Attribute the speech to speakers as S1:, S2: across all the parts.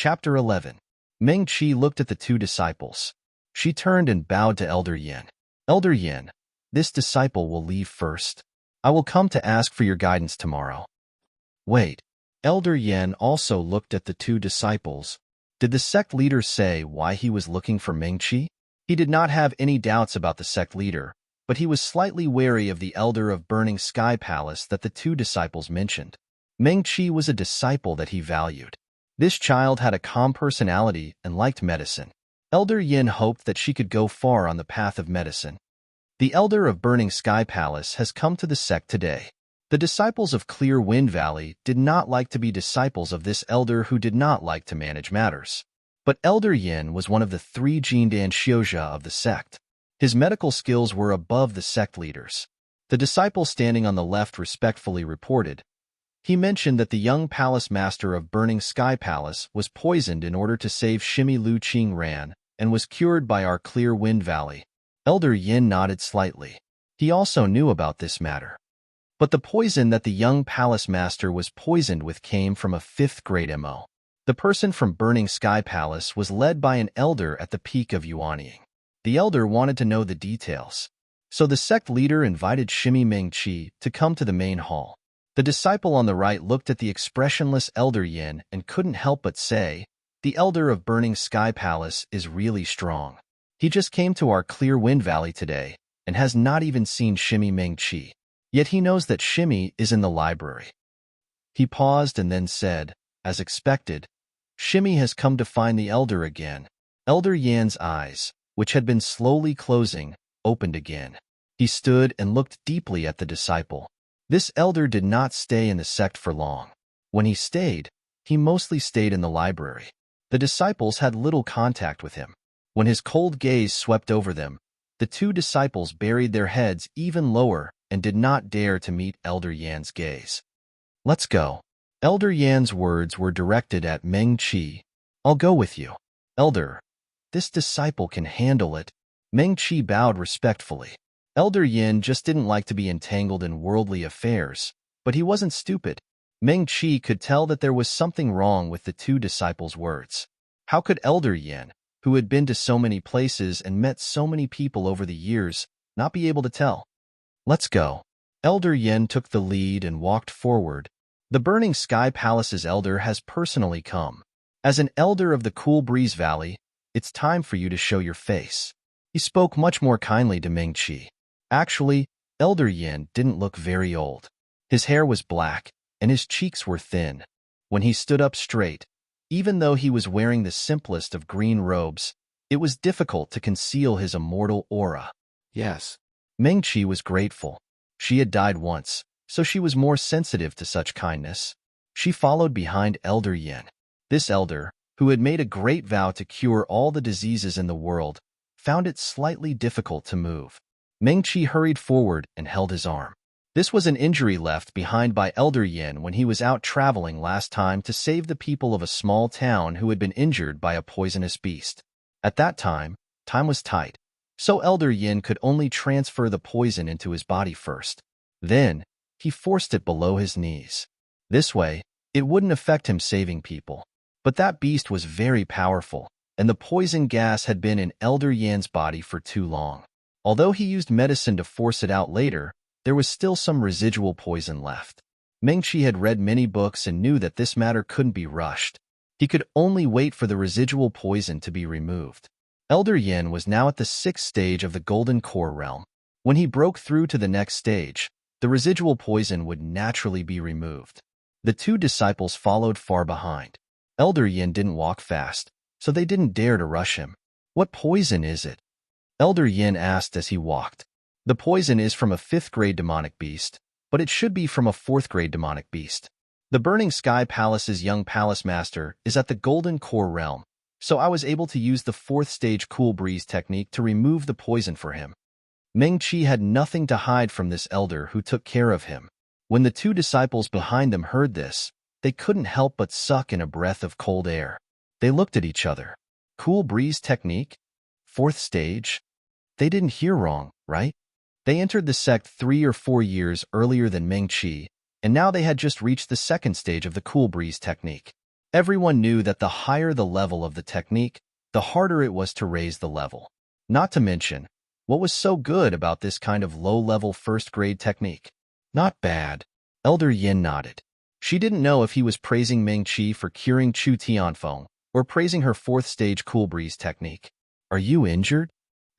S1: Chapter 11. Meng Qi looked at the two disciples. She turned and bowed to Elder Yin. Elder Yin, this disciple will leave first. I will come to ask for your guidance tomorrow. Wait. Elder Yin also looked at the two disciples. Did the sect leader say why he was looking for Meng Qi? He did not have any doubts about the sect leader, but he was slightly wary of the elder of Burning Sky Palace that the two disciples mentioned. Meng Qi was a disciple that he valued. This child had a calm personality and liked medicine. Elder Yin hoped that she could go far on the path of medicine. The elder of Burning Sky Palace has come to the sect today. The disciples of Clear Wind Valley did not like to be disciples of this elder who did not like to manage matters. But Elder Yin was one of the 3 Jindan Xiuzha of the sect. His medical skills were above the sect leaders. The disciple standing on the left respectfully reported. He mentioned that the young palace master of Burning Sky Palace was poisoned in order to save Shimi Lu Qing Ran and was cured by our Clear Wind Valley. Elder Yin nodded slightly. He also knew about this matter. But the poison that the young palace master was poisoned with came from a 5th grade MO. The person from Burning Sky Palace was led by an elder at the peak of Yuanying. The elder wanted to know the details. So the sect leader invited Shimi Meng Qi to come to the main hall. The disciple on the right looked at the expressionless Elder Yin and couldn't help but say, the elder of Burning Sky Palace is really strong. He just came to our Clear Wind Valley today and has not even seen Shimi Meng Qi. Yet he knows that Shimi is in the library. He paused and then said, as expected, Shimi has come to find the elder again. Elder Yan's eyes, which had been slowly closing, opened again. He stood and looked deeply at the disciple. This elder did not stay in the sect for long. When he stayed, he mostly stayed in the library. The disciples had little contact with him. When his cold gaze swept over them, the two disciples buried their heads even lower and did not dare to meet Elder Yan's gaze. Let's go. Elder Yan's words were directed at Meng Qi. I'll go with you. Elder, this disciple can handle it. Meng Qi bowed respectfully. Elder Yin just didn't like to be entangled in worldly affairs, but he wasn't stupid. Meng Qi could tell that there was something wrong with the two disciples' words. How could Elder Yin, who had been to so many places and met so many people over the years, not be able to tell? Let's go. Elder Yin took the lead and walked forward. The Burning Sky Palace's elder has personally come. As an elder of the Cool Breeze Valley, it's time for you to show your face. He spoke much more kindly to Meng Qi. Actually, Elder Yin didn't look very old. His hair was black, and his cheeks were thin. When he stood up straight, even though he was wearing the simplest of green robes, it was difficult to conceal his immortal aura. Yes. Meng Qi was grateful. She had died once, so she was more sensitive to such kindness. She followed behind Elder Yin. This elder, who had made a great vow to cure all the diseases in the world, found it slightly difficult to move. Meng Qi hurried forward and held his arm. This was an injury left behind by Elder Yin when he was out traveling last time to save the people of a small town who had been injured by a poisonous beast. At that time was tight, so Elder Yin could only transfer the poison into his body first. Then, he forced it below his knees. This way, it wouldn't affect him saving people. But that beast was very powerful, and the poison gas had been in Elder Yan's body for too long. Although he used medicine to force it out later, there was still some residual poison left. Meng Qi had read many books and knew that this matter couldn't be rushed. He could only wait for the residual poison to be removed. Elder Yin was now at the 6th stage of the Golden Core realm. When he broke through to the next stage, the residual poison would naturally be removed. The two disciples followed far behind. Elder Yin didn't walk fast, so they didn't dare to rush him. What poison is it? Elder Yin asked as he walked. The poison is from a 5th grade demonic beast, but it should be from a 4th grade demonic beast. The Burning Sky Palace's young palace master is at the Golden Core realm, so I was able to use the 4th stage Cool Breeze technique to remove the poison for him. Meng Qi had nothing to hide from this elder who took care of him. When the two disciples behind them heard this, they couldn't help but suck in a breath of cold air. They looked at each other. Cool Breeze technique? 4th stage? They didn't hear wrong, right? They entered the sect 3 or 4 years earlier than Meng Qi, and now they had just reached the 2nd stage of the Cool Breeze technique. Everyone knew that the higher the level of the technique, the harder it was to raise the level. Not to mention, what was so good about this kind of low-level first-grade technique? Not bad. Elder Yin nodded. She didn't know if he was praising Meng-Chi for curing Chu Tianfeng or praising her fourth-stage cool breeze technique. Are you injured?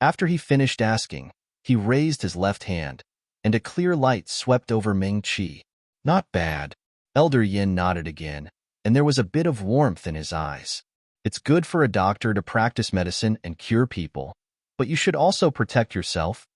S1: After he finished asking, he raised his left hand, and a clear light swept over Meng-Chi. Not bad. Elder Yin nodded again, and there was a bit of warmth in his eyes. It's good for a doctor to practice medicine and cure people, but you should also protect yourself.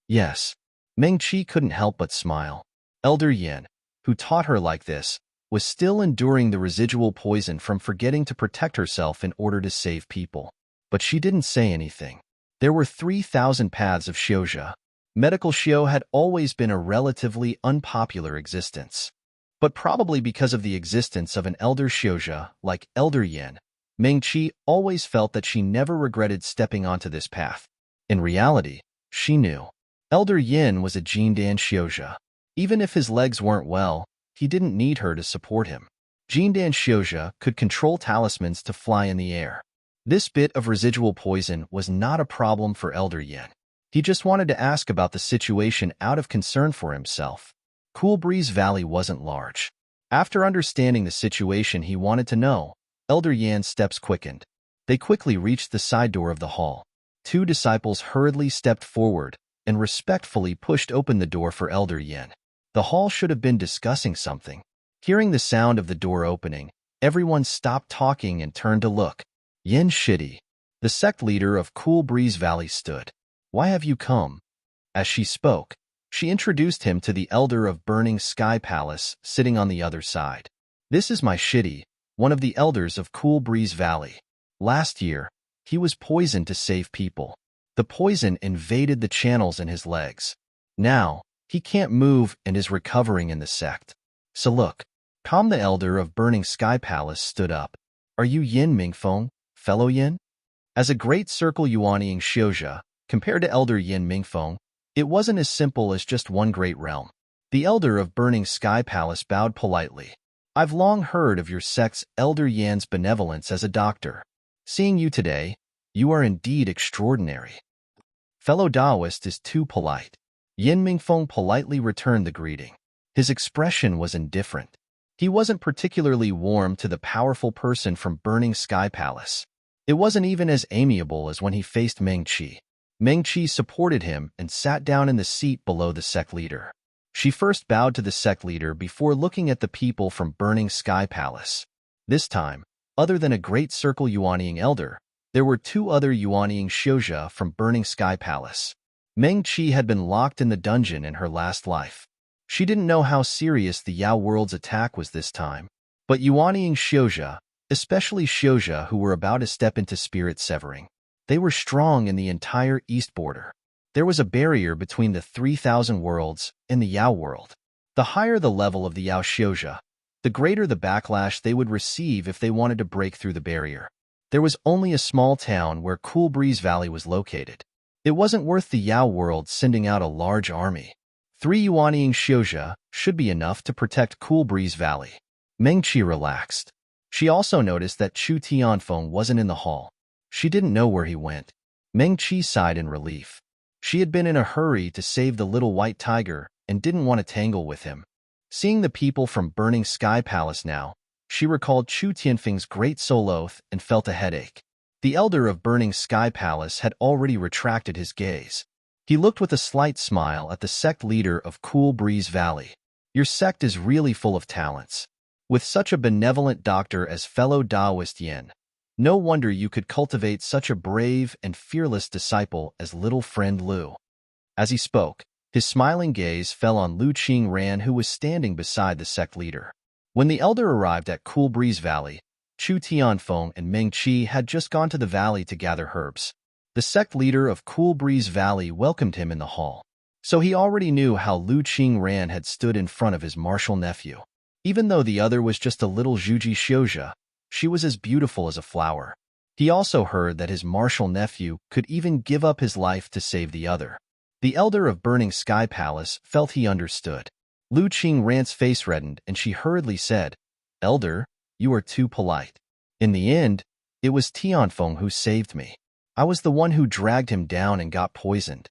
S1: Yes. Meng-Chi couldn't help but smile. Elder Yin, who taught her like this, was still enduring the residual poison from forgetting to protect herself in order to save people. But she didn't say anything. There were 3,000 paths of Xiuzhe. Medical Xiu had always been a relatively unpopular existence. But probably because of the existence of an elder Xiuzhe like Elder Yin, Meng-Chi always felt that she never regretted stepping onto this path. In reality, she knew. Elder Yin was a Jindan Xiuzhe. Even if his legs weren't well, he didn't need her to support him. Jindan Xiuzhe could control talismans to fly in the air. This bit of residual poison was not a problem for Elder Yin. He just wanted to ask about the situation out of concern for himself. Cool Breeze Valley wasn't large. After understanding the situation he wanted to know, Elder Yan's steps quickened. They quickly reached the side door of the hall. Two disciples hurriedly stepped forward and respectfully pushed open the door for Elder Yin. The hall should have been discussing something. Hearing the sound of the door opening, everyone stopped talking and turned to look. Yin Shidi, the sect leader of Cool Breeze Valley, stood. Why have you come? As she spoke, she introduced him to the elder of Burning Sky Palace sitting on the other side. This is my Shidi, one of the elders of Cool Breeze Valley. Last year, he was poisoned to save people. The poison invaded the channels in his legs. Now, he can't move and is recovering in the sect. So look, Tom the elder of Burning Sky Palace stood up. Are you Yin Mingfeng, fellow Yin? As a great circle Yuanying Xiuzhe, compared to Elder Yin Mingfeng, it wasn't as simple as just one great realm. The elder of Burning Sky Palace bowed politely. I've long heard of your sect's Elder Yan's benevolence as a doctor. Seeing you today, you are indeed extraordinary. Fellow Taoist is too polite. Yin Mingfeng politely returned the greeting. His expression was indifferent. He wasn't particularly warm to the powerful person from Burning Sky Palace. It wasn't even as amiable as when he faced Meng-Chi. Meng-Chi supported him and sat down in the seat below the sect leader. She first bowed to the sect leader before looking at the people from Burning Sky Palace. This time, other than a great circle Yuanying elder, there were two other Yuanying Xiuzhe from Burning Sky Palace. Meng-Chi had been locked in the dungeon in her last life. She didn't know how serious the Yao world's attack was this time, but Yuanying Xiuzhe, especially Xiuzhe who were about to step into spirit severing, they were strong in the entire east border. There was a barrier between the 3,000 worlds and the Yao world. The higher the level of the Yao Xiuzhe, the greater the backlash they would receive if they wanted to break through the barrier. There was only a small town where Cool Breeze Valley was located. It wasn't worth the Yao world sending out a large army. 3 Yuanying Xiuzhe should be enough to protect Cool Breeze Valley. Meng-Chi relaxed. She also noticed that Chu Tianfeng wasn't in the hall. She didn't know where he went. Meng-Chi sighed in relief. She had been in a hurry to save the little white tiger and didn't want to tangle with him. Seeing the people from Burning Sky Palace now, she recalled Chu Tianfeng's great soul oath and felt a headache. The elder of Burning Sky Palace had already retracted his gaze. He looked with a slight smile at the sect leader of Cool Breeze Valley. Your sect is really full of talents. With such a benevolent doctor as fellow Taoist Yin, no wonder you could cultivate such a brave and fearless disciple as little friend Lu. As he spoke, his smiling gaze fell on Lu Qingran, who was standing beside the sect leader. When the elder arrived at Cool Breeze Valley, Chu Tianfeng and Meng-Chi had just gone to the valley to gather herbs. The sect leader of Cool Breeze Valley welcomed him in the hall. So he already knew how Lu Qingran had stood in front of his martial nephew. Even though the other was just a little Zhuji Xiuzhe, she was as beautiful as a flower. He also heard that his martial nephew could even give up his life to save the other. The elder of Burning Sky Palace felt he understood. Lu Qingran's face reddened and she hurriedly said, Elder, You are too polite. In the end, it was Tianfeng who saved me. I was the one who dragged him down and got poisoned.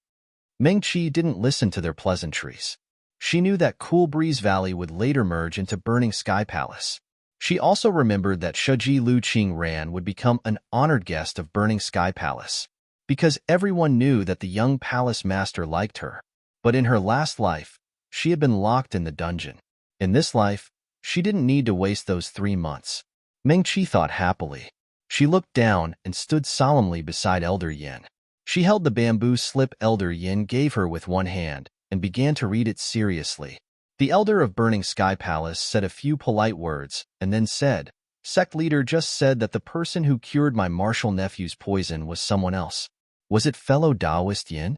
S1: Meng-Chi didn't listen to their pleasantries. She knew that Cool Breeze Valley would later merge into Burning Sky Palace. She also remembered that Shiji Lu Qingran would become an honored guest of Burning Sky Palace, because everyone knew that the young palace master liked her. But in her last life, she had been locked in the dungeon. In this life, she didn't need to waste those 3 months. Meng-Chi thought happily. She looked down and stood solemnly beside Elder Yin. She held the bamboo slip Elder Yin gave her with one hand and began to read it seriously. The elder of Burning Sky Palace said a few polite words and then said, "Sect leader just said that the person who cured my martial nephew's poison was someone else. Was it fellow Taoist Yin?"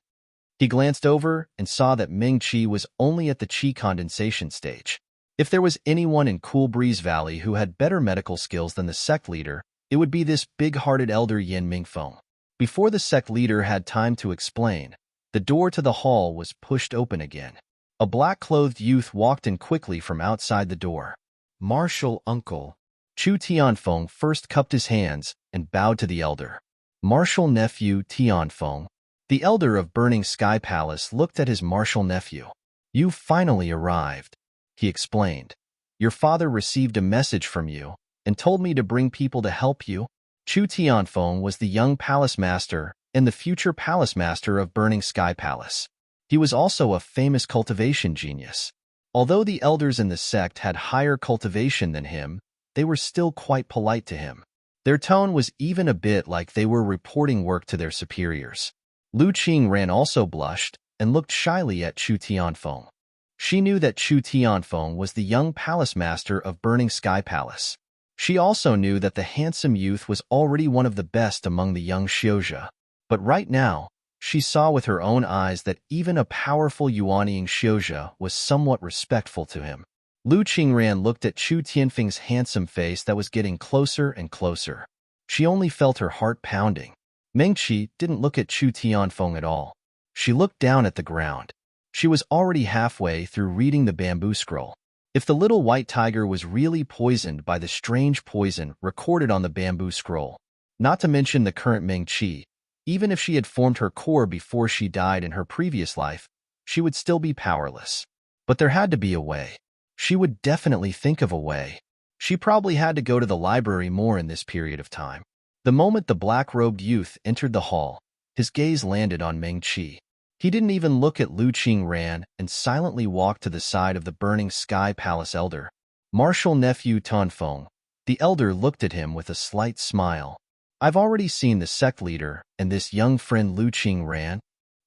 S1: He glanced over and saw that Meng-Chi was only at the Qi condensation stage. If there was anyone in Cool Breeze Valley who had better medical skills than the sect leader, it would be this big-hearted elder Yin Mingfeng. Before the sect leader had time to explain, the door to the hall was pushed open again. A black-clothed youth walked in quickly from outside the door. "Martial uncle." Chu Tianfeng first cupped his hands and bowed to the elder. "Martial nephew Tianfeng." The elder of Burning Sky Palace looked at his martial nephew. "You finally arrived," he explained. "Your father received a message from you and told me to bring people to help you." Chu Tianfeng was the young palace master and the future palace master of Burning Sky Palace. He was also a famous cultivation genius. Although the elders in the sect had higher cultivation than him, they were still quite polite to him. Their tone was even a bit like they were reporting work to their superiors. Lu Qingran also blushed and looked shyly at Chu Tianfeng. She knew that Chu Tianfeng was the young palace master of Burning Sky Palace. She also knew that the handsome youth was already one of the best among the young Xiuzhe. But right now, she saw with her own eyes that even a powerful Yuanying Xiuzhe was somewhat respectful to him. Lu Qingran looked at Chu Tianfeng's handsome face that was getting closer and closer. She only felt her heart pounding. Meng-Chi didn't look at Chu Tianfeng at all. She looked down at the ground. She was already halfway through reading the bamboo scroll. If the little white tiger was really poisoned by the strange poison recorded on the bamboo scroll, not to mention the current Meng-Chi, even if she had formed her core before she died in her previous life, she would still be powerless. But there had to be a way. She would definitely think of a way. She probably had to go to the library more in this period of time. The moment the black-robed youth entered the hall, his gaze landed on Meng-Chi. He didn't even look at Lu Qingran and silently walked to the side of the Burning Sky Palace elder. Martial nephew Tianfeng. The elder looked at him with a slight smile. "I've already seen the sect leader and this young friend Lu Qingran.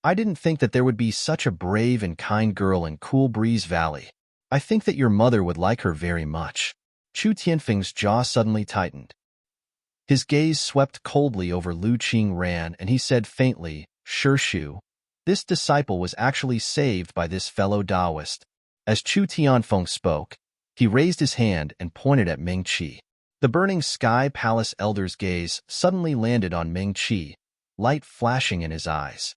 S1: I didn't think that there would be such a brave and kind girl in Cool Breeze Valley. I think that your mother would like her very much." Chu Tianfeng's jaw suddenly tightened. His gaze swept coldly over Lu Qingran and he said faintly, "Sure, Shu. This disciple was actually saved by this fellow Taoist." As Chu Tianfeng spoke, he raised his hand and pointed at Meng-Chi. The Burning Sky Palace elder's gaze suddenly landed on Meng-Chi, light flashing in his eyes.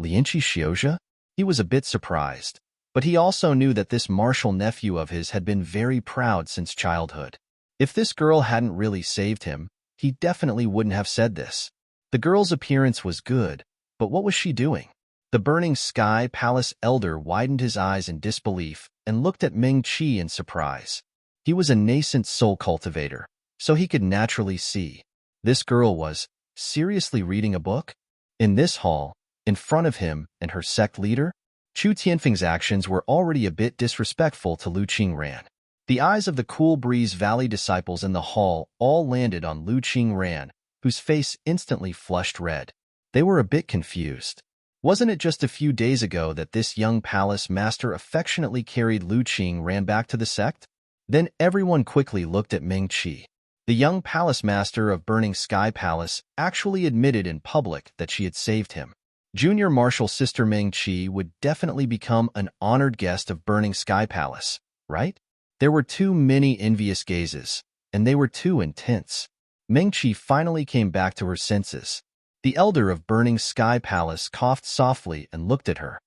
S1: Lianqi Xiuzhe? He was a bit surprised, but he also knew that this martial nephew of his had been very proud since childhood. If this girl hadn't really saved him, he definitely wouldn't have said this. The girl's appearance was good, but what was she doing? The Burning Sky Palace elder widened his eyes in disbelief and looked at Meng-Chi in surprise. He was a nascent soul cultivator, so he could naturally see. This girl was seriously reading a book? In this hall, in front of him and her sect leader? Chu Tianfeng's actions were already a bit disrespectful to Lu Qingran. The eyes of the Cool Breeze Valley disciples in the hall all landed on Lu Qingran, whose face instantly flushed red. They were a bit confused. Wasn't it just a few days ago that this young palace master affectionately carried Lu Qingran back to the sect? Then everyone quickly looked at Meng-Chi. The young palace master of Burning Sky Palace actually admitted in public that she had saved him. Junior martial sister Meng-Chi would definitely become an honored guest of Burning Sky Palace, right? There were too many envious gazes, and they were too intense. Meng-Chi finally came back to her senses. The elder of Burning Sky Palace coughed softly and looked at her.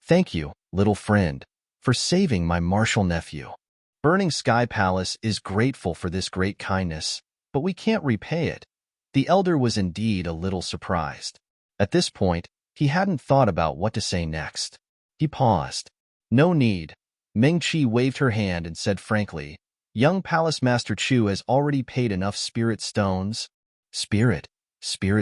S1: "Thank you, little friend, for saving my martial nephew." Burning Sky Palace is grateful for this great kindness, but we can't repay it. The elder was indeed a little surprised. At this point, he hadn't thought about what to say next. He paused. No need. Ming-Chi waved her hand and said frankly, young Palace Master Chu has already paid enough spirit stones. Spirit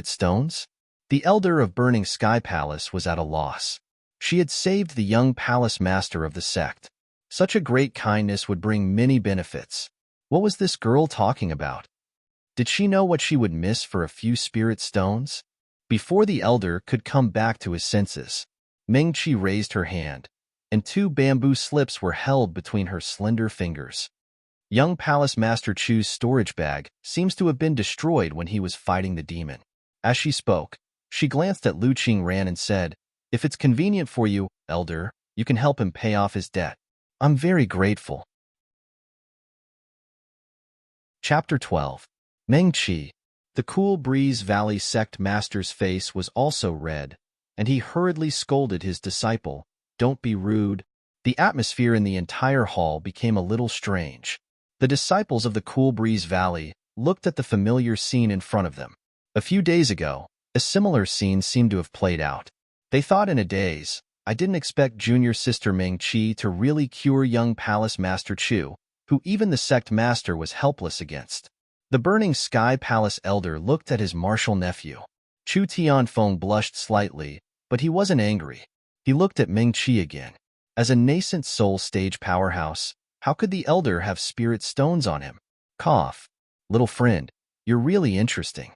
S1: stones? The elder of Burning Sky Palace was at a loss. She had saved the young palace master of the sect. Such a great kindness would bring many benefits. What was this girl talking about? Did she know what she would miss for a few spirit stones? Before the elder could come back to his senses, Ming-Chi raised her hand, and 2 bamboo slips were held between her slender fingers. Young Palace Master Chu's storage bag seems to have been destroyed when he was fighting the demon. As she spoke, she glanced at Lu Qingran and said, if it's convenient for you, elder, you can help him pay off his debt. I'm very grateful. Chapter 12. Ming-Chi. The Cool Breeze Valley sect master's face was also red, and he hurriedly scolded his disciple, don't be rude. The atmosphere in the entire hall became a little strange. The disciples of the Cool Breeze Valley looked at the familiar scene in front of them. A few days ago, a similar scene seemed to have played out. They thought in a daze, I didn't expect junior sister Ming-Chi to really cure young Palace Master Chu, who even the sect master was helpless against. The Burning Sky Palace elder looked at his martial nephew. Chu Tianfeng blushed slightly, but he wasn't angry. He looked at Ming-Chi again. As a nascent soul stage powerhouse, how could the elder have spirit stones on him? Cough. Little friend, you're really interesting.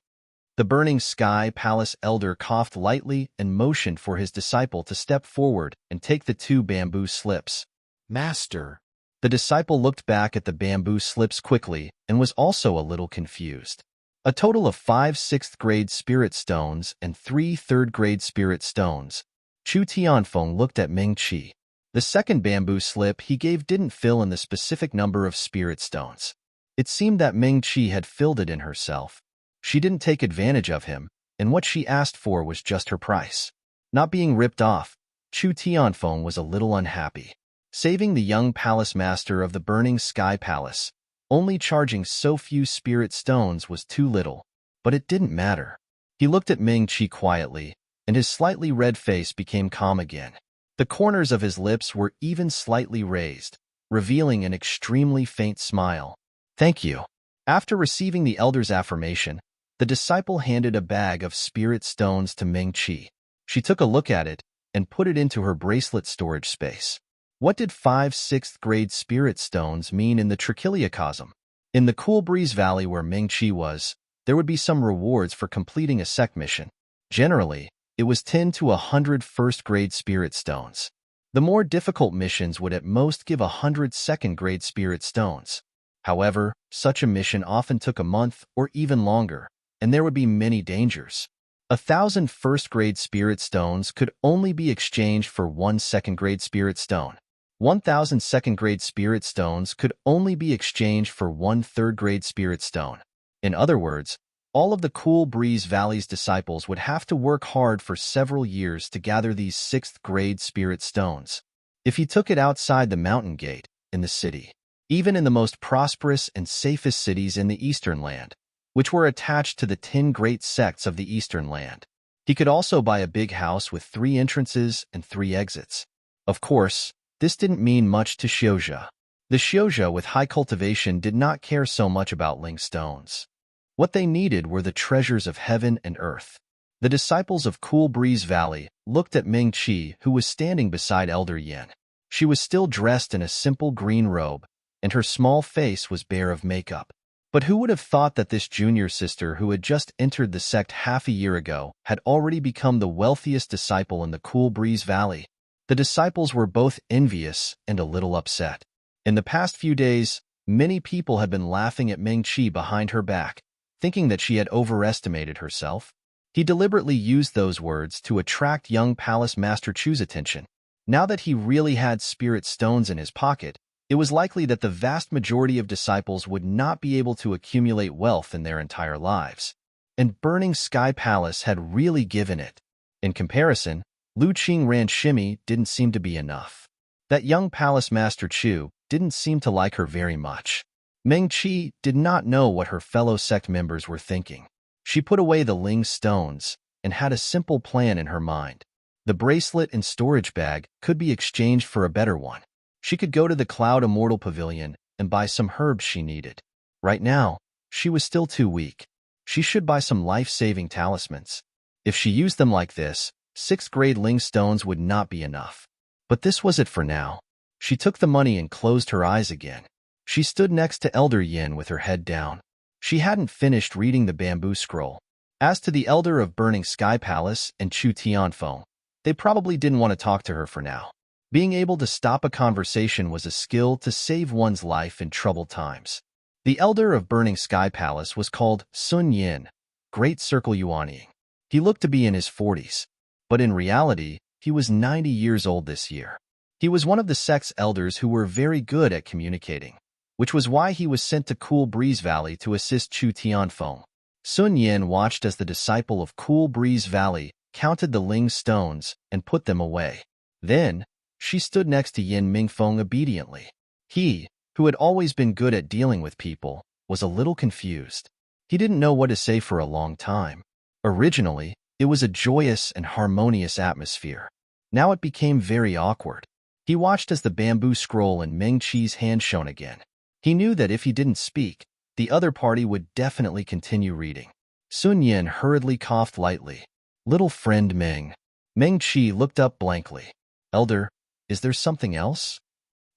S1: The Burning Sky Palace elder coughed lightly and motioned for his disciple to step forward and take the 2 bamboo slips. Master. The disciple looked back at the bamboo slips quickly and was also a little confused. A total of 5 6th grade spirit stones and 3 3rd grade spirit stones. Chu Tianfeng looked at Ming-Chi. The second bamboo slip he gave didn't fill in the specific number of spirit stones. It seemed that Ming-Chi had filled it in herself. She didn't take advantage of him, and what she asked for was just her price. Not being ripped off, Chu Tianfeng was a little unhappy. Saving the young palace master of the Burning Sky Palace, only charging so few spirit stones was too little, but it didn't matter. He looked at Ming-Chi quietly, and his slightly red face became calm again. The corners of his lips were even slightly raised, revealing an extremely faint smile. Thank you. After receiving the elder's affirmation, the disciple handed a bag of spirit stones to Ming-Chi. She took a look at it and put it into her bracelet storage space. What did 5 6th grade spirit stones mean in the Trichiliacosm? In the Cool Breeze Valley where Ming-Chi was, there would be some rewards for completing a sect mission. Generally, it was 10 to 100 1st grade spirit stones. The more difficult missions would at most give 100 2nd grade spirit stones. However, such a mission often took a month or even longer, and there would be many dangers. 1,000 1st grade spirit stones could only be exchanged for 1 2nd grade spirit stone. 1,000 2nd grade spirit stones could only be exchanged for 1 3rd grade spirit stone. In other words, all of the Cool Breeze Valley's disciples would have to work hard for several years to gather these 6th grade spirit stones. If he took it outside the mountain gate, in the city, even in the most prosperous and safest cities in the Eastern Land, which were attached to the 10 great sects of the Eastern Land, he could also buy a big house with 3 entrances and 3 exits. Of course, this didn't mean much to Xiuzha. The Xiuzha with high cultivation did not care so much about Ling stones. What they needed were the treasures of heaven and earth. The disciples of Cool Breeze Valley looked at Ming-Chi, who was standing beside Elder Yin. She was still dressed in a simple green robe, and her small face was bare of makeup. But who would have thought that this junior sister who had just entered the sect half a year ago had already become the wealthiest disciple in the Cool Breeze Valley? The disciples were both envious and a little upset. In the past few days, many people had been laughing at Ming-Chi behind her back, thinking that she had overestimated herself. He deliberately used those words to attract young Palace Master Chu's attention. Now that he really had spirit stones in his pocket, it was likely that the vast majority of disciples would not be able to accumulate wealth in their entire lives. And Burning Sky Palace had really given it. In comparison, Lu Qingran Shimmy didn't seem to be enough. That young palace master Chu didn't seem to like her very much. Meng Qi did not know what her fellow sect members were thinking. She put away the Ling stones and had a simple plan in her mind. The bracelet and storage bag could be exchanged for a better one. She could go to the Cloud Immortal Pavilion and buy some herbs she needed. Right now, she was still too weak. She should buy some life-saving talismans. If she used them like this, 6th grade Ling stones would not be enough. But this was it for now. She took the money and closed her eyes again. She stood next to Elder Yin with her head down. She hadn't finished reading the bamboo scroll. As to the Elder of Burning Sky Palace and Chu Tianfeng, they probably didn't want to talk to her for now. Being able to stop a conversation was a skill to save one's life in troubled times. The Elder of Burning Sky Palace was called Sun Yin, Great Circle Yuanying. He looked to be in his 40s, but in reality, he was 90 years old this year. He was one of the sect's elders who were very good at communicating, which was why he was sent to Cool Breeze Valley to assist Chu Tianfeng. Sun Yin watched as the disciple of Cool Breeze Valley counted the Ling stones and put them away. Then, she stood next to Yin Mingfeng obediently. He, who had always been good at dealing with people, was a little confused. He didn't know what to say for a long time. Originally, it was a joyous and harmonious atmosphere. Now it became very awkward. He watched as the bamboo scroll in Meng Qi's hand shone again. He knew that if he didn't speak, the other party would definitely continue reading. Sun Yin hurriedly coughed lightly. Little friend Meng. Meng Qi looked up blankly. Elder, is there something else?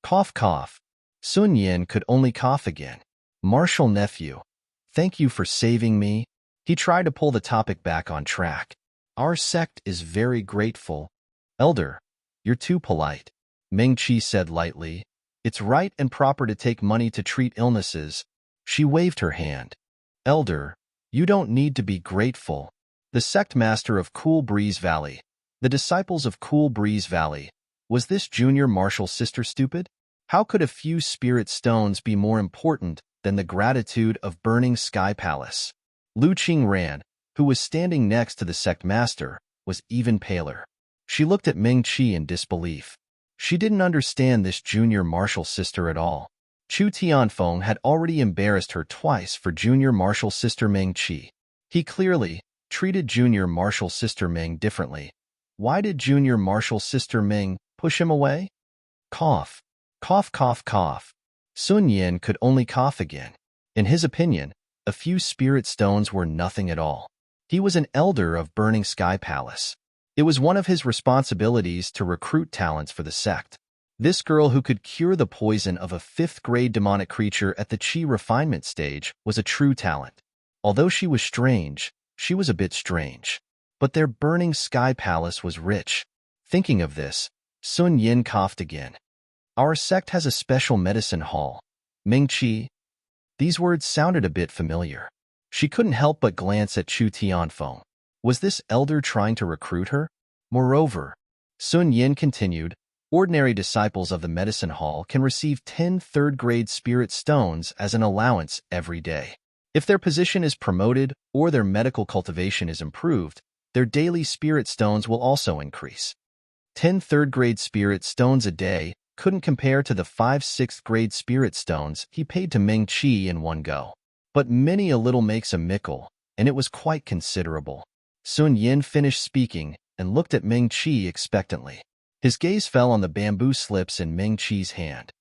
S1: Cough, cough. Sun Yin could only cough again. Martial nephew, thank you for saving me. He tried to pull the topic back on track. Our sect is very grateful. Elder, you're too polite. Meng Qi said lightly. It's right and proper to take money to treat illnesses. She waved her hand. Elder, you don't need to be grateful. The sect master of Cool Breeze Valley, the disciples of Cool Breeze Valley, was this junior martial sister stupid? How could a few spirit stones be more important than the gratitude of Burning Sky Palace? Lu Qingran, who was standing next to the sect master, was even paler. She looked at Meng Qi in disbelief. She didn't understand this junior martial sister at all. Chu Tianfeng had already embarrassed her twice for junior martial sister Meng Qi. He clearly treated junior martial sister Meng differently. Why did junior martial sister Meng push him away? Cough. Cough, cough, cough. Sun Yin could only cough again. In his opinion, a few spirit stones were nothing at all. He was an elder of Burning Sky Palace. It was one of his responsibilities to recruit talents for the sect. This girl who could cure the poison of a 5th grade demonic creature at the Qi refinement stage was a true talent. Although she was strange, she was a bit strange. But their Burning Sky Palace was rich. Thinking of this, Sun Yin coughed again. Our sect has a special medicine hall. Meng Qi. These words sounded a bit familiar. She couldn't help but glance at Chu Tianfeng. Was this elder trying to recruit her? Moreover, Sun Yin continued, ordinary disciples of the medicine hall can receive 10 third-grade spirit stones as an allowance every day. If their position is promoted or their medical cultivation is improved, their daily spirit stones will also increase. 10 third-grade spirit stones a day couldn't compare to the 5 6th-grade spirit stones he paid to Meng Qi in one go. But many a little makes a mickle, and it was quite considerable. Sun Yin finished speaking and looked at Meng Qi expectantly. His gaze fell on the bamboo slips in Meng Qi's hand.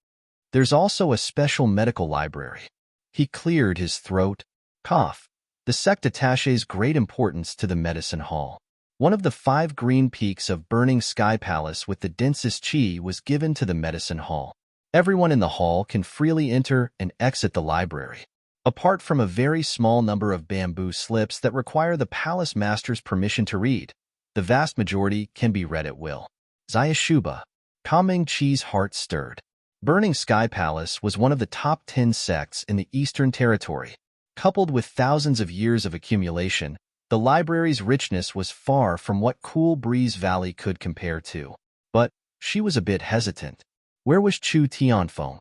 S1: There's also a special medical library. He cleared his throat. Cough. The sect attaches great importance to the medicine hall. One of the 5 green peaks of Burning Sky Palace with the densest qi was given to the medicine hall. Everyone in the hall can freely enter and exit the library. Apart from a very small number of bamboo slips that require the palace master's permission to read, the vast majority can be read at will. Zayashuba. Meng Qi's heart stirred. Burning Sky Palace was one of the top 10 sects in the Eastern Territory. Coupled with thousands of years of accumulation, the library's richness was far from what Cool Breeze Valley could compare to. But she was a bit hesitant. Where was Chu Tianfeng?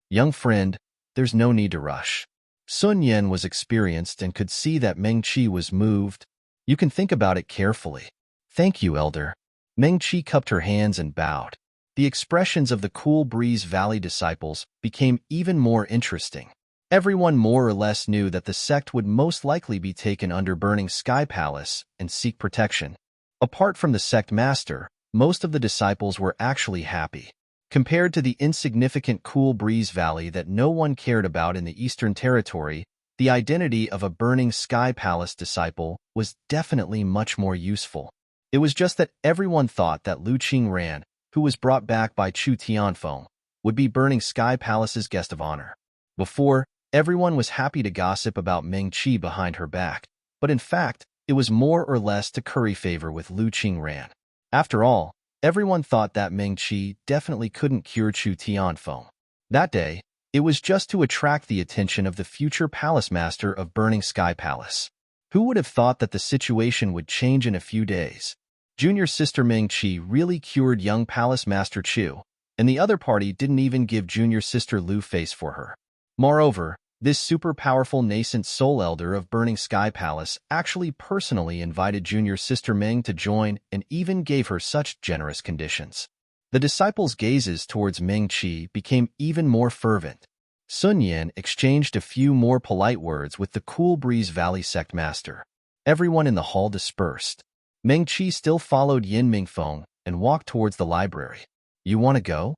S1: Young friend, there's no need to rush. Sun Yin was experienced and could see that Meng Qi was moved. You can think about it carefully. Thank you, elder. Meng Qi cupped her hands and bowed. The expressions of the Cool Breeze Valley disciples became even more interesting. Everyone more or less knew that the sect would most likely be taken under Burning Sky Palace and seek protection. Apart from the sect master, most of the disciples were actually happy. Compared to the insignificant Cool Breeze Valley that no one cared about in the Eastern Territory, the identity of a Burning Sky Palace disciple was definitely much more useful. It was just that everyone thought that Lu Qingran, who was brought back by Chu Tianfeng, would be Burning Sky Palace's guest of honor. Before, everyone was happy to gossip about Meng Qi behind her back, but in fact, it was more or less to curry favor with Lu Qingran. After all, everyone thought that Meng Qi definitely couldn't cure Chu Tianfeng. That day, it was just to attract the attention of the future palace master of Burning Sky Palace. Who would have thought that the situation would change in a few days? Junior sister Meng Qi really cured young palace master Chu, and the other party didn't even give junior sister Lu face for her. Moreover, this super powerful nascent soul elder of Burning Sky Palace actually personally invited junior sister Meng to join and even gave her such generous conditions. The disciples' gazes towards Meng Qi became even more fervent. Sun Yan exchanged a few more polite words with the Cool Breeze Valley sect master. Everyone in the hall dispersed. Meng Qi still followed Yin Mingfeng and walked towards the library. You want to go?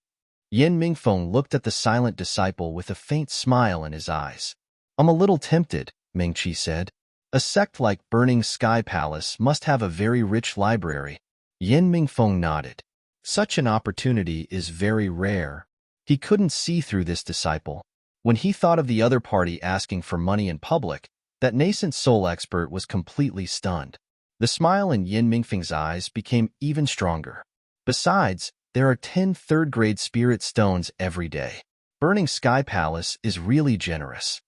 S1: Yin Mingfeng looked at the silent disciple with a faint smile in his eyes. I'm a little tempted, Meng Qi said. A sect like Burning Sky Palace must have a very rich library. Yin Mingfeng nodded. Such an opportunity is very rare. He couldn't see through this disciple. When he thought of the other party asking for money in public, that nascent soul expert was completely stunned. The smile in Yin Mingfeng's eyes became even stronger. Besides, there are 10 third-grade spirit stones every day. Burning Sky Palace is really generous.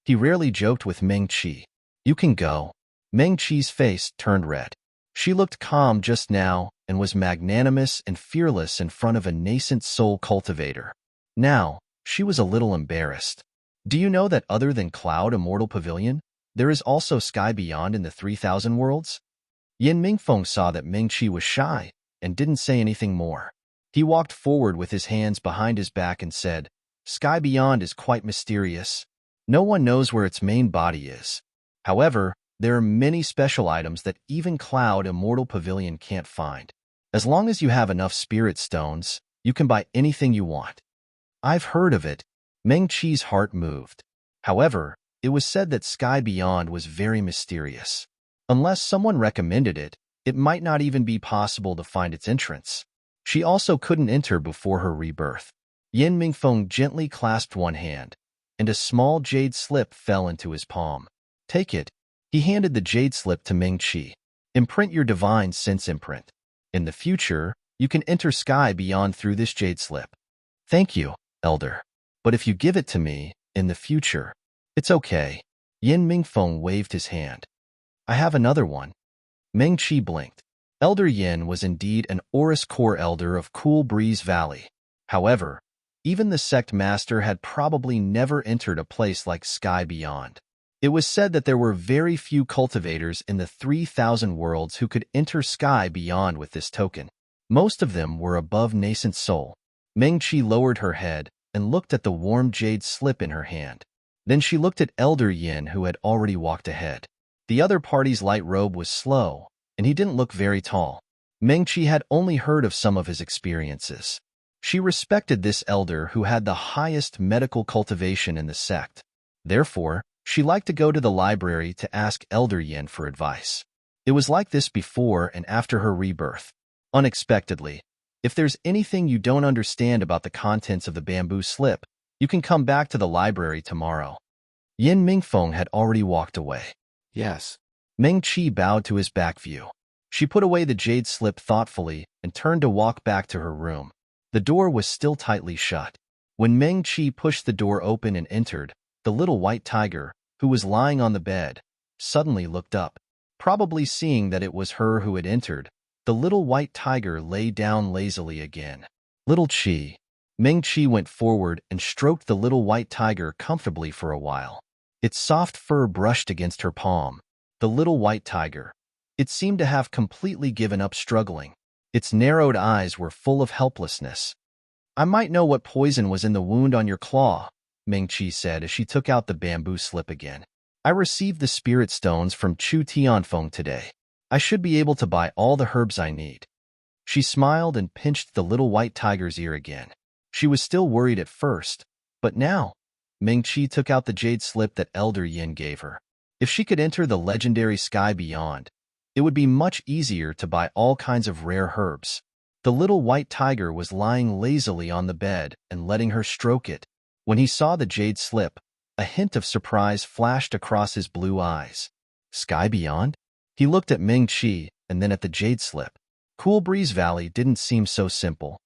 S1: He rarely joked with Meng Qi. You can go. Meng Qi's face turned red. She looked calm just now and was magnanimous and fearless in front of a nascent soul cultivator. Now, she was a little embarrassed. Do you know that other than Cloud Immortal Pavilion, there is also Sky Beyond in the 3,000 worlds? Yin Mingfeng saw that Meng Qi was shy and didn't say anything more. He walked forward with his hands behind his back and said, Sky Beyond is quite mysterious. No one knows where its main body is. However, there are many special items that even Cloud Immortal Pavilion can't find. As long as you have enough spirit stones, you can buy anything you want. I've heard of it. Meng Qi's heart moved. However, it was said that Sky Beyond was very mysterious. Unless someone recommended it, it might not even be possible to find its entrance. She also couldn't enter before her rebirth. Yin Mingfeng gently clasped one hand, and a small jade slip fell into his palm. Take it. He handed the jade slip to Meng Qi. Imprint your divine sense imprint. In the future, you can enter Sky Beyond through this jade slip. Thank you, Elder. But if you give it to me, in the future, it's okay. Yin Mingfeng waved his hand. I have another one. Meng Qi blinked. Elder Yin was indeed an Aurus Core Elder of Cool Breeze Valley. However, even the sect master had probably never entered a place like Sky Beyond. It was said that there were very few cultivators in the 3,000 worlds who could enter Sky Beyond with this token. Most of them were above nascent soul. Meng Qi lowered her head and looked at the warm jade slip in her hand. Then she looked at Elder Yin, who had already walked ahead. The other party's light robe was slow, and he didn't look very tall. Meng Qi had only heard of some of his experiences. She respected this elder who had the highest medical cultivation in the sect. Therefore, she liked to go to the library to ask Elder Yin for advice. It was like this before and after her rebirth. Unexpectedly, if there's anything you don't understand about the contents of the bamboo slip, you can come back to the library tomorrow. Yin Mingfeng had already walked away.
S2: Yes.
S1: Meng Qi bowed to his back view. She put away the jade slip thoughtfully and turned to walk back to her room. The door was still tightly shut. When Meng Qi pushed the door open and entered, the little white tiger, who was lying on the bed, suddenly looked up. Probably seeing that it was her who had entered, the little white tiger lay down lazily again. Little Qi. Meng Qi went forward and stroked the little white tiger comfortably for a while. Its soft fur brushed against her palm. The little white tiger. It seemed to have completely given up struggling. Its narrowed eyes were full of helplessness. I might know what poison was in the wound on your claw, Ming-Chi said as she took out the bamboo slip again. I received the spirit stones from Chu Tianfeng today. I should be able to buy all the herbs I need. She smiled and pinched the little white tiger's ear again. She was still worried at first, but now, Ming-Chi took out the jade slip that Elder Yin gave her. If she could enter the legendary sky beyond, it would be much easier to buy all kinds of rare herbs. The little white tiger was lying lazily on the bed and letting her stroke it. When he saw the jade slip, a hint of surprise flashed across his blue eyes. Sky beyond? He looked at Ming-Chi and then at the jade slip. Cool Breeze Valley didn't seem so simple.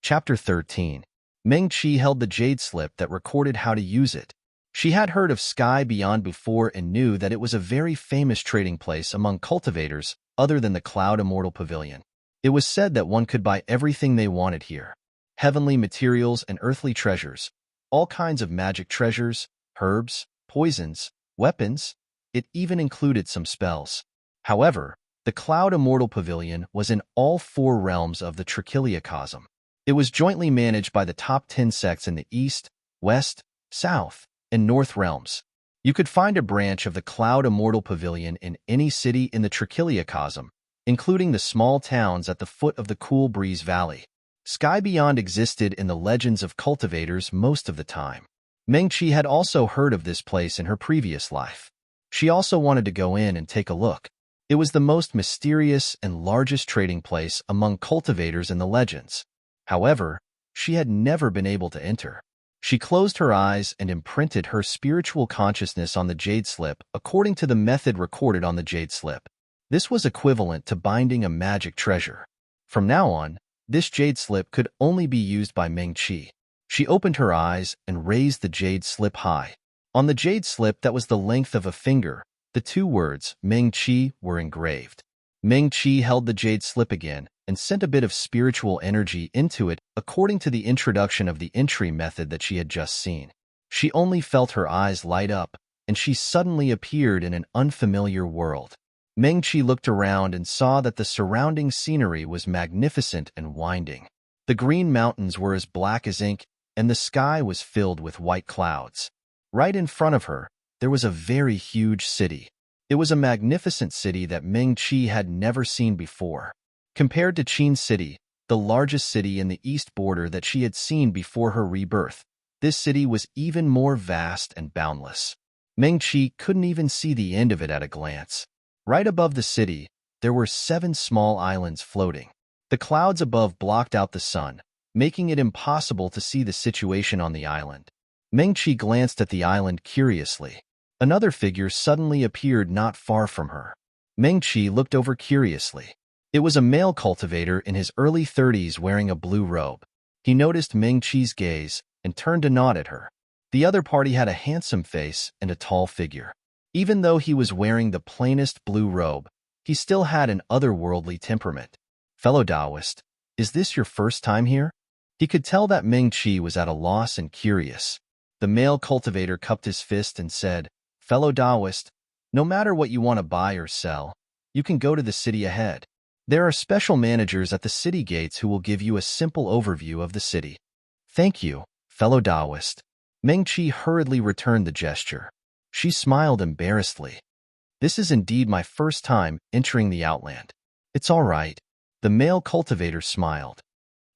S1: Chapter 13. Ming-Chi held the jade slip that recorded how to use it. She had heard of Sky Beyond before and knew that it was a very famous trading place among cultivators other than the Cloud Immortal Pavilion. It was said that one could buy everything they wanted here. Heavenly materials and earthly treasures, all kinds of magic treasures, herbs, poisons, weapons. It even included some spells. However, the Cloud Immortal Pavilion was in all 4 realms of the Trichiliacosm. It was jointly managed by the top 10 sects in the East, West, South, and North realms. You could find a branch of the Cloud Immortal Pavilion in any city in the Trichiliacosm, including the small towns at the foot of the Cool Breeze Valley. Sky Beyond existed in the legends of cultivators most of the time. Ming-Chi had also heard of this place in her previous life. She also wanted to go in and take a look. It was the most mysterious and largest trading place among cultivators in the legends. However, she had never been able to enter. She closed her eyes and imprinted her spiritual consciousness on the jade slip according to the method recorded on the jade slip. This was equivalent to binding a magic treasure. From now on, this jade slip could only be used by Ming-Chi. She opened her eyes and raised the jade slip high. On the jade slip that was the length of a finger, the 2 words, Ming-Chi, were engraved. Ming-Chi held the jade slip again and sent a bit of spiritual energy into it according to the introduction of the entry method that she had just seen. She only felt her eyes light up, and she suddenly appeared in an unfamiliar world. Ming-Chi looked around and saw that the surrounding scenery was magnificent and winding. The green mountains were as black as ink, and the sky was filled with white clouds. Right in front of her, there was a very huge city. It was a magnificent city that Ming-Chi had never seen before. Compared to Qin City, the largest city in the east border that she had seen before her rebirth, this city was even more vast and boundless. Ming-Chi couldn't even see the end of it at a glance. Right above the city, there were 7 small islands floating. The clouds above blocked out the sun, making it impossible to see the situation on the island. Ming-Chi glanced at the island curiously. Another figure suddenly appeared not far from her. Ming-Chi looked over curiously. It was a male cultivator in his early 30s wearing a blue robe. He noticed Ming-Chi's gaze and turned to nod at her. The other party had a handsome face and a tall figure. Even though he was wearing the plainest blue robe, he still had an otherworldly temperament. Fellow Taoist, is this your first time here? He could tell that Ming-Chi was at a loss and curious. The male cultivator cupped his fist and said, Fellow Taoist, no matter what you want to buy or sell, you can go to the city ahead. There are special managers at the city gates who will give you a simple overview of the city. Thank you, fellow Taoist. Ming-Chi hurriedly returned the gesture. She smiled embarrassedly. This is indeed my first time entering the outland. It's all right. The male cultivator smiled.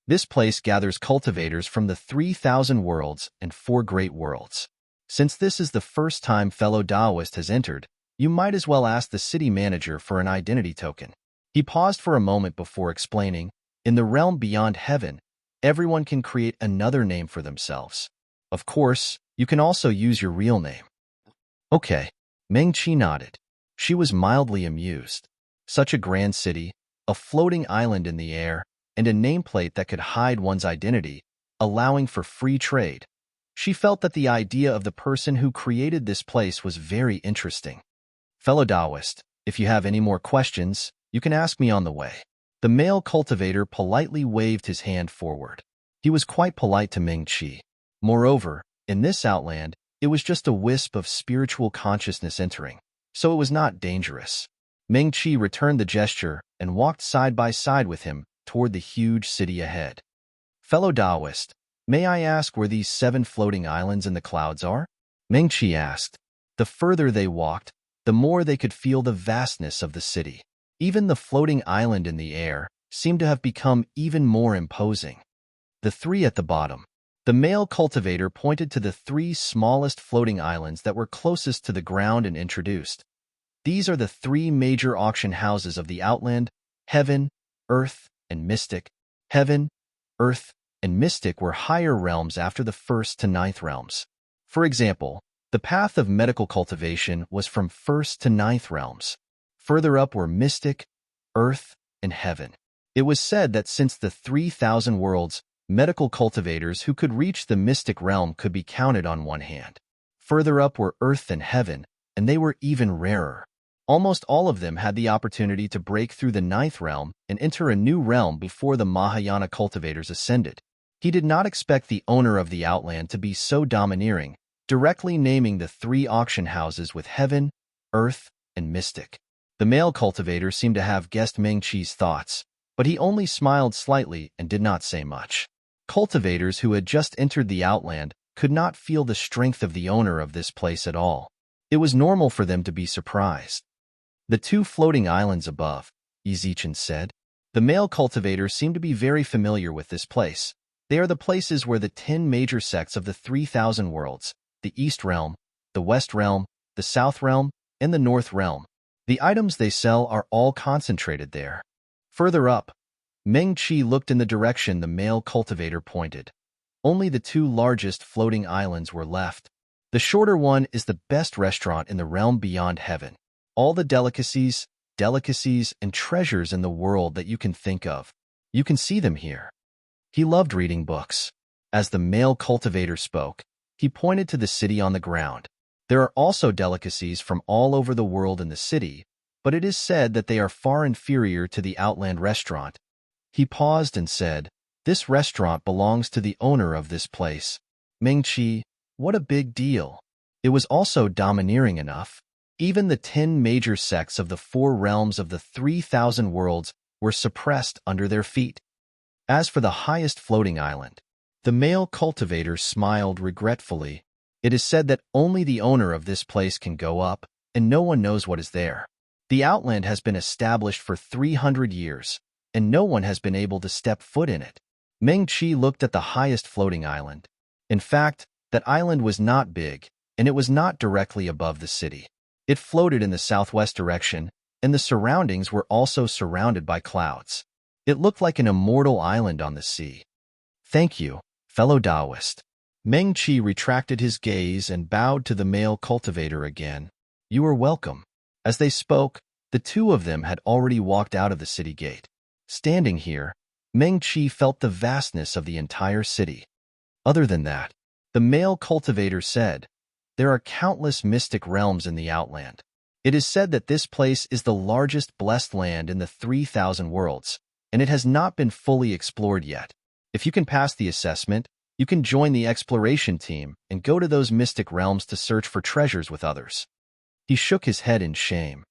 S1: This place gathers cultivators from the 3,000 worlds and 4 great worlds. Since this is the first time fellow Taoist has entered, you might as well ask the city manager for an identity token. He paused for a moment before explaining, in the realm beyond heaven, everyone can create another name for themselves. Of course, you can also use your real name. Okay, Ming-Chi nodded. She was mildly amused. Such a grand city, a floating island in the air, and a nameplate that could hide one's identity, allowing for free trade. She felt that the idea of the person who created this place was very interesting. Fellow Taoist, if you have any more questions, you can ask me on the way. The male cultivator politely waved his hand forward. He was quite polite to Ming-Chi. Moreover, in this outland, it was just a wisp of spiritual consciousness entering, so it was not dangerous. Meng Qi returned the gesture and walked side by side with him toward the huge city ahead. Fellow Taoist, may I ask where these 7 floating islands in the clouds are? Meng Qi asked. The further they walked, the more they could feel the vastness of the city. Even the floating island in the air seemed to have become even more imposing. The 3 at the bottom. The male cultivator pointed to the 3 smallest floating islands that were closest to the ground and introduced. These are the 3 major auction houses of the Outland: Heaven, Earth, and Mystic. Heaven, Earth, and Mystic were higher realms after the 1st to 9th realms. For example, the path of medical cultivation was from 1st to 9th realms. Further up were Mystic, Earth, and Heaven. It was said that since the 3,000 worlds, medical cultivators who could reach the Mystic realm could be counted on one hand. Further up were Earth and Heaven, and they were even rarer. Almost all of them had the opportunity to break through the 9th realm and enter a new realm before the Mahayana cultivators ascended. He did not expect the owner of the Outland to be so domineering, directly naming the 3 auction houses with Heaven, Earth, and Mystic. The male cultivator seemed to have guessed Meng Qi's thoughts, but he only smiled slightly and did not say much. Cultivators who had just entered the Outland could not feel the strength of the owner of this place at all. It was normal for them to be surprised. The 2 floating islands above, Yizichan said. The male cultivator seemed to be very familiar with this place. They are the places where the 10 major sects of the 3,000 worlds, the East Realm, the West Realm, the South Realm, and the North Realm. The items they sell are all concentrated there. Further up, Meng Qi looked in the direction the male cultivator pointed. Only the 2 largest floating islands were left. The shorter one is the best restaurant in the realm beyond Heaven. All the delicacies, and treasures in the world that you can think of. You can see them here. He loved reading books. As the male cultivator spoke, he pointed to the city on the ground. There are also delicacies from all over the world in the city, but it is said that they are far inferior to the Outland restaurant. He paused and said, "This restaurant belongs to the owner of this place." Meng Qi, what a big deal. It was also domineering enough. Even the 10 major sects of the 4 realms of the 3,000 worlds were suppressed under their feet. As for the highest floating island, the male cultivator smiled regretfully. It is said that only the owner of this place can go up, and no one knows what is there. The Outland has been established for 300 years, and no one has been able to step foot in it. Meng Qi looked at the highest floating island. In fact, that island was not big, and it was not directly above the city. It floated in the southwest direction, and the surroundings were also surrounded by clouds. It looked like an immortal island on the sea. Thank you, fellow Taoist. Meng Qi retracted his gaze and bowed to the male cultivator again. You are welcome. As they spoke, the 2 of them had already walked out of the city gate. Standing here, Meng Qi felt the vastness of the entire city. Other than that, the male cultivator said, there are countless mystic realms in the Outland. It is said that this place is the largest blessed land in the 3,000 worlds, and it has not been fully explored yet. If you can pass the assessment, you can join the exploration team and go to those mystic realms to search for treasures with others. He shook his head in shame.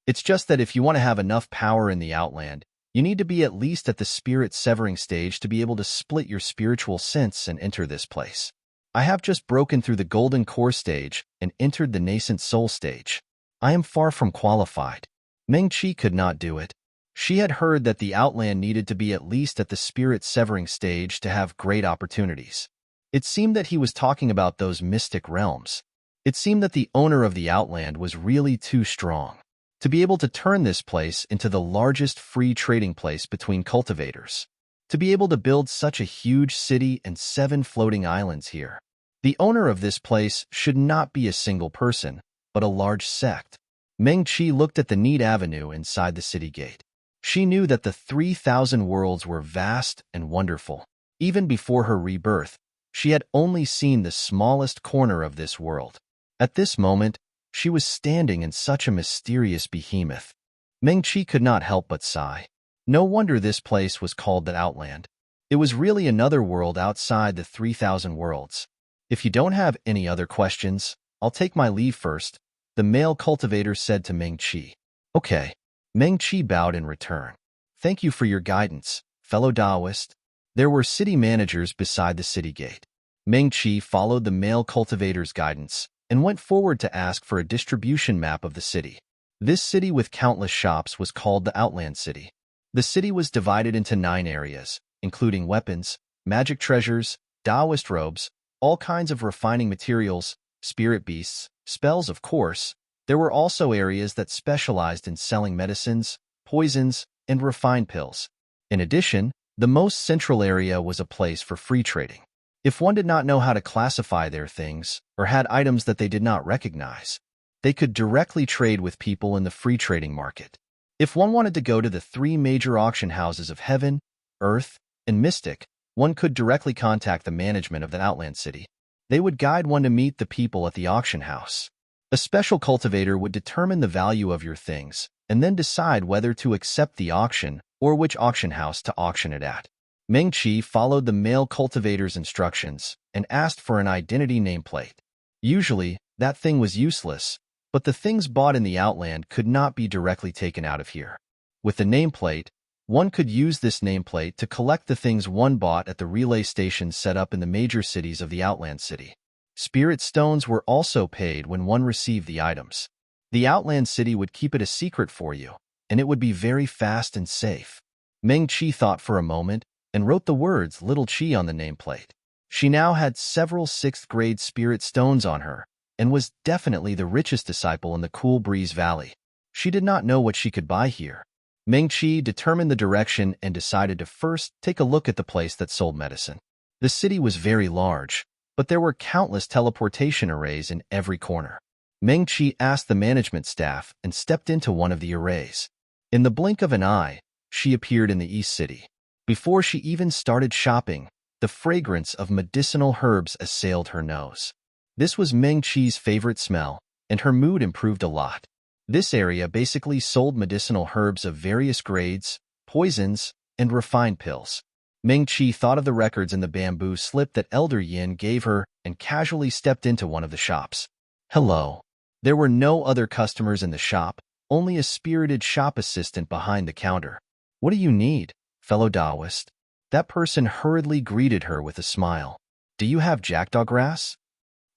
S1: It's just that if you want to have enough power in the Outland, you need to be at least at the spirit severing stage to be able to split your spiritual sense and enter this place. I have just broken through the golden core stage and entered the nascent soul stage. I am far from qualified. Meng Qi could not do it. She had heard that the Outland needed to be at least at the spirit severing stage to have great opportunities. It seemed that he was talking about those mystic realms. It seemed that the owner of the Outland was really too strong to be able to turn this place into the largest free trading place between cultivators. To be able to build such a huge city and 7 floating islands here. The owner of this place should not be a single person, but a large sect. Meng Qi looked at the neat avenue inside the city gate. She knew that the 3,000 worlds were vast and wonderful. Even before her rebirth, she had only seen the smallest corner of this world. At this moment, she was standing in such a mysterious behemoth. Meng Qi could not help but sigh. No wonder this place was called the Outland. It was really another world outside the 3,000 worlds. If you don't have any other questions, I'll take my leave first, the male cultivator said to Meng Qi. Okay. Meng Qi bowed in return. Thank you for your guidance, fellow Taoist. There were city managers beside the city gate. Meng Qi followed the male cultivator's guidance and went forward to ask for a distribution map of the city. This city with countless shops was called the Outland City. The city was divided into 9 areas, including weapons, magic treasures, Taoist robes, all kinds of refining materials, spirit beasts, spells, of course. There were also areas that specialized in selling medicines, poisons, and refined pills. In addition, the most central area was a place for free trading. If one did not know how to classify their things, or had items that they did not recognize, they could directly trade with people in the free trading market. If one wanted to go to the 3 major auction houses of Heaven, Earth, and Mystic, one could directly contact the management of the Outland City. They would guide one to meet the people at the auction house. A special cultivator would determine the value of your things and then decide whether to accept the auction or which auction house to auction it at. Meng Qi followed the male cultivator's instructions and asked for an identity nameplate. Usually, that thing was useless, but the things bought in the Outland could not be directly taken out of here. With the nameplate, one could use this nameplate to collect the things one bought at the relay stations set up in the major cities of the Outland City. Spirit stones were also paid when one received the items. The Outland City would keep it a secret for you, and it would be very fast and safe. Meng Qi thought for a moment and wrote the words Little Qi on the nameplate. She now had several 6th-grade spirit stones on her and was definitely the richest disciple in the Cool Breeze Valley. She did not know what she could buy here. Meng Qi determined the direction and decided to first take a look at the place that sold medicine. The city was very large, but there were countless teleportation arrays in every corner. Meng Qi asked the management staff and stepped into one of the arrays. In the blink of an eye, she appeared in the East City. Before she even started shopping, the fragrance of medicinal herbs assailed her nose. This was Meng Qi's favorite smell, and her mood improved a lot. This area basically sold medicinal herbs of various grades, poisons, and refined pills. Meng Qi thought of the records in the bamboo slip that Elder Yin gave her and casually stepped into one of the shops. Hello. There were no other customers in the shop, only a spirited shop assistant behind the counter. What do you need, fellow Taoist? That person hurriedly greeted her with a smile. Do you have jackdaw grass?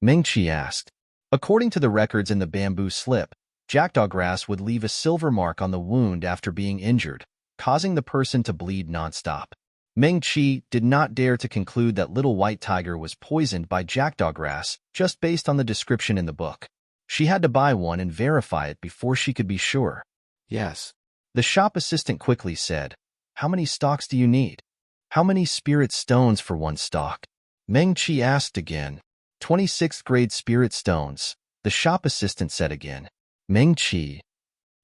S1: Meng Qi asked. According to the records in the bamboo slip, jackdaw grass would leave a silver mark on the wound after being injured, causing the person to bleed nonstop. Meng Qi did not dare to conclude that Little White Tiger was poisoned by jackdaw grass just based on the description in the book. She had to buy one and verify it before she could be sure. Yes. The shop assistant quickly said, How many stalks do you need? How many spirit stones for one stalk? Meng Qi asked again. 26th grade spirit stones, the shop assistant said again. Meng Qi.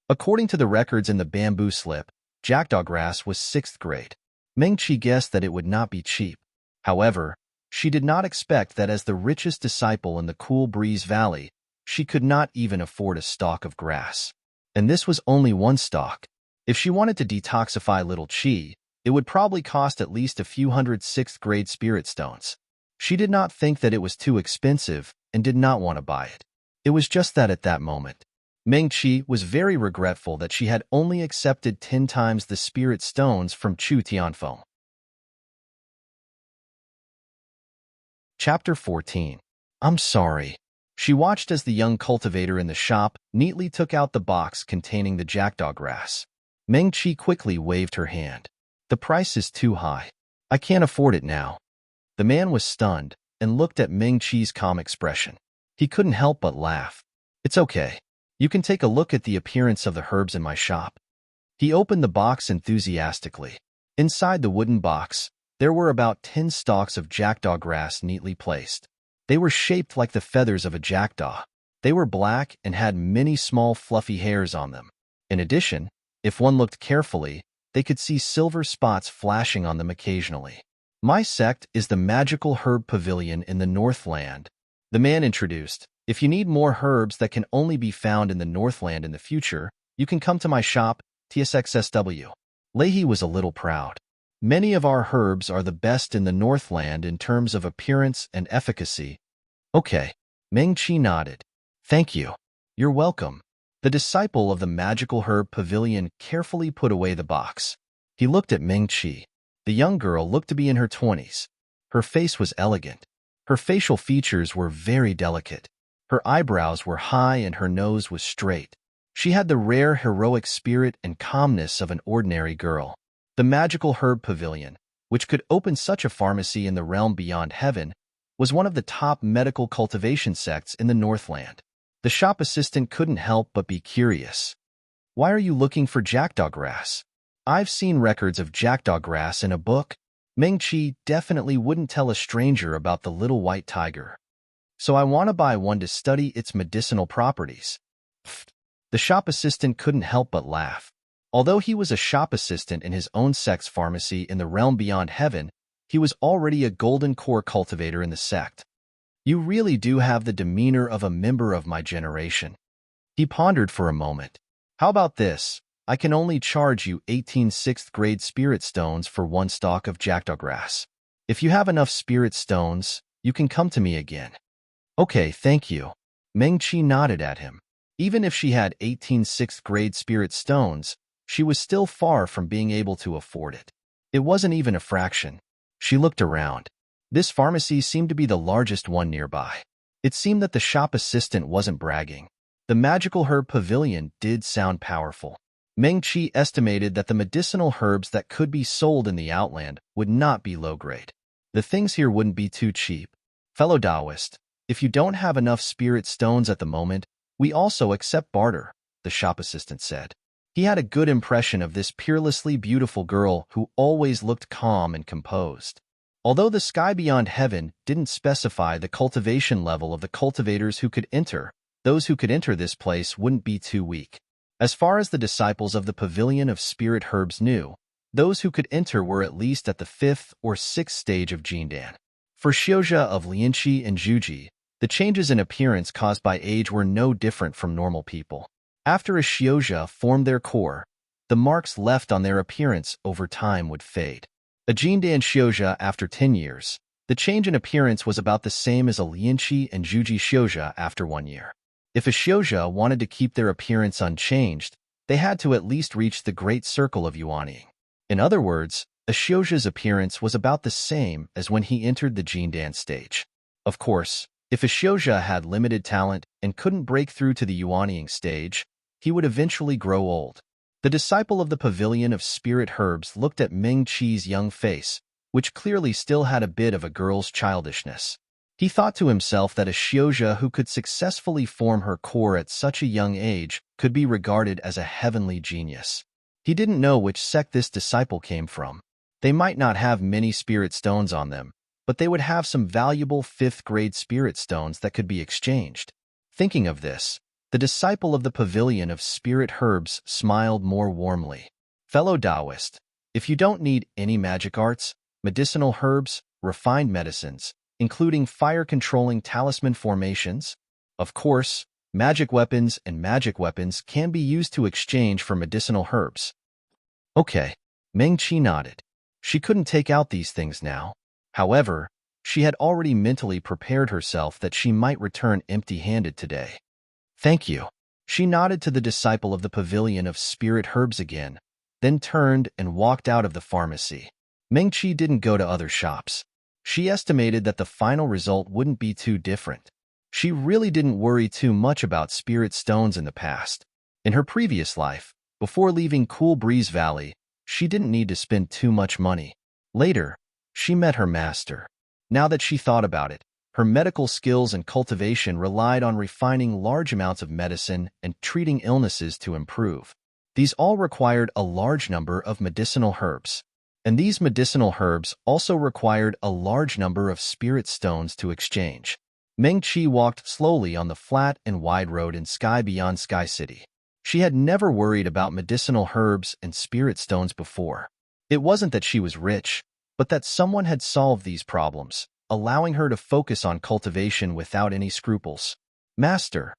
S1: According to the records in the bamboo slip, jackdaw grass was 6th grade. Meng Qi guessed that it would not be cheap. However, she did not expect that as the richest disciple in the Cool Breeze Valley, she could not even afford a stalk of grass. And this was only one stalk. If she wanted to detoxify Little Qi, it would probably cost at least a few hundred 6th-grade spirit stones. She did not think that it was too expensive and did not want to buy it. It was just that at that moment, Meng Qi was very regretful that she had only accepted 10 times the spirit stones from Chu Tianfeng. Chapter 14. I'm sorry. She watched as the young cultivator in the shop neatly took out the box containing the jackdaw grass. Meng Qi quickly waved her hand. The price is too high. I can't afford it now. The man was stunned and looked at Meng Qi's calm expression. He couldn't help but laugh. It's okay. You can take a look at the appearance of the herbs in my shop. He opened the box enthusiastically. Inside the wooden box, there were about 10 stalks of jackdaw grass neatly placed. They were shaped like the feathers of a jackdaw. They were black and had many small fluffy hairs on them. In addition, if one looked carefully, they could see silver spots flashing on them occasionally. My sect is the Magical Herb Pavilion in the Northland. The man introduced. If you need more herbs that can only be found in the Northland in the future, you can come to my shop, TSXSW. Leahy was a little proud. Many of our herbs are the best in the Northland in terms of appearance and efficacy. Okay. Meng Qi nodded. Thank you. You're welcome. The disciple of the magical herb pavilion carefully put away the box. He looked at Ming-Chi. The young girl looked to be in her 20s. Her face was elegant. Her facial features were very delicate. Her eyebrows were high and her nose was straight. She had the rare heroic spirit and calmness of an ordinary girl. The magical herb pavilion, which could open such a pharmacy in the realm beyond heaven, was one of the top medical cultivation sects in the Northland. The shop assistant couldn't help but be curious. Why are you looking for jackdaw grass? I've seen records of jackdaw grass in a book. Ming-Chi definitely wouldn't tell a stranger about the little white tiger. So I want to buy one to study its medicinal properties. The shop assistant couldn't help but laugh. Although he was a shop assistant in his own sect's pharmacy in the realm beyond heaven, he was already a golden core cultivator in the sect. You really do have the demeanor of a member of my generation. He pondered for a moment. How about this? I can only charge you 18 6th-grade spirit stones for one stalk of jackdaw grass. If you have enough spirit stones, you can come to me again. Okay, thank you. Ming-Chi nodded at him. Even if she had 18 6th-grade spirit stones, she was still far from being able to afford it. It wasn't even a fraction. She looked around. This pharmacy seemed to be the largest one nearby. It seemed that the shop assistant wasn't bragging. The magical herb pavilion did sound powerful. Ming-Chi estimated that the medicinal herbs that could be sold in the Outland would not be low-grade. The things here wouldn't be too cheap. Fellow Taoist, if you don't have enough spirit stones at the moment, we also accept barter, the shop assistant said. He had a good impression of this peerlessly beautiful girl who always looked calm and composed. Although the sky beyond heaven didn't specify the cultivation level of the cultivators who could enter, those who could enter this place wouldn't be too weak. As far as the disciples of the Pavilion of Spirit Herbs knew, those who could enter were at least at the 5th or 6th stage of Jindan. For Xiuzha of Lianqi and Zhuji, the changes in appearance caused by age were no different from normal people. After a Xiuzha formed their core, the marks left on their appearance over time would fade. A Jindan Xiuzha after 10 years, the change in appearance was about the same as a Lianqi and Zhuji Xiuzha after 1 year. If a Xiuzha wanted to keep their appearance unchanged, they had to at least reach the Great Circle of Yuanying. In other words, a Xiuzha's appearance was about the same as when he entered the Jindan stage. Of course, if a Xiuzha had limited talent and couldn't break through to the Yuanying stage, he would eventually grow old. The disciple of the Pavilion of Spirit Herbs looked at Ming-Chi's young face, which clearly still had a bit of a girl's childishness. He thought to himself that a Xiuzha who could successfully form her core at such a young age could be regarded as a heavenly genius. He didn't know which sect this disciple came from. They might not have many spirit stones on them, but they would have some valuable 5th-grade spirit stones that could be exchanged. Thinking of this, the disciple of the Pavilion of Spirit Herbs smiled more warmly. Fellow Taoist, if you don't need any magic arts, medicinal herbs, refined medicines, including fire-controlling talisman formations, of course, magic weapons and magic weapons can be used to exchange for medicinal herbs. Okay, Ming-Chi nodded. She couldn't take out these things now. However, she had already mentally prepared herself that she might return empty-handed today. Thank you. She nodded to the disciple of the Pavilion of Spirit Herbs again, then turned and walked out of the pharmacy. Ming-Chi didn't go to other shops. She estimated that the final result wouldn't be too different. She really didn't worry too much about spirit stones in the past. In her previous life, before leaving Cool Breeze Valley, she didn't need to spend too much money. Later, she met her master. Now that she thought about it, her medical skills and cultivation relied on refining large amounts of medicine and treating illnesses to improve. These all required a large number of medicinal herbs. And these medicinal herbs also required a large number of spirit stones to exchange. Ming-Chi walked slowly on the flat and wide road in Sky Beyond Sky City. She had never worried about medicinal herbs and spirit stones before. It wasn't that she was rich, but that someone had solved these problems, allowing her to focus on cultivation without any scruples. Master,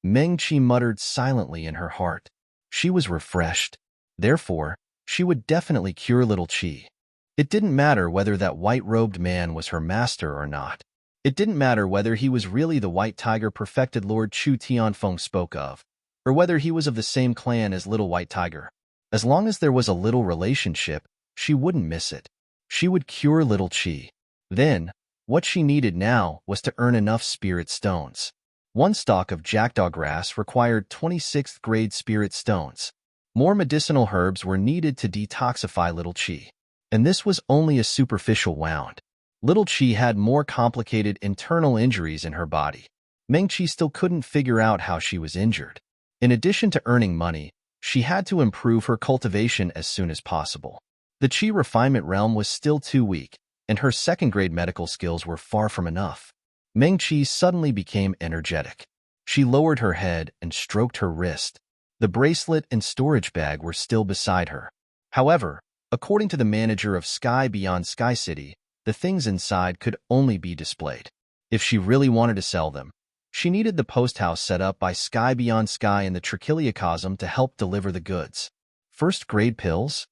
S1: Ming-Chi muttered silently in her heart. She was refreshed. Therefore, she would definitely cure little Chi. It didn't matter whether that white-robed man was her master or not. It didn't matter whether he was really the white tiger perfected Lord Chu Tianfeng spoke of. or whether he was of the same clan as Little White Tiger. As long as there was a little relationship, she wouldn't miss it. She would cure Little Chi. Then, what she needed now was to earn enough spirit stones. One stalk of jackdaw grass required 26th grade spirit stones. More medicinal herbs were needed to detoxify Little Chi. And this was only a superficial wound. Little Chi had more complicated internal injuries in her body. Meng Chi still couldn't figure out how she was injured. In addition to earning money, she had to improve her cultivation as soon as possible. The Chi refinement realm was still too weak, and her second-grade medical skills were far from enough. Meng Chi suddenly became energetic. She lowered her head and stroked her wrist. The bracelet and storage bag were still beside her. However, according to the manager of Sky Beyond Sky City, the things inside could only be displayed. If she really wanted to sell them, she needed the post house set up by Sky Beyond Sky in the Trichiliocosm to help deliver the goods. First-grade pills?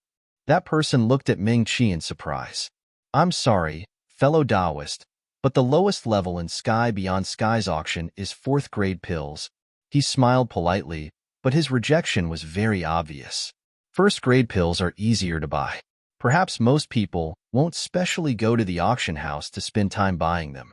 S1: That person looked at Meng Chi in surprise. I'm sorry, fellow Taoist, but the lowest level in Sky Beyond Sky's auction is fourth-grade pills. He smiled politely, but his rejection was very obvious. First-grade pills are easier to buy. Perhaps most people won't specially go to the auction house to spend time buying them.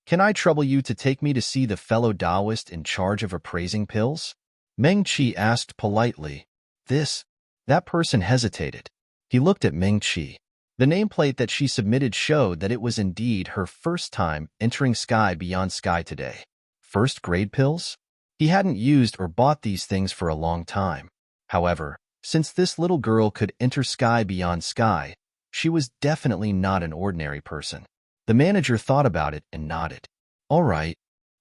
S1: Can I trouble you to take me to see the fellow Taoist in charge of appraising pills? Meng Chi asked politely. That person hesitated. He looked at Meng Chi. The nameplate that she submitted showed that it was indeed her first time entering Sky Beyond Sky today. First-grade pills? He hadn't used or bought these things for a long time. However, since this little girl could enter Sky Beyond Sky, she was definitely not an ordinary person. The manager thought about it and nodded. All right.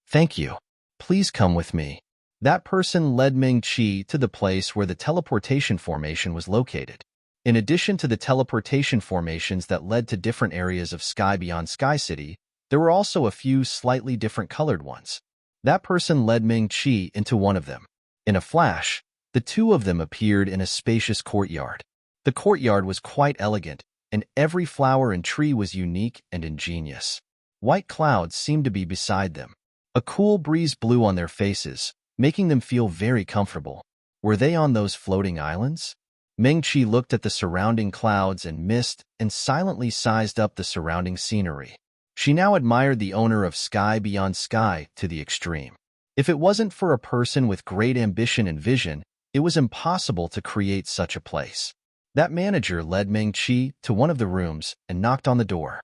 S1: Thank you. Please come with me. That person led Meng Chi to the place where the teleportation formation was located. In addition to the teleportation formations that led to different areas of Sky Beyond Sky City, there were also a few slightly different colored ones. That person led Meng Chi into one of them. In a flash, the two of them appeared in a spacious courtyard. The courtyard was quite elegant, and every flower and tree was unique and ingenious. White clouds seemed to be beside them. A cool breeze blew on their faces, making them feel very comfortable. Were they on those floating islands? Meng Chi looked at the surrounding clouds and mist and silently sized up the surrounding scenery. She now admired the owner of Sky Beyond Sky to the extreme. If it wasn't for a person with great ambition and vision, it was impossible to create such a place. That manager led Meng Chi to one of the rooms and knocked on the door.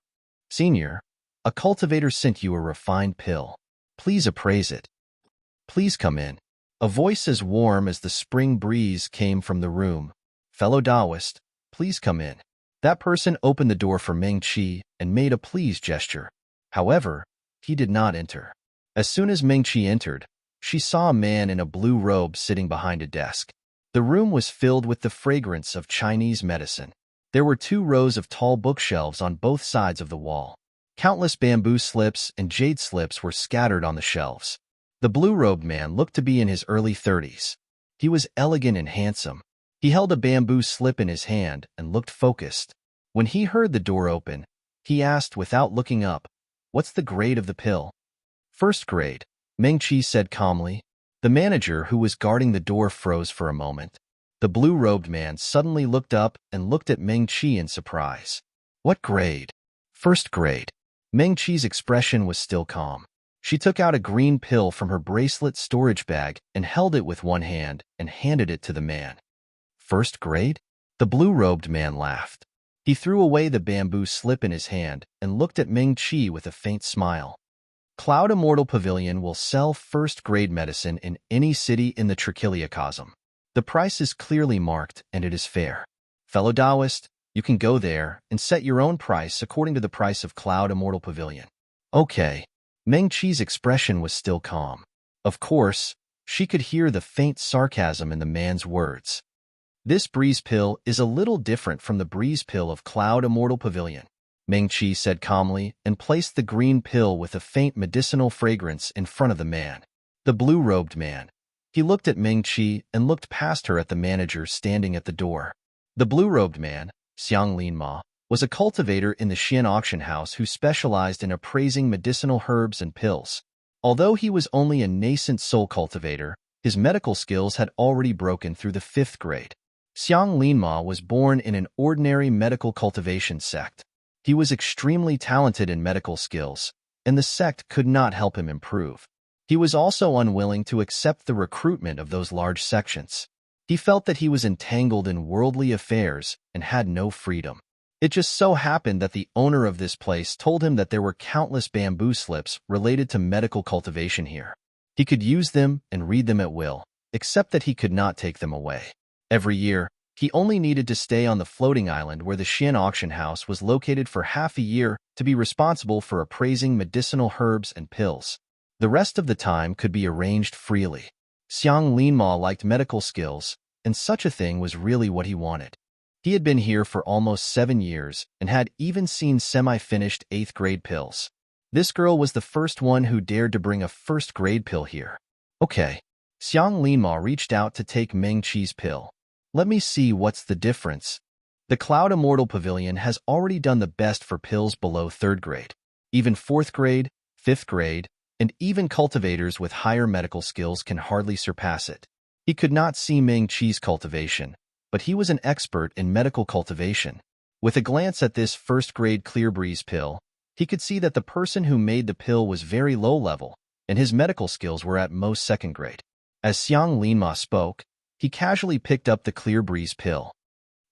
S1: Senior, a cultivator sent you a refined pill. Please appraise it. Please come in. A voice as warm as the spring breeze came from the room. Fellow Taoist, please come in. That person opened the door for Meng Chi and made a please gesture. However, he did not enter. As soon as Meng Chi entered, she saw a man in a blue robe sitting behind a desk. The room was filled with the fragrance of Chinese medicine. There were 2 rows of tall bookshelves on both sides of the wall. Countless bamboo slips and jade slips were scattered on the shelves. The blue-robed man looked to be in his early 30s. He was elegant and handsome. He held a bamboo slip in his hand and looked focused. When he heard the door open, he asked without looking up, "What's the grade of the pill?" "First grade," Meng Chi said calmly. The manager who was guarding the door froze for a moment. The blue-robed man suddenly looked up and looked at Meng Chi in surprise. "What grade?" "First grade." Meng Chi's expression was still calm. She took out a green pill from her bracelet storage bag and held it with one hand and handed it to the man. "First grade?" The blue-robed man laughed. He threw away the bamboo slip in his hand and looked at Meng Chi with a faint smile. Cloud Immortal Pavilion will sell first-grade medicine in any city in the Trichiliocosm. The price is clearly marked and it is fair. Fellow Taoist, you can go there and set your own price according to the price of Cloud Immortal Pavilion. Okay. Meng Chi's expression was still calm. Of course, she could hear the faint sarcasm in the man's words. This breeze pill is a little different from the breeze pill of Cloud Immortal Pavilion, Meng Chi said calmly and placed the green pill with a faint medicinal fragrance in front of the man. The blue-robed man. He looked at Meng Chi and looked past her at the manager standing at the door. The blue-robed man, Xiang Linma, was a cultivator in the Xian auction house who specialized in appraising medicinal herbs and pills. Although he was only a nascent soul cultivator, His medical skills had already broken through the 5th grade. Xiang Linma was born in an ordinary medical cultivation sect. He was extremely talented in medical skills, and the sect could not help him improve. He was also unwilling to accept the recruitment of those large sections. He felt that he was entangled in worldly affairs and had no freedom. It just so happened that the owner of this place told him that there were countless bamboo slips related to medical cultivation here. He could use them and read them at will, except that he could not take them away. Every year, he only needed to stay on the floating island where the Xian auction house was located for half a year to be responsible for appraising medicinal herbs and pills. The rest of the time could be arranged freely. Xiang Linma liked medical skills, and such a thing was really what he wanted. He had been here for almost 7 years and had even seen semi-finished 8th grade pills. This girl was the first one who dared to bring a 1st grade pill here. Okay. Xiang Linma reached out to take Meng Qi's pill. Let me see what's the difference. The Cloud Immortal Pavilion has already done the best for pills below 3rd grade. Even 4th grade, 5th grade, and even cultivators with higher medical skills can hardly surpass it. He could not see Meng Qi's cultivation, but he was an expert in medical cultivation. With a glance at this 1st grade Clear Breeze pill, he could see that the person who made the pill was very low level, and his medical skills were at most 2nd grade. As Xiang Linma spoke, he casually picked up the Clear Breeze pill.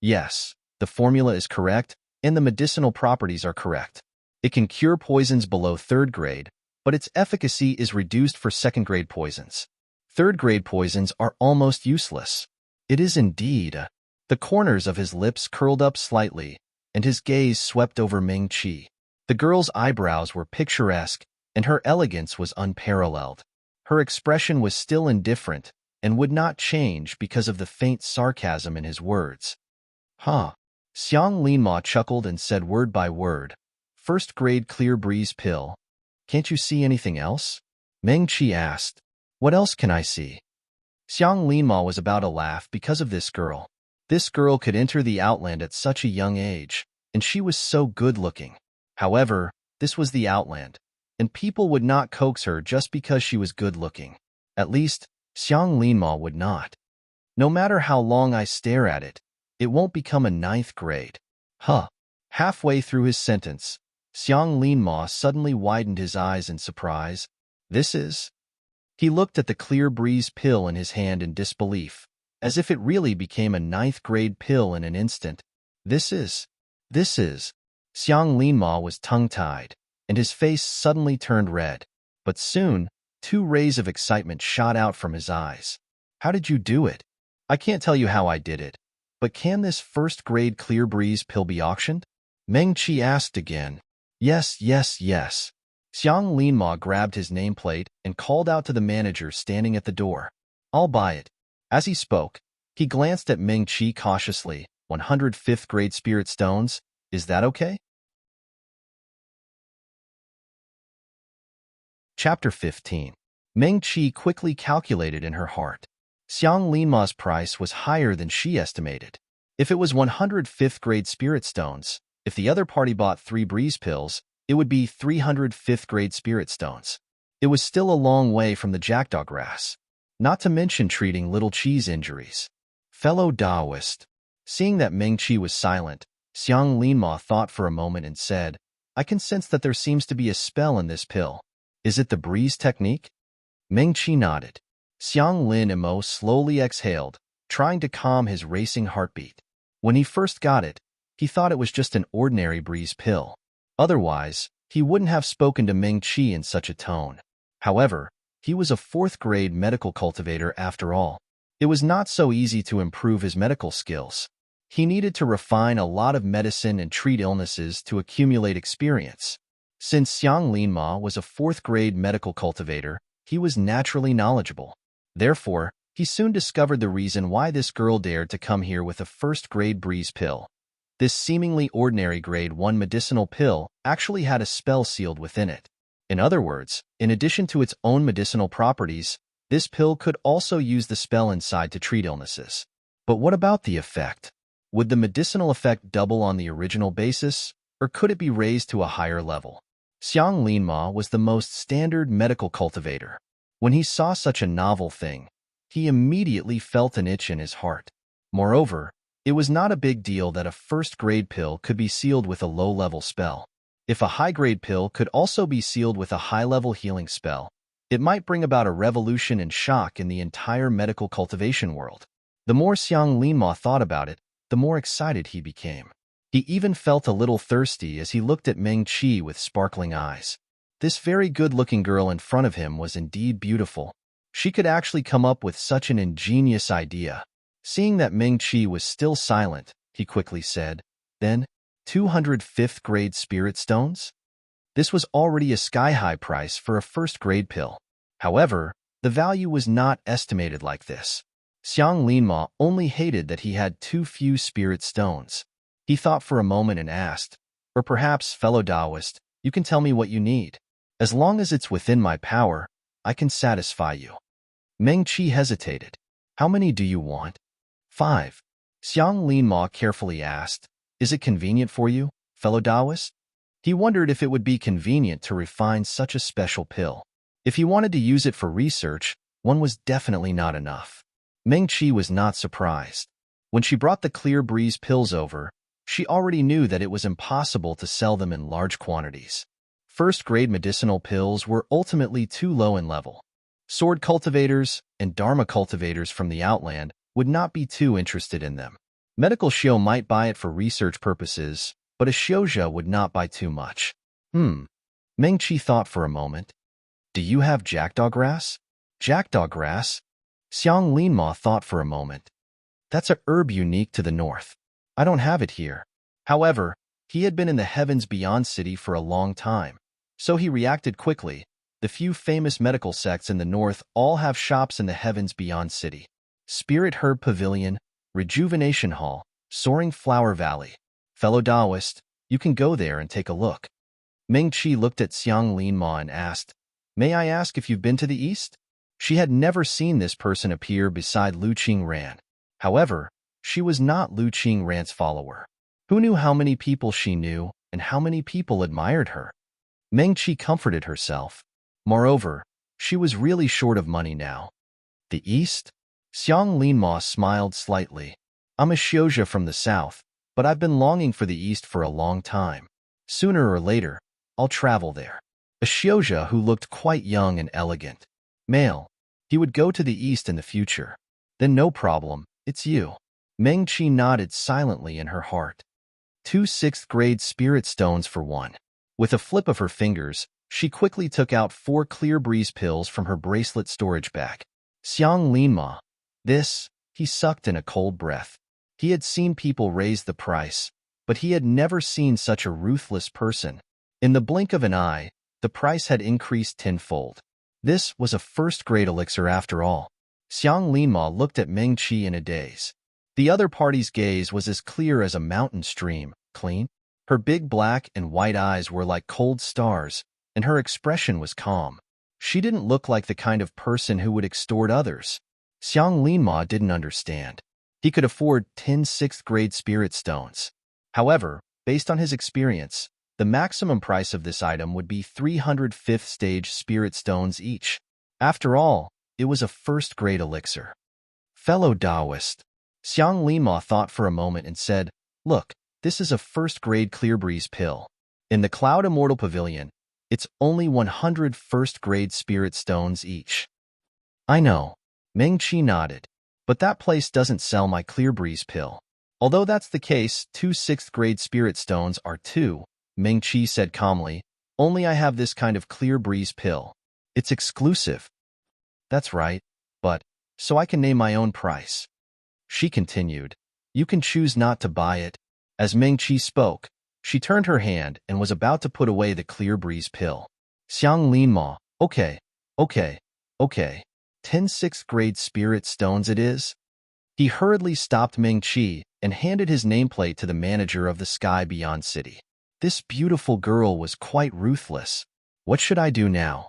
S1: Yes, the formula is correct, and the medicinal properties are correct. It can cure poisons below 3rd grade, but its efficacy is reduced for 2nd grade poisons. 3rd grade poisons are almost useless. It is indeed. The corners of his lips curled up slightly, and his gaze swept over Meng Qi. The girl's eyebrows were picturesque, and her elegance was unparalleled. Her expression was still indifferent, and would not change because of the faint sarcasm in his words. Huh. Xiang Linma chuckled and said word by word, 1st grade Clear Breeze pill. Can't you see anything else? Meng Qi asked. What else can I see? Xiang Linma was about to laugh because of this girl. This girl could enter the Outland at such a young age, and she was so good-looking. However, this was the Outland, and people would not coax her just because she was good-looking. At least, Xiang Linma would not. No matter how long I stare at it, it won't become a 9th grade. Huh. Halfway through his sentence, Xiang Linma suddenly widened his eyes in surprise. This is... He looked at the Clear Breeze pill in his hand in disbelief, as if it really became a 9th grade pill in an instant. This is... Xiang Linma was tongue-tied, and his face suddenly turned red. But soon, 2 rays of excitement shot out from his eyes. How did you do it? I can't tell you how I did it, but can this 1st grade Clear Breeze pill be auctioned? Meng Qi asked again. Yes. Xiang Linma grabbed his nameplate and called out to the manager standing at the door. I'll buy it. As he spoke, he glanced at Meng Qi cautiously. 105th grade spirit stones, is that okay? Chapter 15. Meng Qi quickly calculated in her heart. Xiang Linma's price was higher than she estimated. If it was 105th grade spirit stones, if the other party bought 3 breeze pills, it would be 305th grade spirit stones. It was still a long way from the jackdaw grass, not to mention treating little Qi's injuries. Fellow Taoist. Seeing that Meng Qi was silent, Xiang Linma thought for a moment and said, I can sense that there seems to be a spell in this pill. Is it the breeze technique? Meng Qi nodded. Xiang Linma slowly exhaled, trying to calm his racing heartbeat. When he first got it, he thought it was just an ordinary breeze pill. Otherwise, he wouldn't have spoken to Meng Qi in such a tone. However, he was a 4th grade medical cultivator after all. It was not so easy to improve his medical skills. He needed to refine a lot of medicine and treat illnesses to accumulate experience. Since Xiang Linma was a 4th grade medical cultivator, he was naturally knowledgeable. Therefore, he soon discovered the reason why this girl dared to come here with a 1st grade breeze pill. This seemingly ordinary grade 1 medicinal pill actually had a spell sealed within it. In other words, in addition to its own medicinal properties, this pill could also use the spell inside to treat illnesses. But what about the effect? Would the medicinal effect double on the original basis, or could it be raised to a higher level? Xiang Linma was the most standard medical cultivator. When he saw such a novel thing, he immediately felt an itch in his heart. Moreover, it was not a big deal that a first-grade pill could be sealed with a low-level spell. If a high-grade pill could also be sealed with a high-level healing spell, it might bring about a revolution and shock in the entire medical cultivation world. The more Xiang Linma thought about it, the more excited he became. He even felt a little thirsty as he looked at Meng Qi with sparkling eyes. This very good-looking girl in front of him was indeed beautiful. She could actually come up with such an ingenious idea. Seeing that Meng Qi was still silent, he quickly said, "Then, 205th grade spirit stones?" This was already a sky-high price for a first-grade pill. However, the value was not estimated like this. Xiang Linma only hated that he had too few spirit stones. He thought for a moment and asked, "Or perhaps, fellow Taoist, you can tell me what you need. As long as it's within my power, I can satisfy you." Meng Qi hesitated. "How many do you want?" "5. Xiang Linma carefully asked, "Is it convenient for you, fellow Taoist?" He wondered if it would be convenient to refine such a special pill. If he wanted to use it for research, one was definitely not enough. Meng Qi was not surprised. When she brought the clear breeze pills over, she already knew that it was impossible to sell them in large quantities. First-grade medicinal pills were ultimately too low in level. Sword cultivators and Dharma cultivators from the outland would not be too interested in them. Medical Shio might buy it for research purposes, but a Shioja would not buy too much. Meng Qi thought for a moment. "Do you have jackdaw grass?" "Jackdaw grass?" Xiang Linma thought for a moment. "That's a herb unique to the north. I don't have it here." However, he had been in the Heavens Beyond City for a long time, so he reacted quickly. The few famous medical sects in the north all have shops in the Heavens Beyond City. Spirit Herb Pavilion, Rejuvenation Hall, Soaring Flower Valley. Fellow Taoist, you can go there and take a look. Meng Qi looked at Xiang Linma and asked, "May I ask if you've been to the east?" She had never seen this person appear beside Lu Qingran. However, she was not Lu Qingran's follower. Who knew how many people she knew and how many people admired her? Meng Qi comforted herself. Moreover, she was really short of money now. "The east?" Xiang Linma smiled slightly. "I'm a Shioja from the south, but I've been longing for the east for a long time. Sooner or later, I'll travel there." A Shioja who looked quite young and elegant. Male. He would go to the east in the future. Then no problem, it's you. Meng Qi nodded silently in her heart. 2 6th-grade spirit stones for one. With a flip of her fingers, she quickly took out 4 clear breeze pills from her bracelet storage bag. Xiang Linma. This, he sucked in a cold breath. He had seen people raise the price, but he had never seen such a ruthless person. In the blink of an eye, the price had increased tenfold. This was a first-grade elixir after all. Xiang Linma looked at Meng Qi in a daze. The other party's gaze was as clear as a mountain stream, clean. Her big black and white eyes were like cold stars, and her expression was calm. She didn't look like the kind of person who would extort others. Xiang Linma didn't understand. He could afford 10 6th-grade spirit stones. However, based on his experience, the maximum price of this item would be 305th stage spirit stones each. After all, it was a first-grade elixir. Fellow Taoist. Xiang Linma thought for a moment and said, "Look, this is a first-grade clear breeze pill. In the Cloud Immortal Pavilion, it's only 100 first-grade spirit stones each." "I know." Meng Qi nodded. "But that place doesn't sell my clear breeze pill." "Although that's the case, 2 6th-grade spirit stones are 2, Meng Qi said calmly. "Only I have this kind of clear breeze pill. It's exclusive." "That's right, but, so I can name my own price." She continued, "You can choose not to buy it." As Meng Qi spoke, she turned her hand and was about to put away the clear breeze pill. Xiang Linma, okay. 10 6th-grade spirit stones it is." He hurriedly stopped Meng Qi and handed his nameplate to the manager of the Sky Beyond City. This beautiful girl was quite ruthless. What should I do now?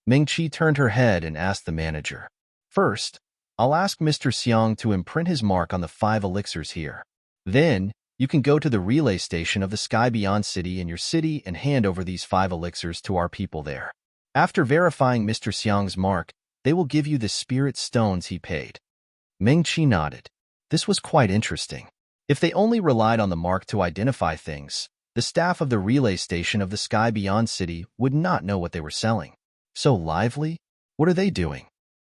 S1: Meng Qi turned her head and asked the manager. "First, I'll ask Mr. Xiang to imprint his mark on the 5 elixirs here. Then, you can go to the relay station of the Sky Beyond City in your city and hand over these 5 elixirs to our people there. After verifying Mr. Xiang's mark, They will give you the spirit stones he paid. Ming-Chi nodded. This was quite interesting. If they only relied on the mark to identify things, the staff of the relay station of the Sky Beyond City would not know what they were selling. So lively? What are they doing?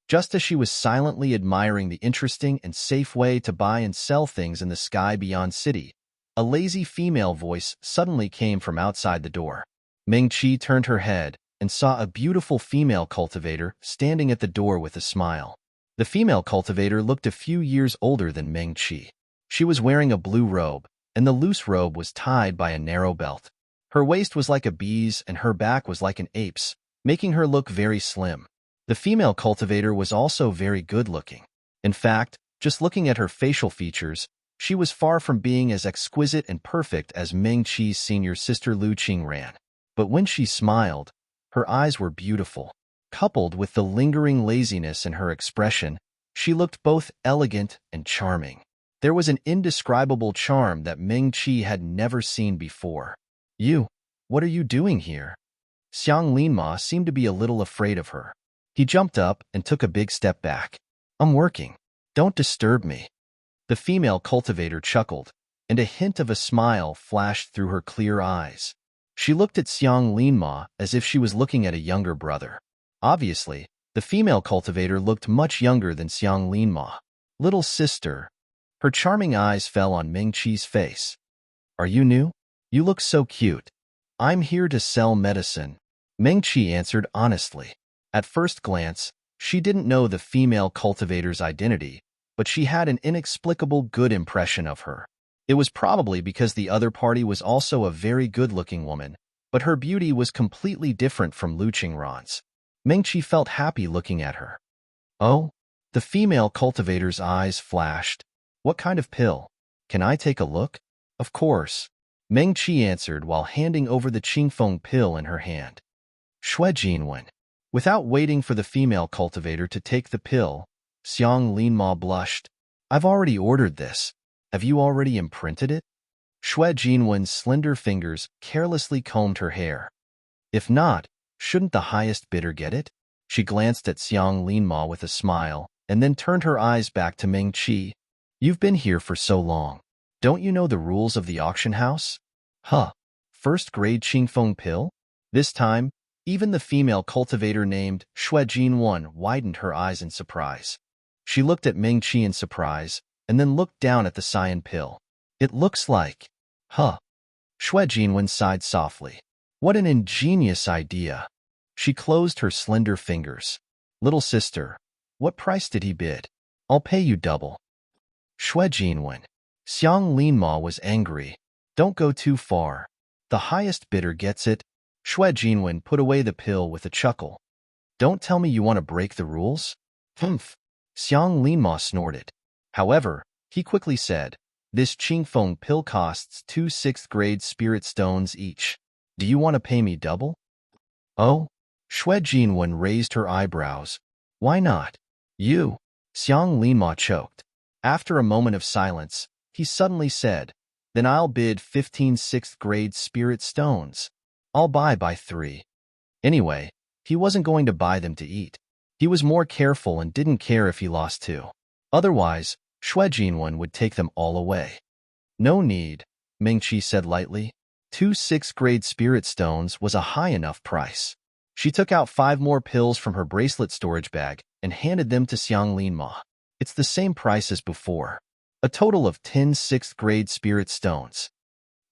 S1: Just as she was silently admiring the interesting and safe way to buy and sell things in the Sky Beyond City, a lazy female voice suddenly came from outside the door. Ming-Chi turned her head and saw a beautiful female cultivator standing at the door with a smile. The female cultivator looked a few years older than Ming-Chi. She was wearing a blue robe, and the loose robe was tied by a narrow belt. Her waist was like a bee's and her back was like an ape's, making her look very slim. The female cultivator was also very good-looking. In fact, just looking at her facial features, she was far from being as exquisite and perfect as Ming-Chi's senior sister Lu Qingran. But when she smiled, her eyes were beautiful. Coupled with the lingering laziness in her expression, she looked both elegant and charming. There was an indescribable charm that Ming-Chi had never seen before. What are you doing here? Xiang Linma seemed to be a little afraid of her. He jumped up and took a big step back. I'm working. Don't disturb me. The female cultivator chuckled, and a hint of a smile flashed through her clear eyes. She looked at Xiang Linma as if she was looking at a younger brother. Obviously, the female cultivator looked much younger than Xiang Linma. Little sister. Her charming eyes fell on Ming-Chi's face. Are you new? You look so cute. I'm here to sell medicine. Ming-Chi answered honestly. At first glance, she didn't know the female cultivator's identity, but she had an inexplicable good impression of her. It was probably because the other party was also a very good-looking woman, but her beauty was completely different from Lu Qingran's. Ming-Chi felt happy looking at her. Oh? The female cultivator's eyes flashed. What kind of pill? Can I take a look? Of course. Ming-Chi answered while handing over the Qingfeng pill in her hand. Shui Jinwen. Without waiting for the female cultivator to take the pill, Xiang Linma blushed. I've already ordered this. Have you already imprinted it? Shui Jinwen's slender fingers carelessly combed her hair. If not, shouldn't the highest bidder get it? She glanced at Xiang Linma with a smile, and then turned her eyes back to Ming-Chi. You've been here for so long. Don't you know the rules of the auction house? Huh. First-grade Qingfeng pill? This time, even the female cultivator named Shui Jinwen widened her eyes in surprise. She looked at Ming-Chi in surprise, and then looked down at the cyan pill. It looks like... Huh. Shui Jinwen sighed softly. What an ingenious idea. She closed her slender fingers. Little sister, what price did he bid? I'll pay you double. Shui Jinwen. Xiang Linma was angry. Don't go too far. The highest bidder gets it. Shui Jinwen put away the pill with a chuckle. Don't tell me you want to break the rules? Humph. Xiang Linma snorted. However, he quickly said, this Qingfeng pill costs 2 6th-grade spirit stones each. Do you want to pay me double? Oh? Shui Jinwen raised her eyebrows. Why not? You? Xiang Linma choked. After a moment of silence, he suddenly said, then I'll bid 15 6th-grade spirit stones. I'll buy 3. Anyway, he wasn't going to buy them to eat. He was more careful and didn't care if he lost 2. Otherwise, Shui Jinwen would take them all away. No need, Ming-Chi said lightly. 2 6th-grade spirit stones was a high enough price. She took out 5 more pills from her bracelet storage bag and handed them to Xiang Linma. It's the same price as before. A total of 10 6th-grade spirit stones.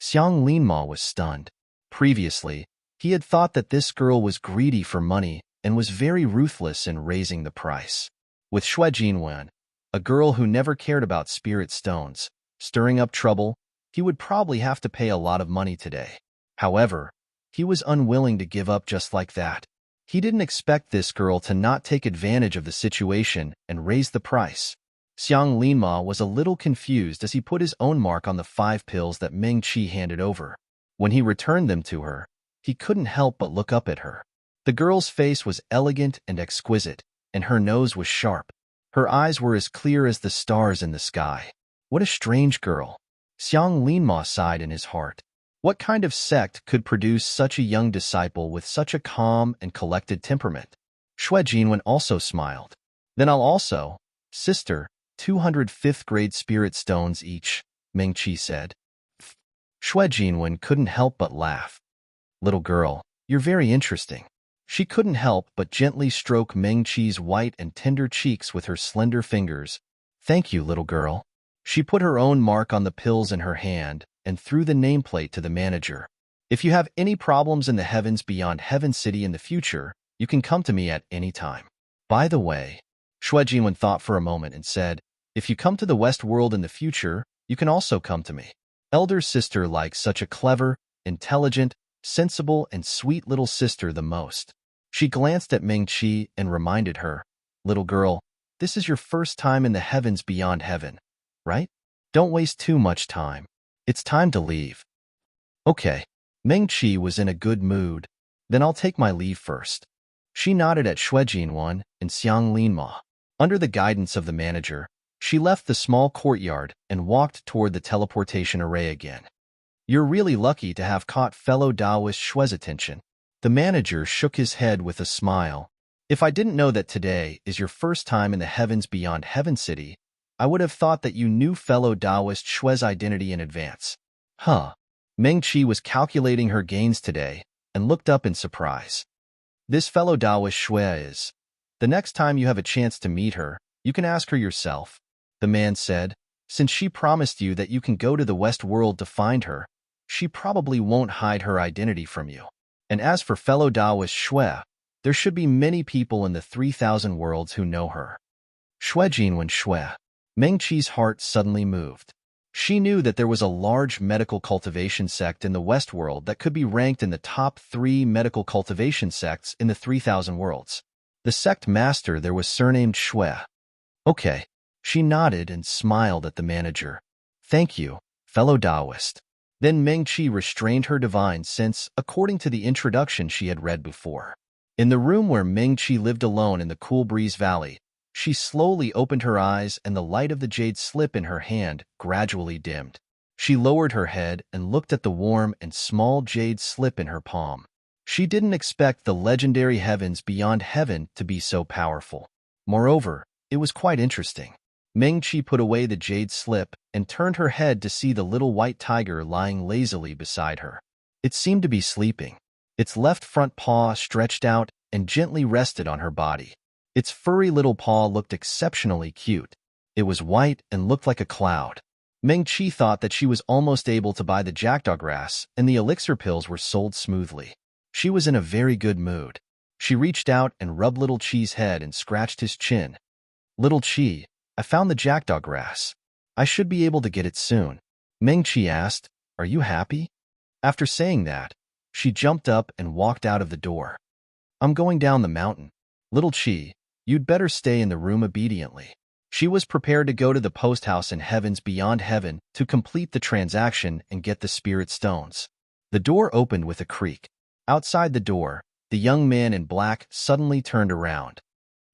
S1: Xiang Linma was stunned. Previously, he had thought that this girl was greedy for money and was very ruthless in raising the price. With Shui Jinwen, a girl who never cared about spirit stones, stirring up trouble, he would probably have to pay a lot of money today. However, he was unwilling to give up just like that. He didn't expect this girl to not take advantage of the situation and raise the price. Xiang Linma was a little confused as he put his own mark on the 5 pills that Ming-Chi handed over. When he returned them to her, he couldn't help but look up at her. The girl's face was elegant and exquisite, and her nose was sharp. Her eyes were as clear as the stars in the sky. What a strange girl. Xiang Linma sighed in his heart. What kind of sect could produce such a young disciple with such a calm and collected temperament? Xue Jinwen also smiled. Then I'll also, sister, 200 fifth grade spirit stones each, Meng Qi said. Xue Jinwen couldn't help but laugh. Little girl, you're very interesting. She couldn't help but gently stroke Meng Qi's white and tender cheeks with her slender fingers. Thank you, little girl. She put her own mark on the pills in her hand and threw the nameplate to the manager. If you have any problems in the heavens beyond Heaven City in the future, you can come to me at any time. By the way, Xue Jinwen thought for a moment and said, if you come to the West World in the future, you can also come to me. Elder sister likes such a clever, intelligent, sensible, and sweet little sister the most. She glanced at Meng Qi and reminded her, little girl, this is your first time in the heavens beyond heaven, right? Don't waste too much time. It's time to leave. Okay. Meng Qi was in a good mood. Then I'll take my leave first. She nodded at Xue Jinwen and Xiang Linma. Under the guidance of the manager, she left the small courtyard and walked toward the teleportation array again. You're really lucky to have caught fellow Taoist Xue's attention. The manager shook his head with a smile. If I didn't know that today is your first time in the heavens beyond Heaven City, I would have thought that you knew fellow Taoist Xue's identity in advance. Huh. Meng Qi was calculating her gains today and looked up in surprise. This fellow Taoist Xue is. The next time you have a chance to meet her, you can ask her yourself, the man said. Since she promised you that you can go to the West World to find her, she probably won't hide her identity from you. And as for fellow Taoist Xue, there should be many people in the 3,000 worlds who know her. Xue Jinwen Xue. Meng Qi's heart suddenly moved. She knew that there was a large medical cultivation sect in the West World that could be ranked in the top 3 medical cultivation sects in the 3,000 worlds. The sect master there was surnamed Xue. Okay. She nodded and smiled at the manager. Thank you, fellow Taoist. Then Meng Qi restrained her divine sense according to the introduction she had read before. In the room where Meng Qi lived alone in the Cool Breeze Valley, she slowly opened her eyes and the light of the jade slip in her hand gradually dimmed. She lowered her head and looked at the warm and small jade slip in her palm. She didn't expect the legendary heavens beyond heaven to be so powerful. Moreover, it was quite interesting. Meng Qi put away the jade slip and turned her head to see the little white tiger lying lazily beside her. It seemed to be sleeping. Its left front paw stretched out and gently rested on her body. Its furry little paw looked exceptionally cute. It was white and looked like a cloud. Meng Qi thought that she was almost able to buy the jackdaw grass and the elixir pills were sold smoothly. She was in a very good mood. She reached out and rubbed Little Qi's head and scratched his chin. Little Qi, I found the jackdaw grass. I should be able to get it soon. Meng Qi asked, Are you happy? After saying that, she jumped up and walked out of the door. I'm going down the mountain. Little Qi, you'd better stay in the room obediently. She was prepared to go to the post house in heavens beyond heaven to complete the transaction and get the spirit stones. The door opened with a creak. Outside the door, the young man in black suddenly turned around.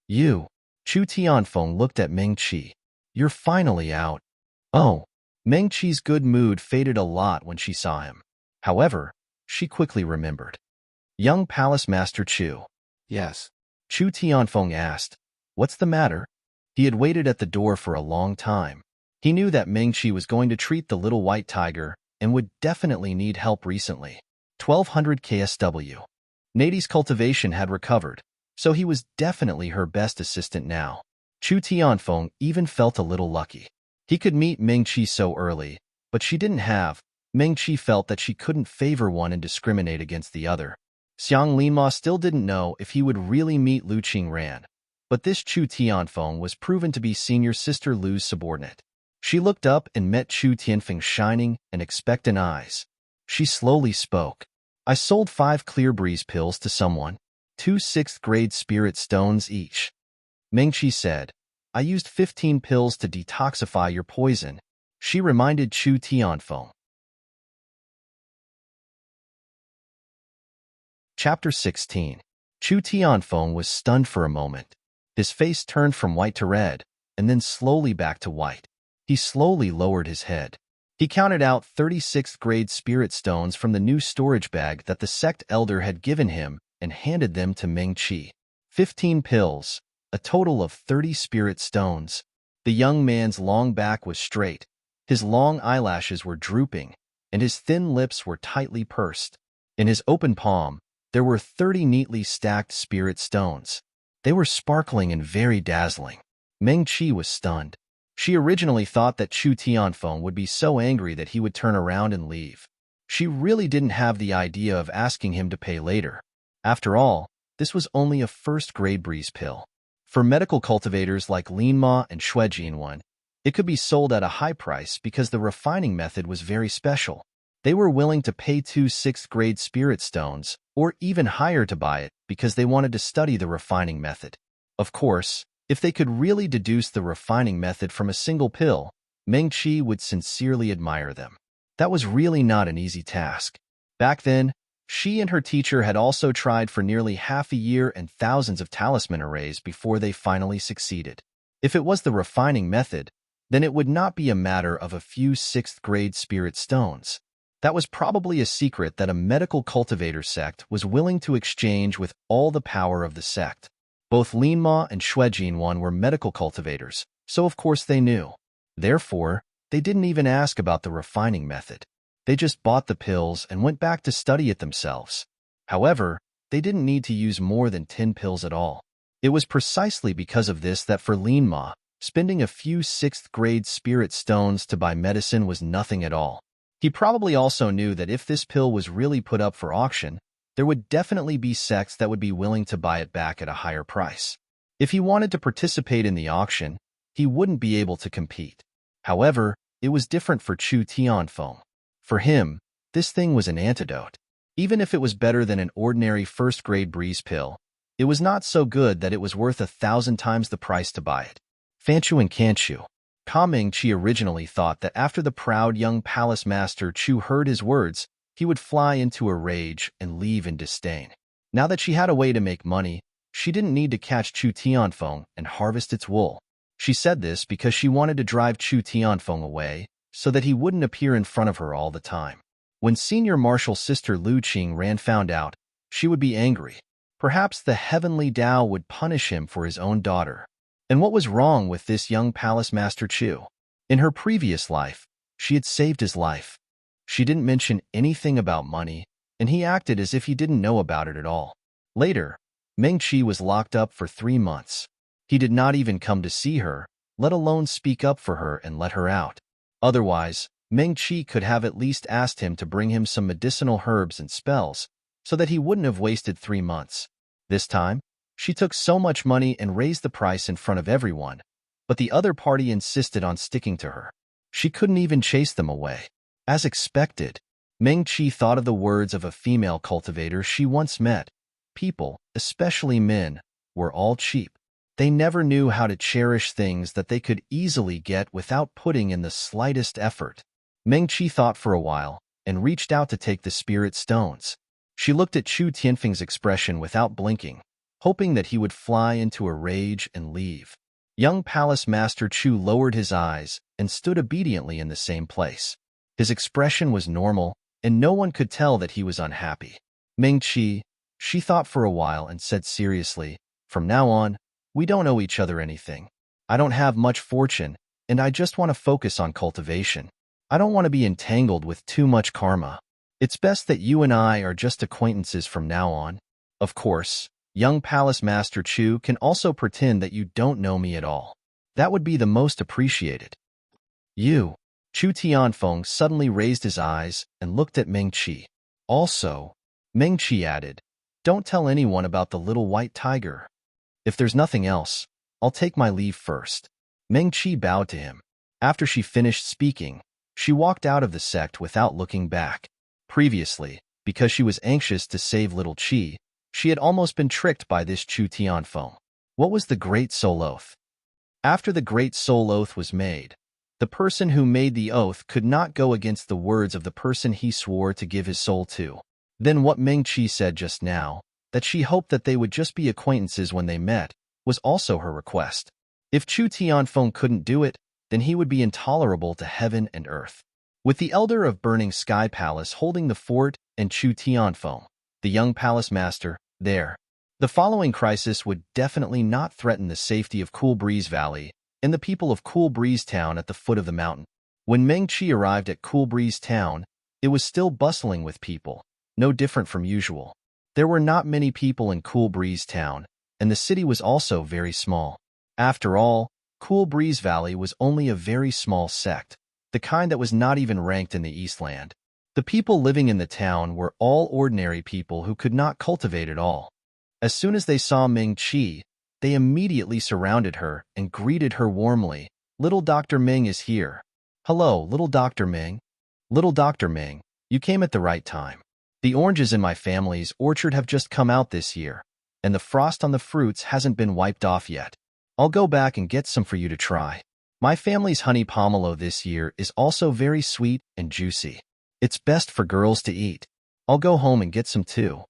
S1: You. Chu Tianfeng looked at Meng Qi. You're finally out. Oh. Meng Qi's good mood faded a lot when she saw him. However, she quickly remembered. Young Palace Master Chu.
S2: Yes.
S1: Chu Tianfeng asked, What's the matter? He had waited at the door for a long time. He knew that Meng Qi was going to treat the little white tiger and would definitely need help recently. 1200 KSW. Nadi's cultivation had recovered, so he was definitely her best assistant now. Chu Tianfeng even felt a little lucky. He could meet Meng Qi so early, but she didn't have. Meng Qi felt that she couldn't favor one and discriminate against the other. Xiang Linma still didn't know if he would really meet Lu Qingran, but this Chu Tianfeng was proven to be senior sister Lu's subordinate. She looked up and met Chu Tianfeng's shining and expectant eyes. She slowly spoke. I sold 5 clear breeze pills to someone, 2 6th-grade spirit stones each. Meng Qi said, I used 15 pills to detoxify your poison. She reminded Chu Tianfeng. Chapter 16. Chu Tianfeng was stunned for a moment. His face turned from white to red, and then slowly back to white. He slowly lowered his head. He counted out 36th-grade spirit stones from the new storage bag that the sect elder had given him and handed them to Meng Qi. 15 pills, a total of 30 spirit stones. The young man's long back was straight, his long eyelashes were drooping, and his thin lips were tightly pursed. In his open palm, there were 30 neatly stacked spirit stones. They were sparkling and very dazzling. Meng Qi was stunned. She originally thought that Chu Tianfeng would be so angry that he would turn around and leave. She really didn't have the idea of asking him to pay later. After all, this was only a first-grade breeze pill. For medical cultivators like Linma and Shuejinwan, it could be sold at a high price because the refining method was very special. They were willing to pay 2 6th-grade spirit stones, or even higher to buy it, because they wanted to study the refining method. Of course, if they could really deduce the refining method from a single pill, Meng Qi would sincerely admire them. That was really not an easy task. Back then, she and her teacher had also tried for nearly half a year and thousands of talisman arrays before they finally succeeded. If it was the refining method, then it would not be a matter of a few 6th-grade spirit stones. That was probably a secret that a medical cultivator sect was willing to exchange with all the power of the sect. Both Linma and Shuejinwan were medical cultivators, so of course they knew. Therefore, they didn't even ask about the refining method. They just bought the pills and went back to study it themselves. However, they didn't need to use more than 10 pills at all. It was precisely because of this that for Linma, spending a few 6th-grade spirit stones to buy medicine was nothing at all. He probably also knew that if this pill was really put up for auction, there would definitely be sects that would be willing to buy it back at a higher price. If he wanted to participate in the auction, he wouldn't be able to compete. However, it was different for Chu Tianfeng. For him, this thing was an antidote. Even if it was better than an ordinary first-grade breeze pill, it was not so good that it was worth 1,000 times the price to buy it. Fanchu and Kanchu. Meng Qi originally thought that after the proud young palace master Chu heard his words, he would fly into a rage and leave in disdain. Now that she had a way to make money, she didn't need to catch Chu Tianfeng and harvest its wool. She said this because she wanted to drive Chu Tianfeng away so that he wouldn't appear in front of her all the time. When senior marshal sister Lu Qingran found out, she would be angry. Perhaps the heavenly Tao would punish him for his own daughter. And what was wrong with this young palace master Chu? In her previous life, she had saved his life. She didn't mention anything about money, and he acted as if he didn't know about it at all. Later, Meng Qi was locked up for 3 months. He did not even come to see her, let alone speak up for her and let her out. Otherwise, Meng Qi could have at least asked him to bring him some medicinal herbs and spells, so that he wouldn't have wasted 3 months. This time, she took so much money and raised the price in front of everyone, but the other party insisted on sticking to her. She couldn't even chase them away. As expected, Meng Qi thought of the words of a female cultivator she once met. People, especially men, were all cheap. They never knew how to cherish things that they could easily get without putting in the slightest effort. Meng Qi thought for a while and reached out to take the spirit stones. She looked at Chu Tianfeng's expression without blinking, hoping that he would fly into a rage and leave. Young Palace Master Chu lowered his eyes and stood obediently in the same place. His expression was normal, and no one could tell that he was unhappy. Meng Qi, she thought for a while and said seriously, "From now on, we don't owe each other anything. I don't have much fortune, and I just want to focus on cultivation. I don't want to be entangled with too much karma. It's best that you and I are just acquaintances from now on. Of course, young Palace Master Chu can also pretend that you don't know me at all. That would be the most appreciated." "You." Chu Tianfeng suddenly raised his eyes and looked at Meng Qi. "Also," Meng Qi added, "don't tell anyone about the little white tiger. If there's nothing else, I'll take my leave first." Meng Qi bowed to him. After she finished speaking, she walked out of the sect without looking back. Previously, because she was anxious to save little Qi, she had almost been tricked by this Chu Tianfeng. What was the Great Soul Oath? After the Great Soul Oath was made, the person who made the oath could not go against the words of the person he swore to give his soul to. Then what Meng Qi said just now, that she hoped that they would just be acquaintances when they met, was also her request. If Chu Tianfeng couldn't do it, then he would be intolerable to heaven and earth. With the elder of Burning Sky Palace holding the fort and Chu Tianfeng, the young palace master, there. The following crisis would definitely not threaten the safety of Cool Breeze Valley and the people of Cool Breeze Town at the foot of the mountain. When Meng-Chi arrived at Cool Breeze Town, it was still bustling with people, no different from usual. There were not many people in Cool Breeze Town, and the city was also very small. After all, Cool Breeze Valley was only a very small sect, the kind that was not even ranked in the Eastland. The people living in the town were all ordinary people who could not cultivate at all. As soon as they saw Meng-Chi, they immediately surrounded her and greeted her warmly. "Little Dr. Ming is here." "Hello, little Dr. Ming." "Little Dr. Ming, you came at the right time. The oranges in my family's orchard have just come out this year, and the frost on the fruits hasn't been wiped off yet. I'll go back and get some for you to try. My family's honey pomelo this year is also very sweet and juicy. It's best for girls to eat. I'll go home and get some too."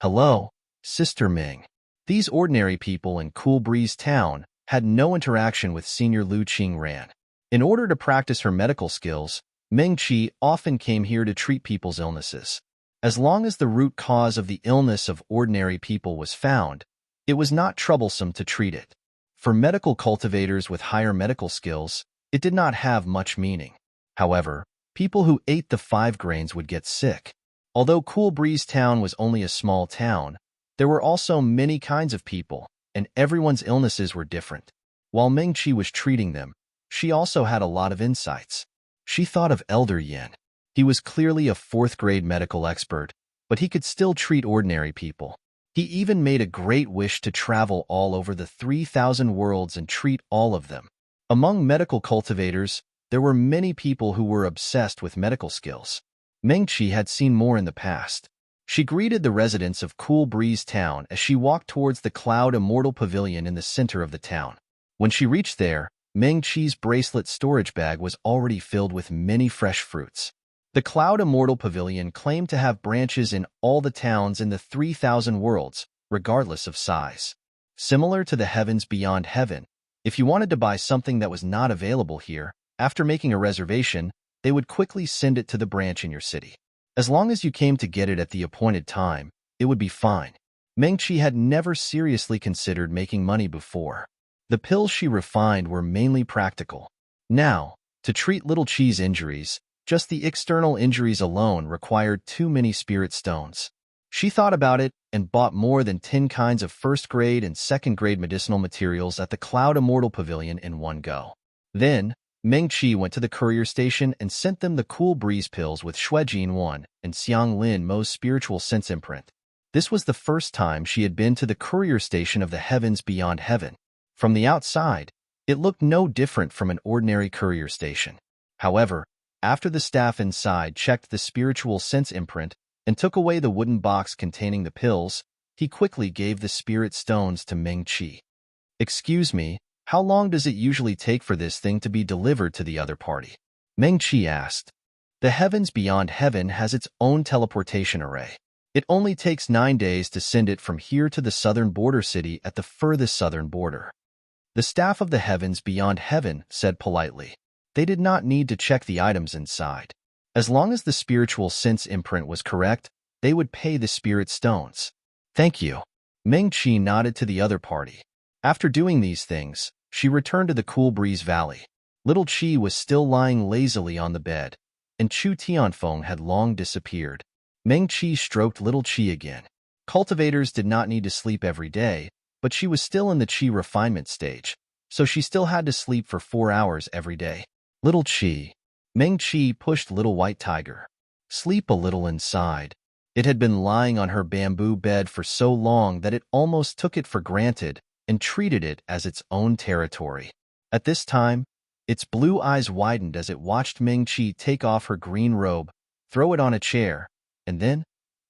S1: "Hello, Sister Ming." These ordinary people in Cool Breeze Town had no interaction with Senior Lu Qingran. In order to practice her medical skills, Meng-Chi often came here to treat people's illnesses. As long as the root cause of the illness of ordinary people was found, it was not troublesome to treat it. For medical cultivators with higher medical skills, it did not have much meaning. However, people who ate the 5 grains would get sick. Although Cool Breeze Town was only a small town, there were also many kinds of people, and everyone's illnesses were different. While Meng-Chi was treating them, she also had a lot of insights. She thought of Elder Yin. He was clearly a 4th-grade medical expert, but he could still treat ordinary people. He even made a great wish to travel all over the 3,000 worlds and treat all of them. Among medical cultivators, there were many people who were obsessed with medical skills. Meng-Chi had seen more in the past. She greeted the residents of Cool Breeze Town as she walked towards the Cloud Immortal Pavilion in the center of the town. When she reached there, Meng-Chi's bracelet storage bag was already filled with many fresh fruits. The Cloud Immortal Pavilion claimed to have branches in all the towns in the 3,000 worlds, regardless of size. Similar to the Heavens Beyond Heaven, if you wanted to buy something that was not available here, after making a reservation, they would quickly send it to the branch in your city. As long as you came to get it at the appointed time, it would be fine. Meng-Chi had never seriously considered making money before. The pills she refined were mainly practical. Now, to treat Little Chi's injuries, just the external injuries alone required too many spirit stones. She thought about it and bought more than 10 kinds of 1st-grade and 2nd-grade medicinal materials at the Cloud Immortal Pavilion in one go. Then, Meng-Chi went to the courier station and sent them the Cool Breeze pills with Shuijin 1 and Xiang Lin Mo's spiritual sense imprint. This was the first time she had been to the courier station of the Heavens Beyond Heaven. From the outside, it looked no different from an ordinary courier station. However, after the staff inside checked the spiritual sense imprint and took away the wooden box containing the pills, he quickly gave the spirit stones to Meng-Chi. "Excuse me, how long does it usually take for this thing to be delivered to the other party?" Meng-Chi asked. "The Heavens Beyond Heaven has its own teleportation array. It only takes 9 days to send it from here to the southern border city at the furthest southern border." The staff of the Heavens Beyond Heaven said politely. They did not need to check the items inside. As long as the spiritual sense imprint was correct, they would pay the spirit stones. "Thank you." Meng-Chi nodded to the other party. After doing these things, she returned to the Cool Breeze Valley. Little Chi was still lying lazily on the bed, and Chu Tianfeng had long disappeared. Meng-Chi stroked Little Chi again. Cultivators did not need to sleep every day, but she was still in the Chi refinement stage, so she still had to sleep for 4 hours every day. "Little Chi." Meng-Chi pushed Little White Tiger. "Sleep a little inside." It had been lying on her bamboo bed for so long that it almost took it for granted and treated it as its own territory. At this time, its blue eyes widened as it watched Meng-Chi take off her green robe, throw it on a chair, and then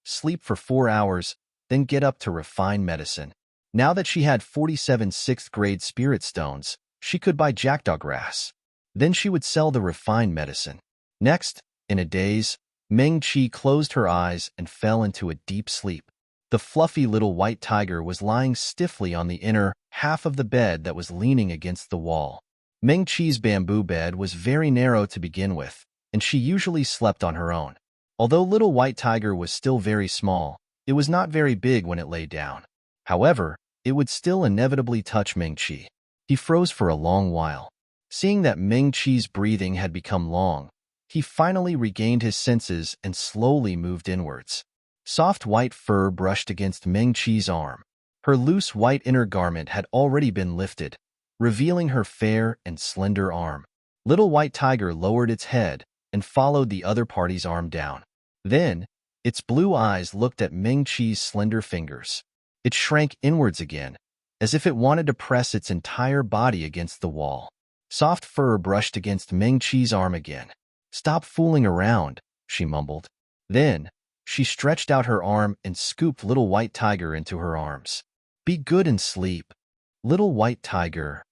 S1: sleep for 4 hours, then get up to refine medicine. Now that she had 47 6th-grade spirit stones, she could buy jackdaw grass. Then she would sell the refined medicine. Next, in a daze, Meng-Chi closed her eyes and fell into a deep sleep. The fluffy little white tiger was lying stiffly on the inner half of the bed that was leaning against the wall. Meng-Chi's bamboo bed was very narrow to begin with, and she usually slept on her own. Although little white tiger was still very small, it was not very big when it lay down. However, it would still inevitably touch Ming-Chi. He froze for a long while. Seeing that Ming-Chi's breathing had become long, he finally regained his senses and slowly moved inwards. Soft white fur brushed against Ming-Chi's arm. Her loose white inner garment had already been lifted, revealing her fair and slender arm. Little White Tiger lowered its head and followed the other party's arm down. Then, its blue eyes looked at Ming-Chi's slender fingers. It shrank inwards again, as if it wanted to press its entire body against the wall. Soft fur brushed against Ming-Chi's arm again. "Stop fooling around," she mumbled. Then, she stretched out her arm and scooped Little White Tiger into her arms. "Be good and sleep, Little White Tiger."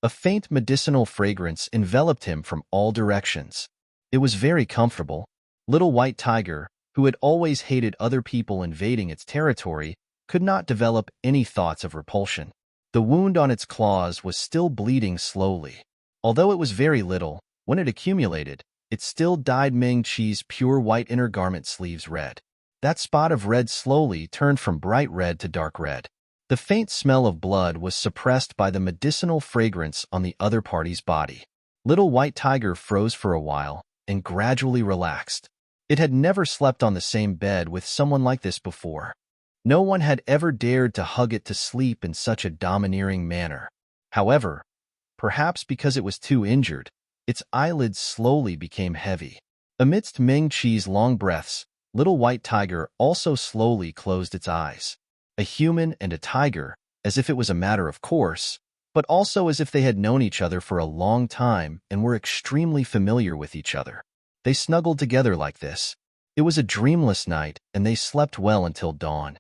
S1: A faint medicinal fragrance enveloped him from all directions. It was very comfortable. Little White Tiger, who had always hated other people invading its territory, could not develop any thoughts of repulsion. The wound on its claws was still bleeding slowly. Although it was very little, when it accumulated, it still dyed Ming-Chi's pure white inner garment sleeves red. That spot of red slowly turned from bright red to dark red. The faint smell of blood was suppressed by the medicinal fragrance on the other party's body. Little White Tiger froze for a while and gradually relaxed. It had never slept on the same bed with someone like this before. No one had ever dared to hug it to sleep in such a domineering manner. However, perhaps because it was too injured, its eyelids slowly became heavy. Amidst Ming-Chi's long breaths, Little White Tiger also slowly closed its eyes. A human and a tiger, as if it was a matter of course, but also as if they had known each other for a long time and were extremely familiar with each other. They snuggled together like this. It was a dreamless night, and they slept well until dawn.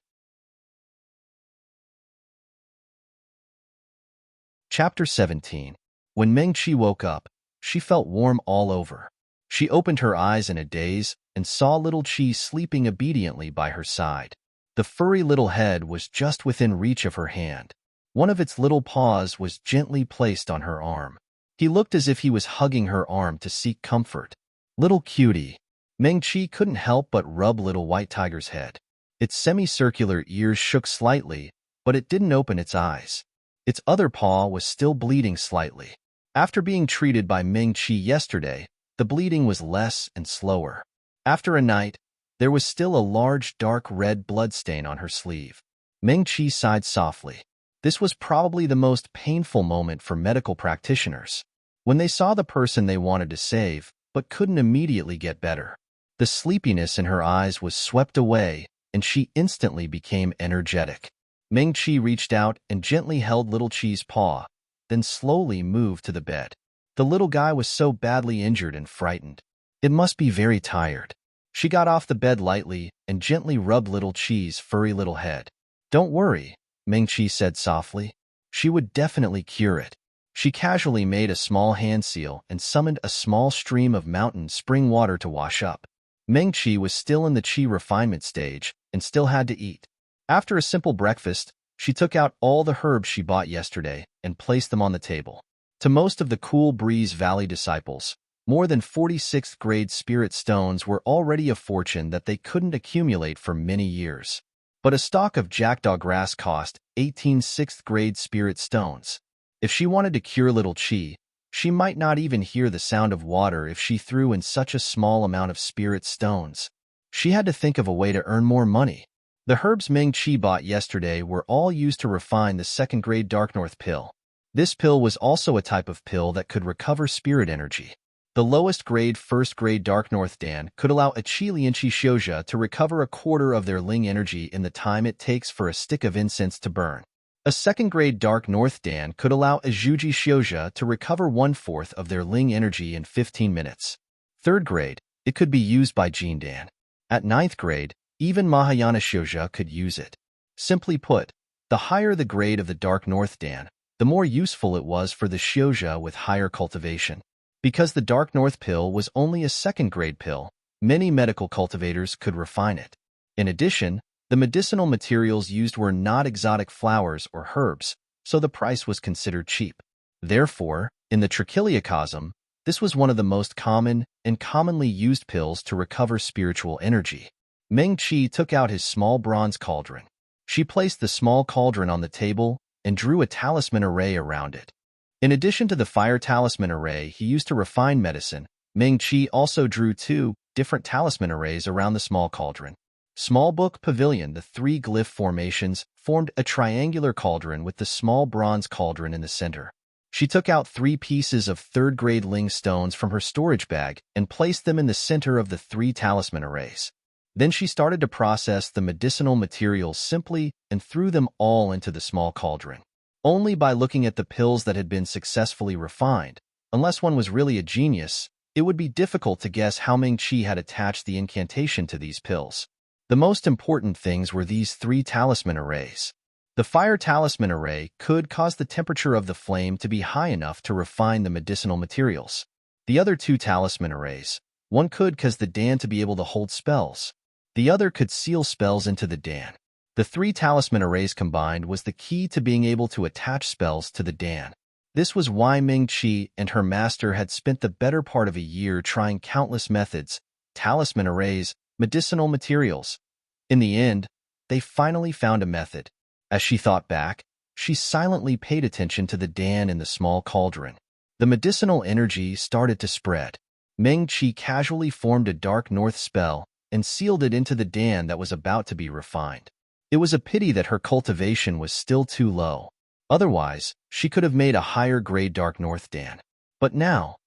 S1: Chapter 17. When Ming-Chi woke up, she felt warm all over. She opened her eyes in a daze and saw Little Chi sleeping obediently by her side. The furry little head was just within reach of her hand. One of its little paws was gently placed on her arm. He looked as if he was hugging her arm to seek comfort. Little cutie. Ming-Chi couldn't help but rub Little White Tiger's head. Its semicircular ears shook slightly, but it didn't open its eyes. Its other paw was still bleeding slightly. After being treated by Ming-Chi yesterday, the bleeding was less and slower. After a night, there was still a large dark red bloodstain on her sleeve. Ming-Chi sighed softly. This was probably the most painful moment for medical practitioners. When they saw the person they wanted to save, but couldn't immediately get better. The sleepiness in her eyes was swept away, and she instantly became energetic. Ming-Chi reached out and gently held Little Chi's paw, then slowly moved to the bed. The little guy was so badly injured and frightened. It must be very tired. She got off the bed lightly and gently rubbed Little Chi's furry little head. "Don't worry," Ming-Chi said softly. "She would definitely cure it." She casually made a small hand seal and summoned a small stream of mountain spring water to wash up. Ming-Chi was still in the chi refinement stage and still had to eat. After a simple breakfast, she took out all the herbs she bought yesterday and placed them on the table. To most of the Cool Breeze Valley disciples, more than 46th grade spirit stones were already a fortune that they couldn't accumulate for many years. But a stalk of jackdaw grass cost 18 sixth grade spirit stones. If she wanted to cure Little Chi, she might not even hear the sound of water if she threw in such a small amount of spirit stones. She had to think of a way to earn more money. The herbs Ming-Chi bought yesterday were all used to refine the second grade Dark North pill. This pill was also a type of pill that could recover spirit energy. The lowest grade first grade Dark North Dan could allow a Chi Lianchi Shouja to recover a quarter of their Ling energy in the time it takes for a stick of incense to burn. A second grade Dark North Dan could allow a Zhuji Shouja to recover 1/4 of their Ling energy in 15 minutes. Third grade, it could be used by Jin Dan. At 9th grade, even Mahayana Shouja could use it. Simply put, the higher the grade of the Dark North Dan, the more useful it was for the Shouja with higher cultivation. Because the Dark North pill was only a second-grade pill, many medical cultivators could refine it. In addition, the medicinal materials used were not exotic flowers or herbs, so the price was considered cheap. Therefore, in the Trichiliacosm, this was one of the most common and commonly used pills to recover spiritual energy. Ming-Chi took out his small bronze cauldron. She placed the small cauldron on the table and drew a talisman array around it. In addition to the fire talisman array he used to refine medicine, Ming-Chi also drew 2 different talisman arrays around the small cauldron. Small Book Pavilion. The 3 glyph formations formed a triangular cauldron with the small bronze cauldron in the center. She took out 3 pieces of 3rd-grade Ling stones from her storage bag and placed them in the center of the 3 talisman arrays. Then she started to process the medicinal materials simply and threw them all into the small cauldron. Only by looking at the pills that had been successfully refined, unless one was really a genius, it would be difficult to guess how Ming-Chi had attached the incantation to these pills. The most important things were these 3 talisman arrays. The fire talisman array could cause the temperature of the flame to be high enough to refine the medicinal materials. The other 2 talisman arrays, one could cause the Dan to be able to hold spells. The other could seal spells into the Dan. The 3 talisman arrays combined was the key to being able to attach spells to the Dan. This was why Ming-Chi and her master had spent the better part of a year trying countless methods, talisman arrays, medicinal materials. In the end, they finally found a method. As she thought back, she silently paid attention to the Dan in the small cauldron. The medicinal energy started to spread. Ming-Chi casually formed a dark north spell and sealed it into the Dan that was about to be refined. It was a pity that her cultivation was still too low. Otherwise, she could have made a higher-grade dark north Dan. But now,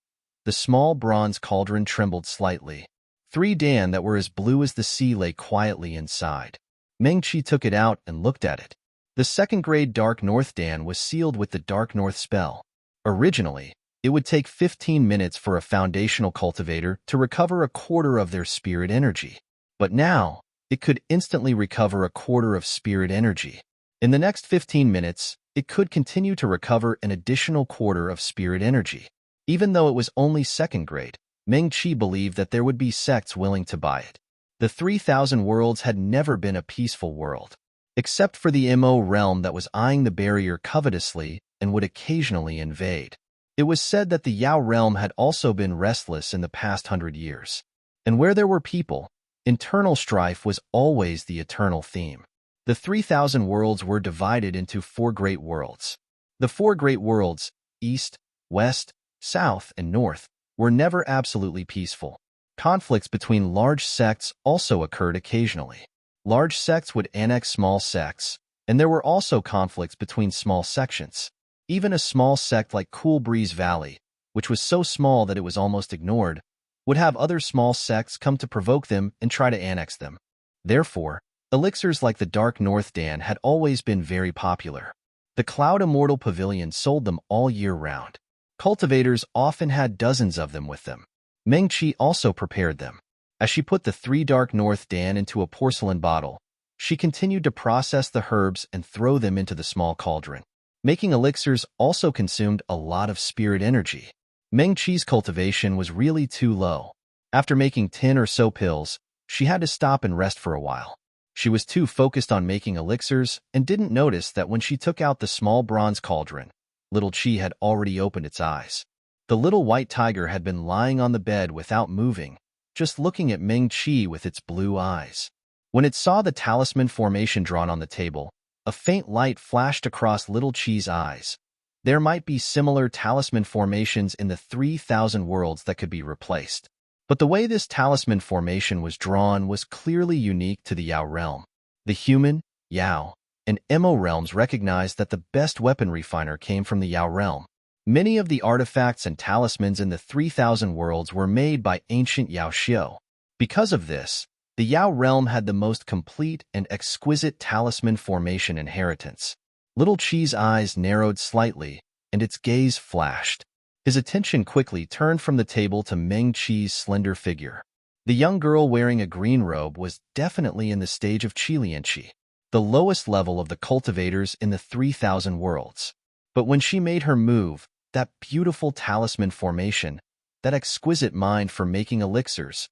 S1: the small bronze cauldron trembled slightly. 3 Dan that were as blue as the sea lay quietly inside. Ming-Chi took it out and looked at it. The 2nd-grade dark north Dan was sealed with the dark north spell. Originally, it would take 15 minutes for a foundational cultivator to recover a quarter of their spirit energy. But now, it could instantly recover a quarter of spirit energy. In the next 15 minutes, it could continue to recover an additional quarter of spirit energy. Even though it was only 2nd grade, Ming-Chi believed that there would be sects willing to buy it. The 3,000 worlds had never been a peaceful world, except for the Mo realm that was eyeing the barrier covetously and would occasionally invade. It was said that the Yao realm had also been restless in the past 100 years. And where there were people, internal strife was always the eternal theme. The 3,000 worlds were divided into 4 great worlds. The 4 great worlds, East, West, South, and North, were never absolutely peaceful. Conflicts between large sects also occurred occasionally. Large sects would annex small sects, and there were also conflicts between small sections. Even a small sect like Cool Breeze Valley, which was so small that it was almost ignored, would have other small sects come to provoke them and try to annex them. Therefore, elixirs like the Dark North Dan had always been very popular. The Cloud Immortal Pavilion sold them all year round. Cultivators often had dozens of them with them. Ming-Chi also prepared them. As she put the 3 Dark North Dan into a porcelain bottle, she continued to process the herbs and throw them into the small cauldron. Making elixirs also consumed a lot of spirit energy. Ming-Chi's cultivation was really too low. After making 10 or so pills, she had to stop and rest for a while. She was too focused on making elixirs and didn't notice that when she took out the small bronze cauldron, little Chi had already opened its eyes. The little white tiger had been lying on the bed without moving, just looking at Ming-Chi with its blue eyes. When it saw the talisman formation drawn on the table, a faint light flashed across little Chi's eyes. There might be similar talisman formations in the 3,000 worlds that could be replaced. But the way this talisman formation was drawn was clearly unique to the Yao realm. The human, Yao, and Mo realms recognized that the best weapon refiner came from the Yao realm. Many of the artifacts and talismans in the 3,000 worlds were made by ancient Yao Xiu. Because of this, the Yao realm had the most complete and exquisite talisman formation inheritance. Little Chi's eyes narrowed slightly, and its gaze flashed. His attention quickly turned from the table to Ming-Chi's slender figure. The young girl wearing a green robe was definitely in the stage of Qilianqi, the lowest level of the cultivators in the 3,000 worlds. But when she made her move, that beautiful talisman formation, that exquisite mind for making elixirs,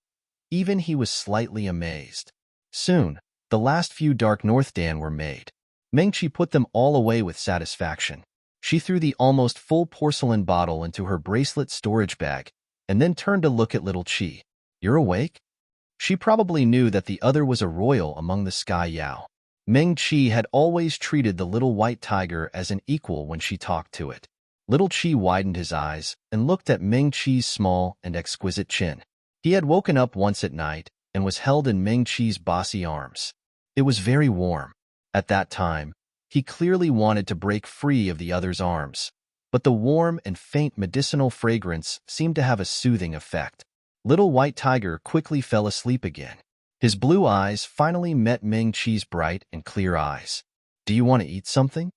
S1: even he was slightly amazed. Soon, the last few Dark North Dan were made. Ming-Chi put them all away with satisfaction. She threw the almost full porcelain bottle into her bracelet storage bag and then turned to look at little Chi. "You're awake?" She probably knew that the other was a royal among the Sky Yao. Meng Qi had always treated the little white tiger as an equal when she talked to it. Little Qi widened his eyes and looked at Meng Qi's small and exquisite chin. He had woken up once at night and was held in Meng Qi's bossy arms. It was very warm. At that time, he clearly wanted to break free of the other's arms, but the warm and faint medicinal fragrance seemed to have a soothing effect. Little white tiger quickly fell asleep again. His blue eyes finally met Meng Qi's bright and clear eyes. "Do you want to eat something?"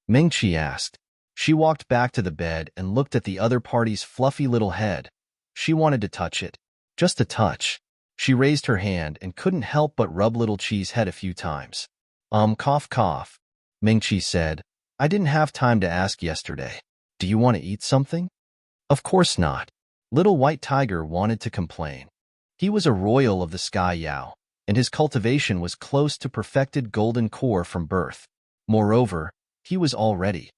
S1: Meng Qi asked. She walked back to the bed and looked at the other party's fluffy little head. She wanted to touch it. Just a touch. She raised her hand and couldn't help but rub Little Qi's head a few times. Cough, cough. Meng Qi said, "I didn't have time to ask yesterday. Do you want to eat something?" "Of course not." Little white tiger wanted to complain. He was a royal of the Sky Yao, and his cultivation was close to perfected golden core from birth. Moreover, he was all ready.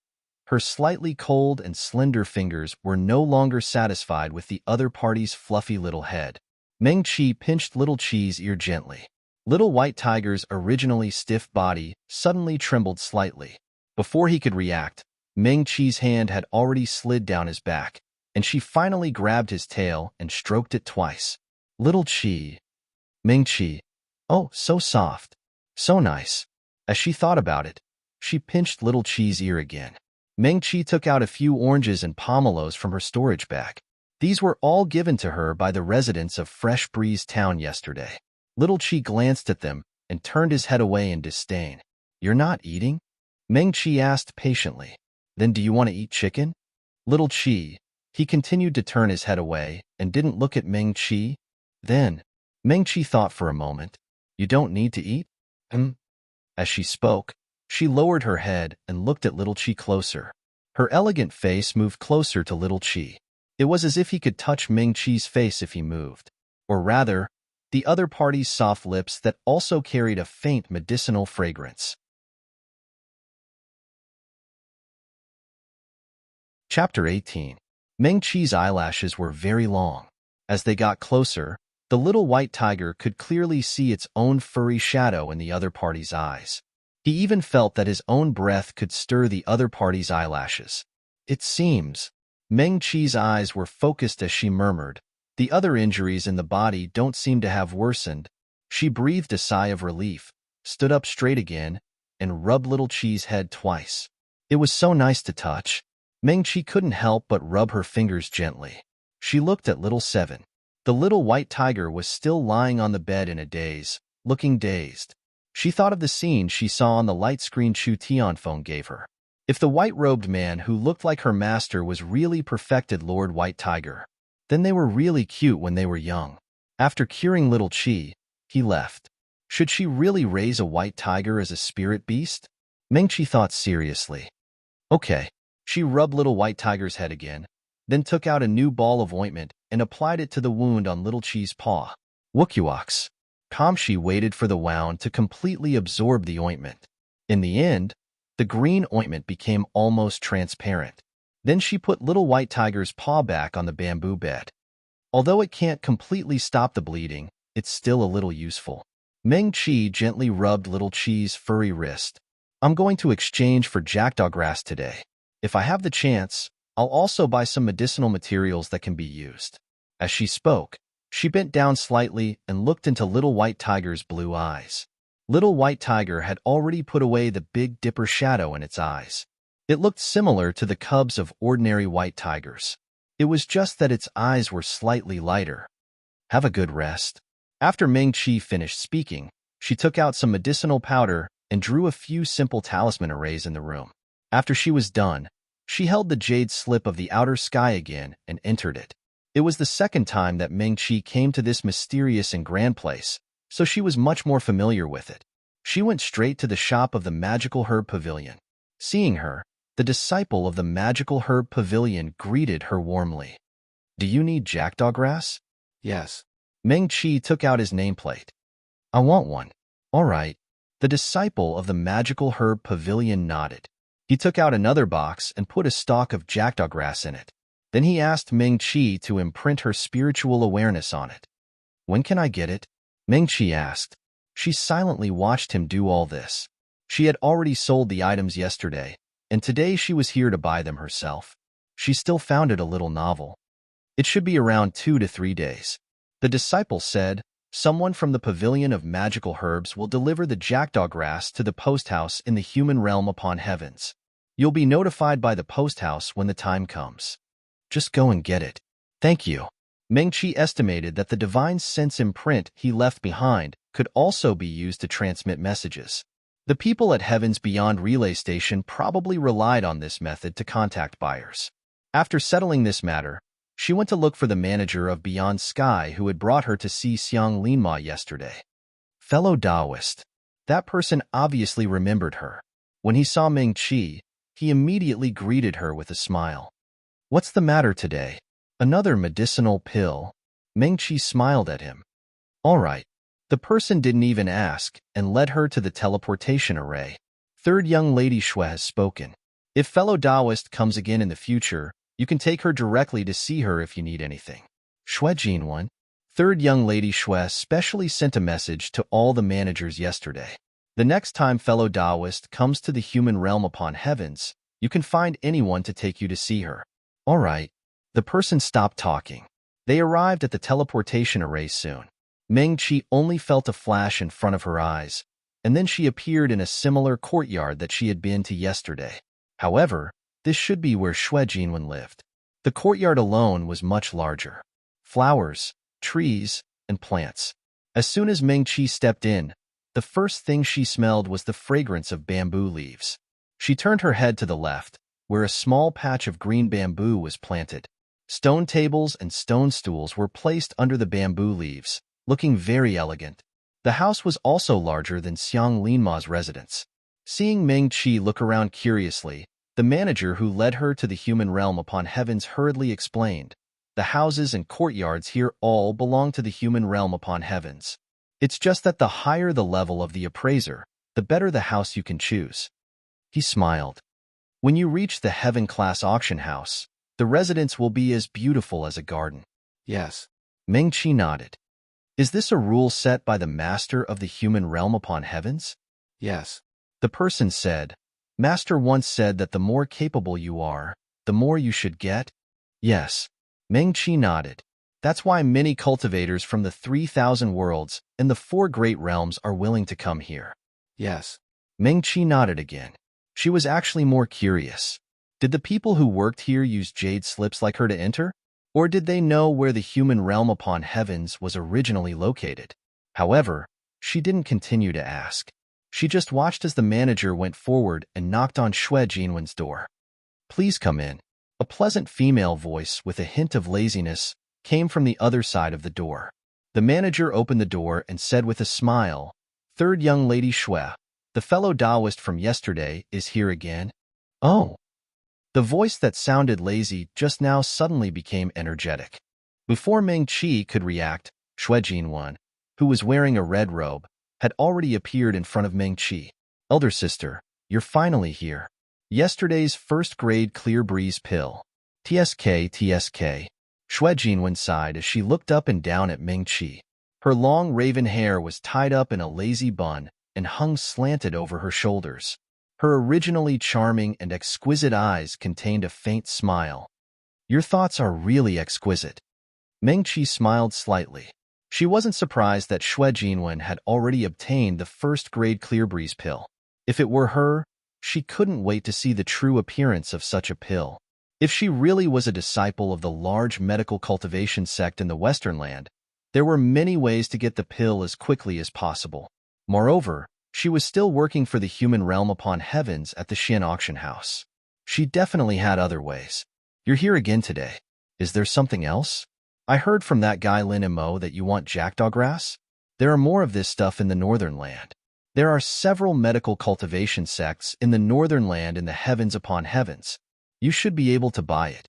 S1: Her slightly cold and slender fingers were no longer satisfied with the other party's fluffy little head. Meng Qi pinched Little Qi's ear gently. Little white tiger's originally stiff body suddenly trembled slightly. Before he could react, Meng Qi's hand had already slid down his back, and she finally grabbed his tail and stroked it twice. Little Qi. Meng Qi. Oh, so soft. So nice. As she thought about it, she pinched Little Qi's ear again. Meng Qi took out a few oranges and pomelos from her storage bag. These were all given to her by the residents of Fresh Breeze Town yesterday. Little Qi glanced at them and turned his head away in disdain. "You're not eating?" Meng Qi asked patiently. "Then do you want to eat chicken?" Little Qi. He continued to turn his head away and didn't look at Meng Qi. Then, Meng Qi thought for a moment. "You don't need to eat?" As she spoke, she lowered her head and looked at Little Qi closer. Her elegant face moved closer to Little Qi. It was as if he could touch Meng Qi's face if he moved. Or rather, the other party's soft lips that also carried a faint medicinal fragrance. Chapter 18. Meng Qi's eyelashes were very long. As they got closer, the little white tiger could clearly see its own furry shadow in the other party's eyes. He even felt that his own breath could stir the other party's eyelashes. "It seems." Meng Qi's eyes were focused as she murmured, "The other injuries in the body don't seem to have worsened." She breathed a sigh of relief, stood up straight again, and rubbed Little Qi's head twice. It was so nice to touch. Meng Qi couldn't help but rub her fingers gently. She looked at Little Seven. The little white tiger was still lying on the bed in a daze, looking dazed. She thought of the scene she saw on the light screen Chu Tianfeng gave her. If the white-robed man who looked like her master was really perfected Lord White Tiger, then they were really cute when they were young. After curing Little Qi, he left. Should she really raise a white tiger as a spirit beast? Meng Qi thought seriously. Okay. She rubbed Little White Tiger's head again, then took out a new ball of ointment and applied it to the wound on Little Qi's paw. Wookywoks. Kamshi waited for the wound to completely absorb the ointment. In the end, the green ointment became almost transparent. Then she put Little White Tiger's paw back on the bamboo bed. Although it can't completely stop the bleeding, it's still a little useful. Meng Qi gently rubbed Little Qi's furry wrist. "I'm going to exchange for jackdaw grass today. If I have the chance, I'll also buy some medicinal materials that can be used." As she spoke, she bent down slightly and looked into Little White Tiger's blue eyes. Little White Tiger had already put away the Big Dipper shadow in its eyes. It looked similar to the cubs of ordinary white tigers. It was just that its eyes were slightly lighter. "Have a good rest." After Meng Qi finished speaking, she took out some medicinal powder and drew a few simple talisman arrays in the room. After she was done, she held the jade slip of the outer sky again and entered it. It was the second time that Meng Qi came to this mysterious and grand place, so she was much more familiar with it. She went straight to the shop of the Magical Herb Pavilion. Seeing her, the disciple of the Magical Herb Pavilion greeted her warmly. "Do you need jackdaw grass?"
S2: Yes.
S1: Meng Qi took out his nameplate. "I want one." "All right." The disciple of the Magical Herb Pavilion nodded. He took out another box and put a stalk of jackdaw grass in it. Then he asked Meng Qi to imprint her spiritual awareness on it. "When can I get it?" Meng Qi asked. She silently watched him do all this. She had already sold the items yesterday, and today she was here to buy them herself. She still found it a little novel. It should be around 2 to 3 days. The disciple said, someone from the Pavilion of Magical Herbs will deliver the jackdaw grass to the post house in the human realm upon heavens. You'll be notified by the post house when the time comes. Just go and get it. Thank you. Meng-Chi estimated that the divine sense imprint he left behind could also be used to transmit messages. The people at Heaven's Beyond Relay Station probably relied on this method to contact buyers. After settling this matter, she went to look for the manager of Beyond Sky who had brought her to see Xiang Linma yesterday. Fellow Taoist. That person obviously remembered her. When he saw Meng-Chi, he immediately greeted her with a smile. What's the matter today? Another medicinal pill? Meng-Chi smiled at him. All right. The person didn't even ask and led her to the teleportation array. Third young lady Xue has spoken. If fellow Taoist comes again in the future, you can take her directly to see her if you need anything. Xue Jinwen. Third young lady Xue specially sent a message to all the managers yesterday. The next time fellow Taoist comes to the human realm upon heavens, you can find anyone to take you to see her. All right. The person stopped talking. They arrived at the teleportation array soon. Meng-Chi only felt a flash in front of her eyes, and then she appeared in a similar courtyard that she had been to yesterday. However, this should be where Xue Jinwen lived. The courtyard alone was much larger. Flowers, trees, and plants. As soon as Meng-Chi stepped in, the first thing she smelled was the fragrance of bamboo leaves. She turned her head to the left, where a small patch of green bamboo was planted. Stone tables and stone stools were placed under the bamboo leaves, looking very elegant. The house was also larger than Xiang Linma's residence. Seeing Meng-Chi look around curiously, the manager who led her to the human realm upon heavens hurriedly explained, the houses and courtyards here all belong to the human realm upon heavens. It's just that the higher the level of the appraiser, the better the house you can choose. He smiled. When you reach the heaven-class auction house, the residence will be as beautiful as a garden.
S2: Yes.
S1: Meng-Chi nodded. Is this a rule set by the master of the human realm upon heavens?
S2: Yes.
S1: The person said, Master once said that the more capable you are, the more you should get? Yes. Meng-Chi nodded. That's why many cultivators from the 3,000 worlds and the 4 great realms are willing to come here.
S2: Yes.
S1: Meng-Chi nodded again. She was actually more curious. Did the people who worked here use jade slips like her to enter? Or did they know where the human realm upon heavens was originally located? However, she didn't continue to ask. She just watched as the manager went forward and knocked on Xue Jinwen's door. Please come in. A pleasant female voice with a hint of laziness came from the other side of the door. The manager opened the door and said with a smile, Third young lady Xue, the fellow Taoist from yesterday is here again? Oh. The voice that sounded lazy just now suddenly became energetic. Before Meng-Chi could react, Xue Jinwen, who was wearing a red robe, had already appeared in front of Meng-Chi. Elder sister, you're finally here. Yesterday's first-grade clear breeze pill. TSK. Xue Jinwen sighed as she looked up and down at Meng-Chi. Her long raven hair was tied up in a lazy bun and hung slanted over her shoulders. Her originally charming and exquisite eyes contained a faint smile. Your thoughts are really exquisite. Meng-Chi smiled slightly. She wasn't surprised that Xue Jinwen had already obtained the first-grade clear breeze pill. If it were her, she couldn't wait to see the true appearance of such a pill. If she really was a disciple of the large medical cultivation sect in the Western land, there were many ways to get the pill as quickly as possible. Moreover, she was still working for the human realm upon heavens at the Xian auction house. She definitely had other ways. You're here again today. Is there something else? I heard from that guy Lin Mo that you want jackdaw grass? There are more of this stuff in the northern land. There are several medical cultivation sects in the northern land in the heavens upon heavens. You should be able to buy it.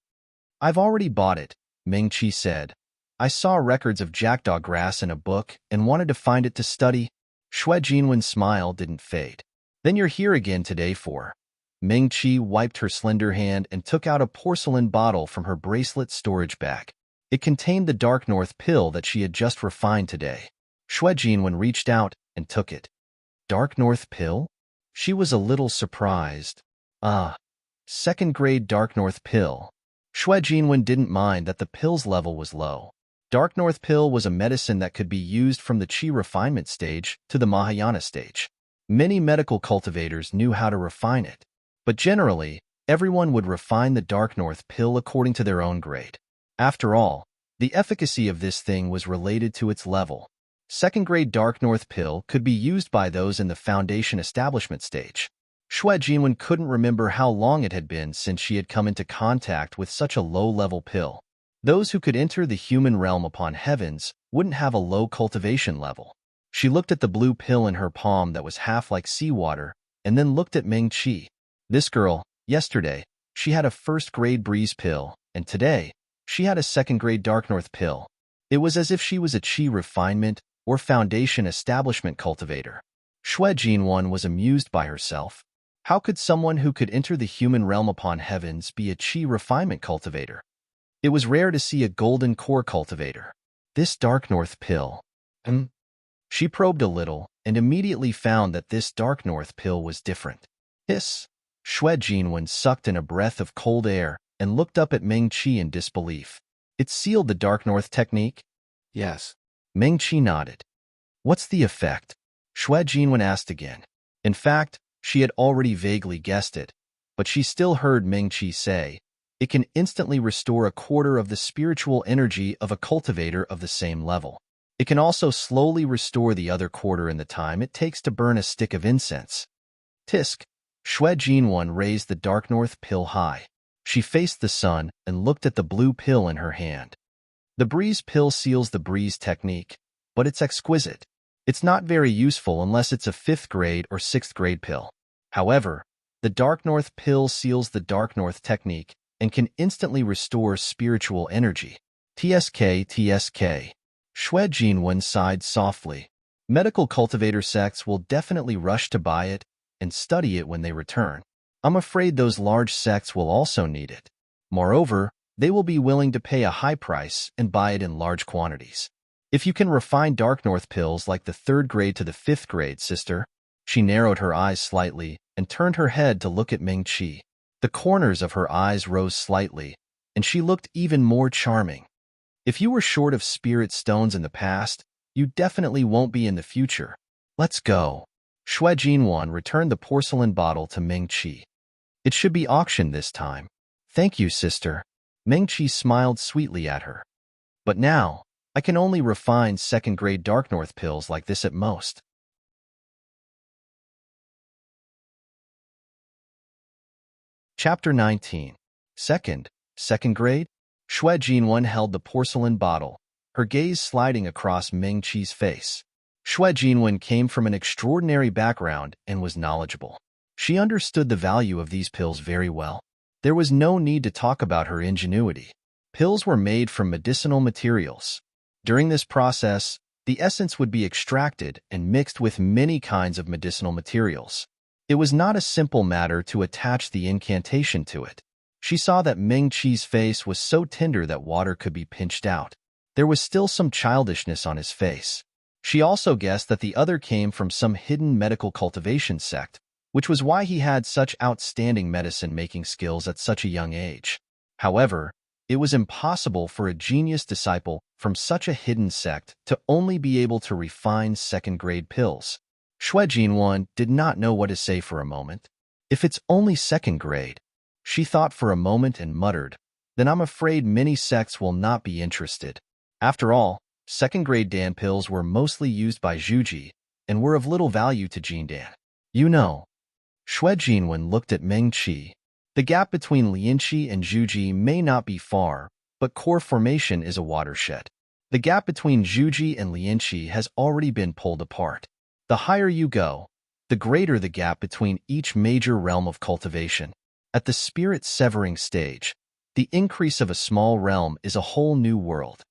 S1: I've already bought it, Meng-Chi said. I saw records of jackdaw grass in a book and wanted to find it to study. Xue Jinwen's smile didn't fade. Then you're here again today for. Meng-Chi wiped her slender hand and took out a porcelain bottle from her bracelet storage bag. It contained the Dark North pill that she had just refined today. Xue Jinwen reached out and took it. Dark North Pill? She was a little surprised. Ah, second grade Dark North Pill. Xue Jinwen didn't mind that the pill's level was low. Dark North Pill was a medicine that could be used from the Qi refinement stage to the Mahayana stage. Many medical cultivators knew how to refine it, but generally, everyone would refine the Dark North Pill according to their own grade. After all, the efficacy of this thing was related to its level. Second-grade Dark North Pill could be used by those in the foundation establishment stage. Xue Jinwen couldn't remember how long it had been since she had come into contact with such a low-level pill. Those who could enter the human realm upon heavens wouldn't have a low cultivation level. She looked at the blue pill in her palm that was half like seawater, and then looked at Meng Qi. This girl, yesterday, she had a first-grade breeze pill, and today, she had a second-grade Dark North Pill. It was as if she was a Qi refinement or foundation establishment cultivator. Xue Jinwen was amused by herself. How could someone who could enter the human realm upon heavens be a Qi refinement cultivator? It was rare to see a golden core cultivator. This Dark North Pill. She probed a little and immediately found that this Dark North Pill was different. Hiss! Xue Jinwen sucked in a breath of cold air and looked up at Meng Qi in disbelief. It sealed the Dark North technique?
S2: Yes.
S1: Meng Qi nodded. What's the effect? Xue Jinwen asked again. In fact, she had already vaguely guessed it, but she still heard Meng Qi say, it can instantly restore a quarter of the spiritual energy of a cultivator of the same level. It can also slowly restore the other quarter in the time it takes to burn a stick of incense. Tisk! Xue Jinwen raised the Dark North Pill high. She faced the sun and looked at the blue pill in her hand. The breeze pill seals the breeze technique, but it's exquisite. It's not very useful unless it's a 5th grade or 6th grade pill. However, the Dark North Pill seals the Dark North technique and can instantly restore spiritual energy. TSK. Xue Jinwen sighed softly. Medical cultivator sects will definitely rush to buy it and study it when they return. I'm afraid those large sects will also need it. Moreover, they will be willing to pay a high price and buy it in large quantities. If you can refine Dark North Pills like the 3rd grade to the 5th grade, sister. She narrowed her eyes slightly and turned her head to look at Meng Qi. The corners of her eyes rose slightly, and she looked even more charming. If you were short of spirit stones in the past, you definitely won't be in the future. Let's go. Xue Jinwen returned the porcelain bottle to Meng Qi. It should be auctioned this time. Thank you, sister. Meng Qi smiled sweetly at her. But now, I can only refine 2nd grade Dark North Pills like this at most. Chapter 19. Second grade? Xue Jinwen held the porcelain bottle, her gaze sliding across Meng Qi's face. Xue Jinwen came from an extraordinary background and was knowledgeable. She understood the value of these pills very well. There was no need to talk about her ingenuity. Pills were made from medicinal materials. During this process, the essence would be extracted and mixed with many kinds of medicinal materials. It was not a simple matter to attach the incantation to it. She saw that Meng Qi's face was so tender that water could be pinched out. There was still some childishness on his face. She also guessed that the other came from some hidden medical cultivation sect, which was why he had such outstanding medicine-making skills at such a young age. However, it was impossible for a genius disciple from such a hidden sect to only be able to refine 2nd grade pills. Xue Jinwen did not know what to say for a moment. If it's only 2nd grade, she thought for a moment and muttered, then I'm afraid many sects will not be interested. After all, 2nd grade Dan pills were mostly used by Zhuji and were of little value to Jindan. You know. Xue Jinwen looked at Meng Qi. The gap between Lianqi and Zhuji may not be far, but core formation is a watershed. The gap between Zhuji and Lianqi has already been pulled apart. The higher you go, the greater the gap between each major realm of cultivation. At the spirit-severing stage, the increase of a small realm is a whole new world.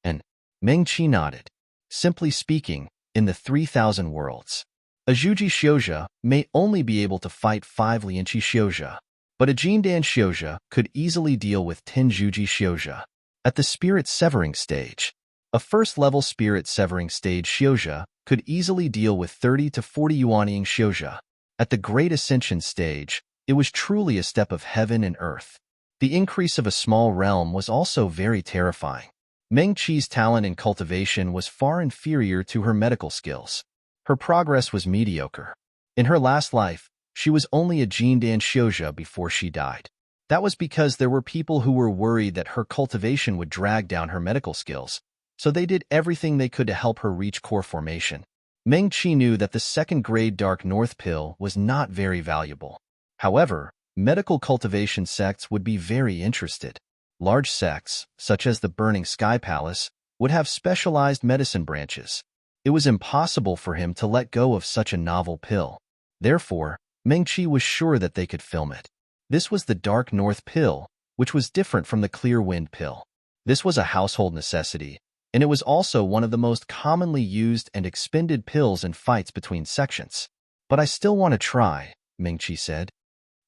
S1: And Meng Qi nodded. Simply speaking, in the 3,000 worlds, a Zhuji Xiuzha may only be able to fight 5 Lianqi Xiuzha, but a Jindan Xiuzha could easily deal with 10 Zhuji Xiuzha. At the spirit-severing stage, a first-level spirit-severing stage Xiuzha could easily deal with 30 to 40 yuanying xiuzhe. At the Great Ascension stage, it was truly a step of heaven and earth. The increase of a small realm was also very terrifying. Meng Qi's talent in cultivation was far inferior to her medical skills. Her progress was mediocre. In her last life, she was only a Jindan xiuzhe before she died. That was because there were people who were worried that her cultivation would drag down her medical skills, so they did everything they could to help her reach core formation. Meng Qi knew that the second-grade Dark North pill was not very valuable. However, medical cultivation sects would be very interested. Large sects, such as the Burning Sky Palace, would have specialized medicine branches. It was impossible for him to let go of such a novel pill. Therefore, Meng Qi was sure that they could film it. This was the Dark North pill, which was different from the Clear Wind pill. This was a household necessity, and it was also one of the most commonly used and expended pills in fights between sections. But I still want to try, Meng Qi said.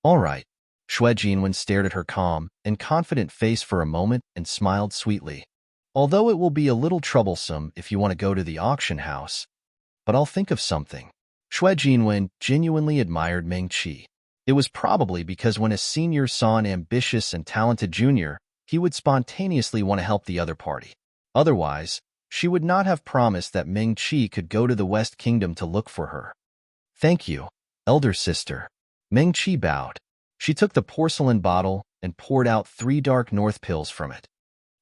S1: All right. Xue Jinwen stared at her calm and confident face for a moment and smiled sweetly. Although it will be a little troublesome if you want to go to the auction house, but I'll think of something. Xue Jinwen genuinely admired Meng Qi. It was probably because when a senior saw an ambitious and talented junior, he would spontaneously want to help the other party. Otherwise, she would not have promised that Meng Qi could go to the West Kingdom to look for her. Thank you, elder sister. Meng Qi bowed. She took the porcelain bottle and poured out 3 Dark North pills from it.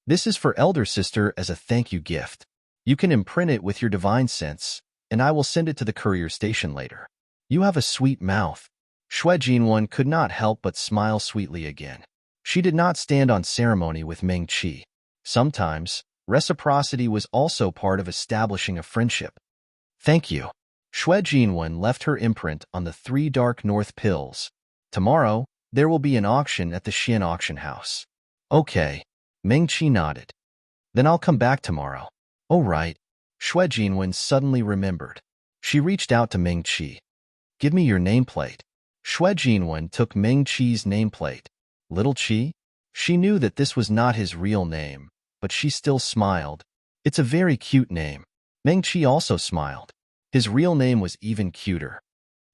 S1: This is for elder sister as a thank you gift. You can imprint it with your divine sense, and I will send it to the courier station later. You have a sweet mouth. Xue Jinwen could not help but smile sweetly again. She did not stand on ceremony with Meng Qi. Sometimes, reciprocity was also part of establishing a friendship. Thank you. Xue Jinwen left her imprint on the 3 Dark North pills. Tomorrow, there will be an auction at the Xian auction house. Okay. Meng Qi nodded. Then I'll come back tomorrow. Oh right. Xue Jinwen suddenly remembered. She reached out to Meng Qi. Give me your nameplate. Xue Jinwen took Meng Qi's nameplate. Little Qi? She knew that this was not his real name, but she still smiled. It's a very cute name. Meng Qi also smiled. His real name was even cuter.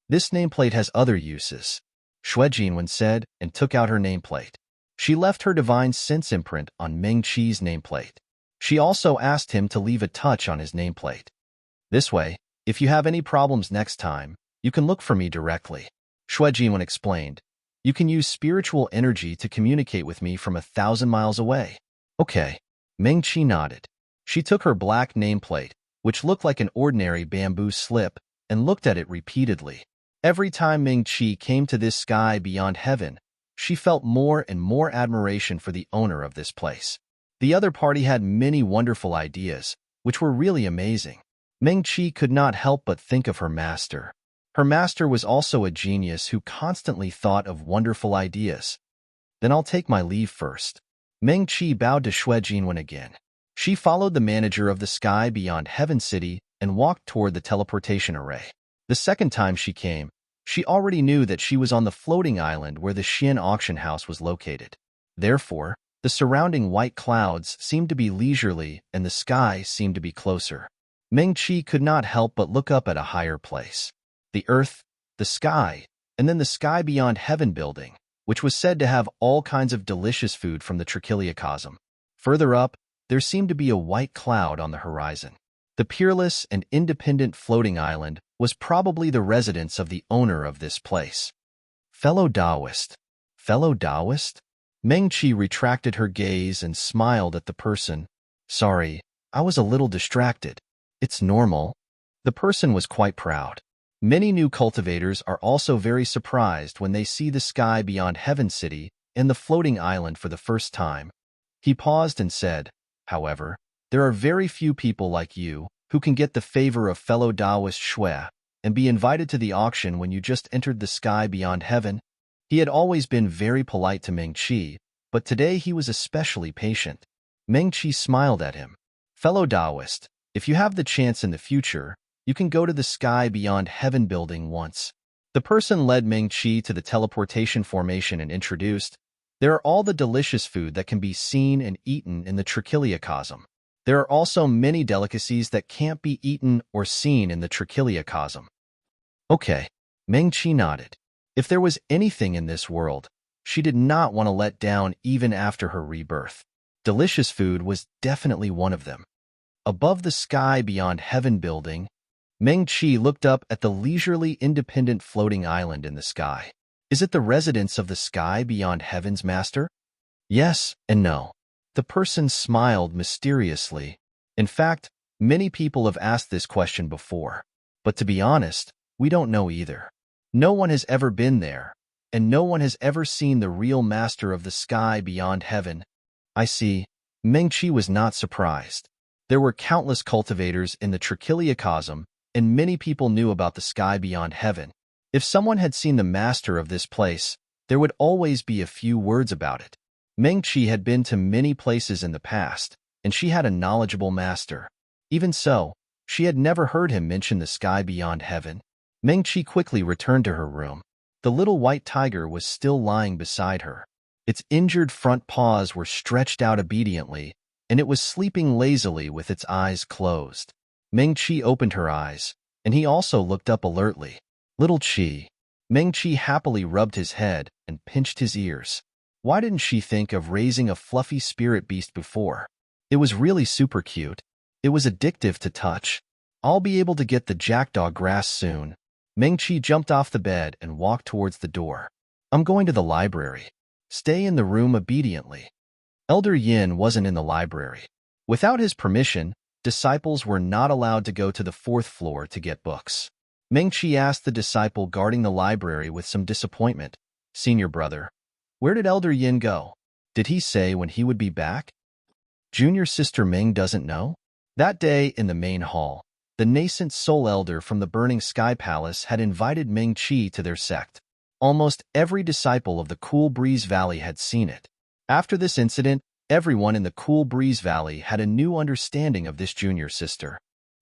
S1: This nameplate has other uses, Xue Jinwen said and took out her nameplate. She left her divine sense imprint on Meng Qi's nameplate. She also asked him to leave a touch on his nameplate. This way, if you have any problems next time, you can look for me directly. Xue Jinwen explained. You can use spiritual energy to communicate with me from 1,000 miles away. Okay. Meng Qi nodded. She took her black nameplate, which looked like an ordinary bamboo slip, and looked at it repeatedly. Every time Meng Qi came to this sky beyond heaven, she felt more and more admiration for the owner of this place. The other party had many wonderful ideas, which were really amazing. Meng Qi could not help but think of her master. Her master was also a genius who constantly thought of wonderful ideas. Then I'll take my leave first. Meng Qi bowed to Xue Jinwen again. She followed the manager of the Sky Beyond Heaven City and walked toward the teleportation array. The second time she came, she already knew that she was on the floating island where the Xian auction house was located. Therefore, the surrounding white clouds seemed to be leisurely and the sky seemed to be closer. Meng Qi could not help but look up at a higher place. The earth, the sky, and then the Sky Beyond Heaven building, which was said to have all kinds of delicious food from the Trichiliocosm. Further up, there seemed to be a white cloud on the horizon. The peerless and independent floating island was probably the residence of the owner of this place. Fellow Taoist. Fellow Taoist? Meng Qi retracted her gaze and smiled at the person. Sorry, I was a little distracted. It's normal. The person was quite proud. Many new cultivators are also very surprised when they see the Sky Beyond Heaven City and the floating island for the first time. He paused and said, however, there are very few people like you who can get the favor of fellow Taoist Xue and be invited to the auction when you just entered the Sky Beyond Heaven. He had always been very polite to Meng Qi, but today he was especially patient. Meng Qi smiled at him. Fellow Taoist, if you have the chance in the future, you can go to the Sky Beyond Heaven building once. The person led Meng Qi to the teleportation formation and introduced, there are all the delicious food that can be seen and eaten in the Trichiliocosm. There are also many delicacies that can't be eaten or seen in the trichiliocosm. Okay, Meng-Chi nodded. If there was anything in this world, she did not want to let down even after her rebirth. Delicious food was definitely one of them. Above the sky beyond heaven building, Meng-Chi looked up at the leisurely independent floating island in the sky. Is it the residence of the sky beyond heaven's master? Yes and no. The person smiled mysteriously. In fact, many people have asked this question before. But to be honest, we don't know either. No one has ever been there, and no one has ever seen the real master of the sky beyond heaven. I see. Meng-Chi was not surprised. There were countless cultivators in the trichiliocosm, and many people knew about the sky beyond heaven. If someone had seen the master of this place, there would always be a few words about it. Meng-Chi had been to many places in the past, and she had a knowledgeable master. Even so, she had never heard him mention the sky beyond heaven. Meng-Chi quickly returned to her room. The little white tiger was still lying beside her. Its injured front paws were stretched out obediently, and it was sleeping lazily with its eyes closed. Meng-Chi opened her eyes, and he also looked up alertly. Little Chi. Meng-Chi happily rubbed his head and pinched his ears. Why didn't she think of raising a fluffy spirit beast before? It was really super cute. It was addictive to touch. I'll be able to get the jackdaw grass soon. Meng-Chi jumped off the bed and walked towards the door. I'm going to the library. Stay in the room obediently. Elder Yin wasn't in the library. Without his permission, disciples were not allowed to go to the 4th floor to get books. Meng-Chi asked the disciple guarding the library with some disappointment, Senior brother, where did Elder Yin go? Did he say when he would be back? Junior sister Meng doesn't know? That day in the main hall, the nascent soul elder from the Burning Sky Palace had invited Meng-Chi to their sect. Almost every disciple of the Cool Breeze Valley had seen it. After this incident, everyone in the Cool Breeze Valley had a new understanding of this junior sister.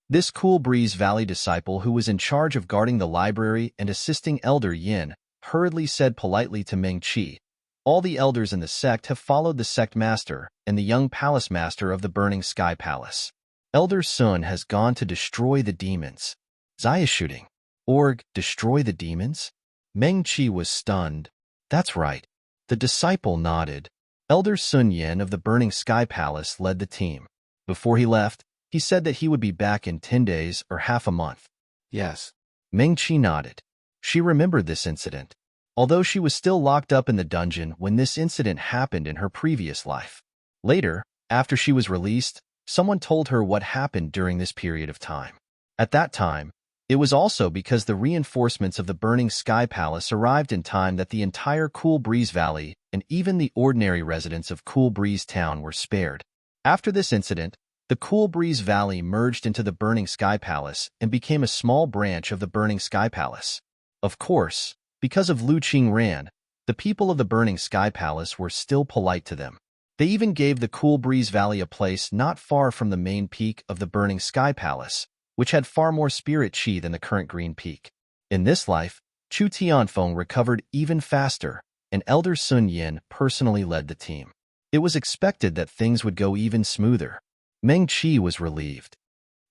S1: This Cool Breeze Valley disciple who was in charge of guarding the library and assisting Elder Yin hurriedly said politely to Meng-Chi, all the elders in the sect have followed the sect master and the young palace master of the Burning Sky Palace. Elder Sun has gone to destroy the demons. Zaya shooting. Org, destroy the demons? Meng-Chi was stunned. That's right. The disciple nodded. Elder Sun Yin of the Burning Sky Palace led the team. Before he left, he said that he would be back in 10 days or half a month.
S2: Yes.
S1: Meng-Chi nodded. She remembered this incident, although she was still locked up in the dungeon when this incident happened in her previous life. Later, after she was released, someone told her what happened during this period of time. At that time, it was also because the reinforcements of the Burning Sky Palace arrived in time that the entire Cool Breeze Valley and even the ordinary residents of Cool Breeze Town were spared. After this incident, the Cool Breeze Valley merged into the Burning Sky Palace and became a small branch of the Burning Sky Palace. Of course, because of Lu Qingran, the people of the Burning Sky Palace were still polite to them. They even gave the Cool Breeze Valley a place not far from the main peak of the Burning Sky Palace, which had far more spirit chi than the current Green Peak. In this life, Chu Tianfeng recovered even faster, and Elder Sun Yin personally led the team. It was expected that things would go even smoother. Meng-Chi was relieved.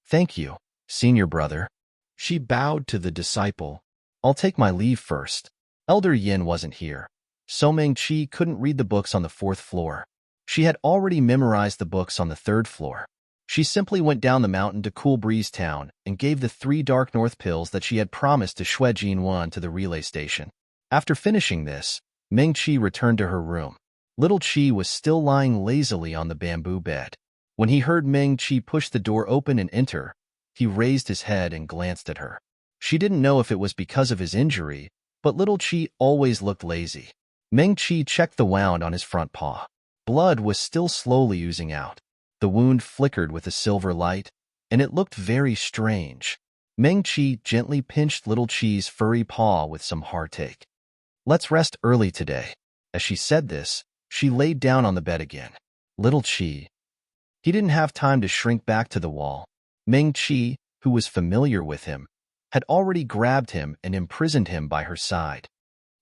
S1: Thank you, senior brother. She bowed to the disciple. I'll take my leave first. Elder Yin wasn't here, so Meng-Chi couldn't read the books on the 4th floor. She had already memorized the books on the 3rd floor. She simply went down the mountain to Cool Breeze Town and gave the 3 Dark North pills that she had promised to Xue Jinwan to the relay station. After finishing this, Meng-Chi returned to her room. Little Chi was still lying lazily on the bamboo bed. When he heard Meng-Chi push the door open and enter, he raised his head and glanced at her. She didn't know if it was because of his injury, but Little Chi always looked lazy. Meng-Chi checked the wound on his front paw. Blood was still slowly oozing out. The wound flickered with a silver light, and it looked very strange. Meng-Chi gently pinched Little Chi's furry paw with some heartache. Let's rest early today. As she said this, she laid down on the bed again. Little Chi. He didn't have time to shrink back to the wall. Meng-Chi, who was familiar with him, had already grabbed him and imprisoned him by her side.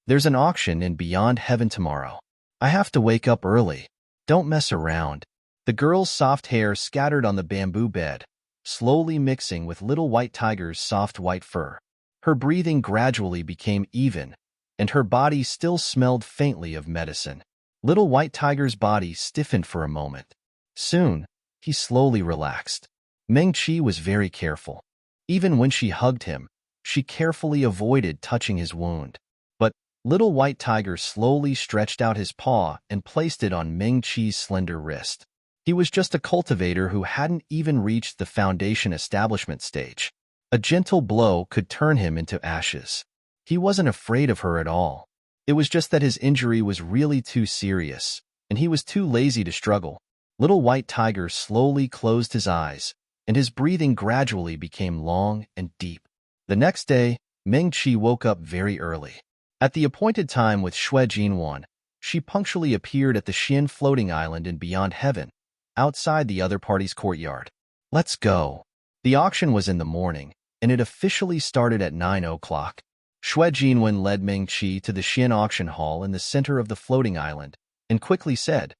S1: There's an auction in Beyond Heaven tomorrow. I have to wake up early. Don't mess around. The girl's soft hair scattered on the bamboo bed, slowly mixing with little white tiger's soft white fur. Her breathing gradually became even, and her body still smelled faintly of medicine. Little white tiger's body stiffened for a moment. Soon, he slowly relaxed. Meng-Chi was very careful. Even when she hugged him, she carefully avoided touching his wound. But little white tiger slowly stretched out his paw and placed it on Meng-Chi's slender wrist. He was just a cultivator who hadn't even reached the foundation establishment stage. A gentle blow could turn him into ashes. He wasn't afraid of her at all. It was just that his injury was really too serious, and he was too lazy to struggle. Little white tiger slowly closed his eyes, and his breathing gradually became long and deep. The next day, Meng-Chi woke up very early. At the appointed time with Xue Jinwen, she punctually appeared at the Xian floating island in Beyond Heaven, outside the other party's courtyard. Let's go. The auction was in the morning, and it officially started at 9 o'clock. Xue Jinwen led Meng-Chi to the Xian auction hall in the center of the floating island, and quickly said,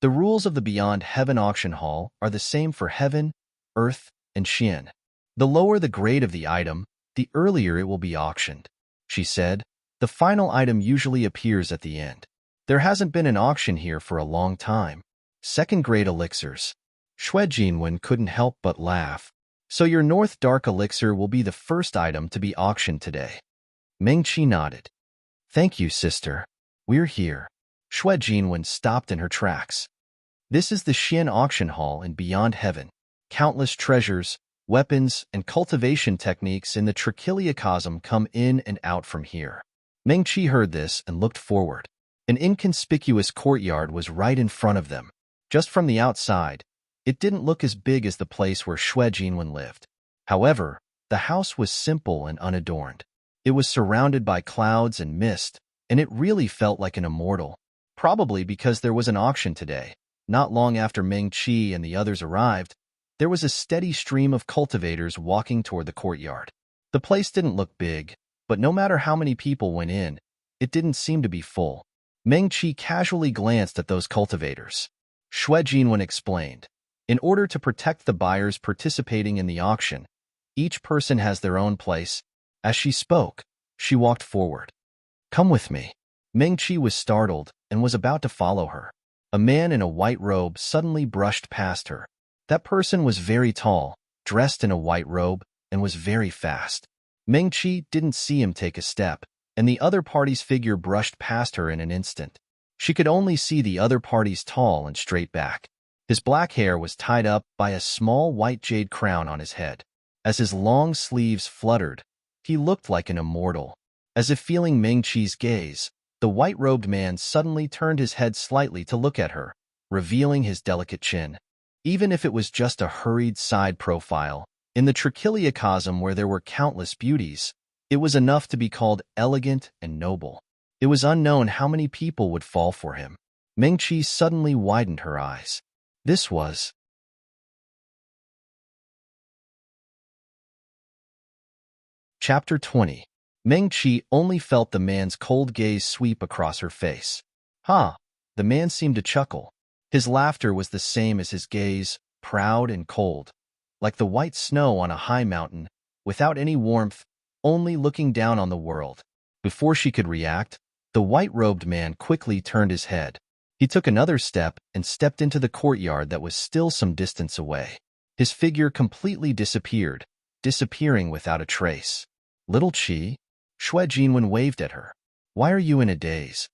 S1: "The rules of the Beyond Heaven auction hall are the same for Heaven, Earth, and Xian. The lower the grade of the item, the earlier it will be auctioned," she said. "The final item usually appears at the end. There hasn't been an auction here for a long time." Second-grade elixirs. Xue Jinwen couldn't help but laugh. "So your North Dark Elixir will be the first item to be auctioned today." Meng-Chi nodded. "Thank you, sister. We're here." Xue Jinwen stopped in her tracks. "This is the Xian auction hall in Beyond Heaven. Countless treasures, weapons, and cultivation techniques in the Trichiliocosm come in and out from here." Meng-Chi heard this and looked forward. An inconspicuous courtyard was right in front of them. Just from the outside, it didn't look as big as the place where Xue Jinwen lived. However, the house was simple and unadorned. It was surrounded by clouds and mist, and it really felt like an immortal. Probably because there was an auction today. Not long after Meng-Chi and the others arrived, there was a steady stream of cultivators walking toward the courtyard. The place didn't look big, but no matter how many people went in, it didn't seem to be full. Meng-Chi casually glanced at those cultivators. Xue Jinwen explained, "In order to protect the buyers participating in the auction, each person has their own place." As she spoke, she walked forward. "Come with me." Meng-Chi was startled and was about to follow her. A man in a white robe suddenly brushed past her. That person was very tall, dressed in a white robe, and was very fast. Meng-Chi didn't see him take a step, and the other party's figure brushed past her in an instant. She could only see the other party's tall and straight back. His black hair was tied up by a small white jade crown on his head. As his long sleeves fluttered, he looked like an immortal. As if feeling Meng-Chi's gaze, the white-robed man suddenly turned his head slightly to look at her, revealing his delicate chin. Even if it was just a hurried side profile, in the Trichiliocosm where there were countless beauties, it was enough to be called elegant and noble. It was unknown how many people would fall for him. Meng-Chi suddenly widened her eyes. This was Chapter 20. Meng-Chi only felt the man's cold gaze sweep across her face. "Ha!" The man seemed to chuckle. His laughter was the same as his gaze, proud and cold, like the white snow on a high mountain, without any warmth, only looking down on the world. Before she could react, the white-robed man quickly turned his head. He took another step and stepped into the courtyard that was still some distance away. His figure completely disappeared, disappearing without a trace. "Little Chi?" Xue Jinwen waved at her. "Why are you in a daze?"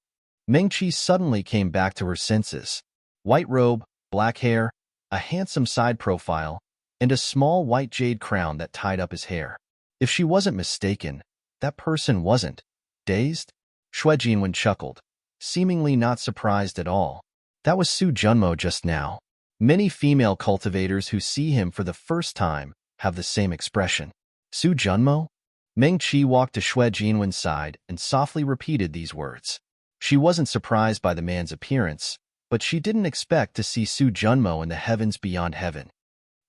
S1: Meng-Chi suddenly came back to her senses. White robe, black hair, a handsome side profile, and a small white jade crown that tied up his hair. If she wasn't mistaken, that person wasn't dazed. Xue Jinwen chuckled, seemingly not surprised at all. That was Su Junmo just now. Many female cultivators who see him for the first time have the same expression. Su Junmo? Meng-Chi walked to Xue Jinwen's side and softly repeated these words. She wasn't surprised by the man's appearance, but she didn't expect to see Su Junmo in the heavens beyond heaven.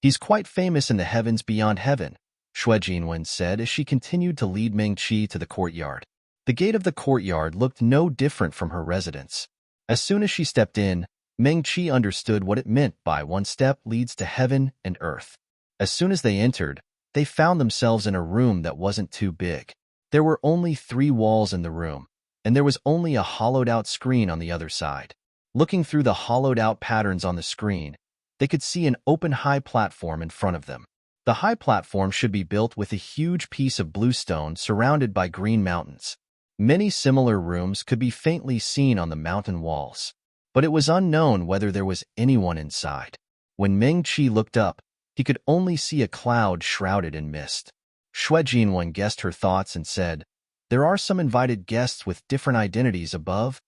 S1: "He's quite famous in the heavens beyond heaven," Xue Jinwen said as she continued to lead Meng-Chi to the courtyard. The gate of the courtyard looked no different from her residence. As soon as she stepped in, Meng Qi understood what it meant by one step leads to heaven and earth. As soon as they entered, they found themselves in a room that wasn't too big. There were only 3 walls in the room, and there was only a hollowed-out screen on the other side. Looking through the hollowed-out patterns on the screen, they could see an open high platform in front of them. The high platform should be built with a huge piece of blue stone surrounded by green mountains. Many similar rooms could be faintly seen on the mountain walls, but it was unknown whether there was anyone inside. When Meng Qi looked up, he could only see a cloud shrouded in mist. Xue Jinwen guessed her thoughts and said, "There are some invited guests with different identities above?"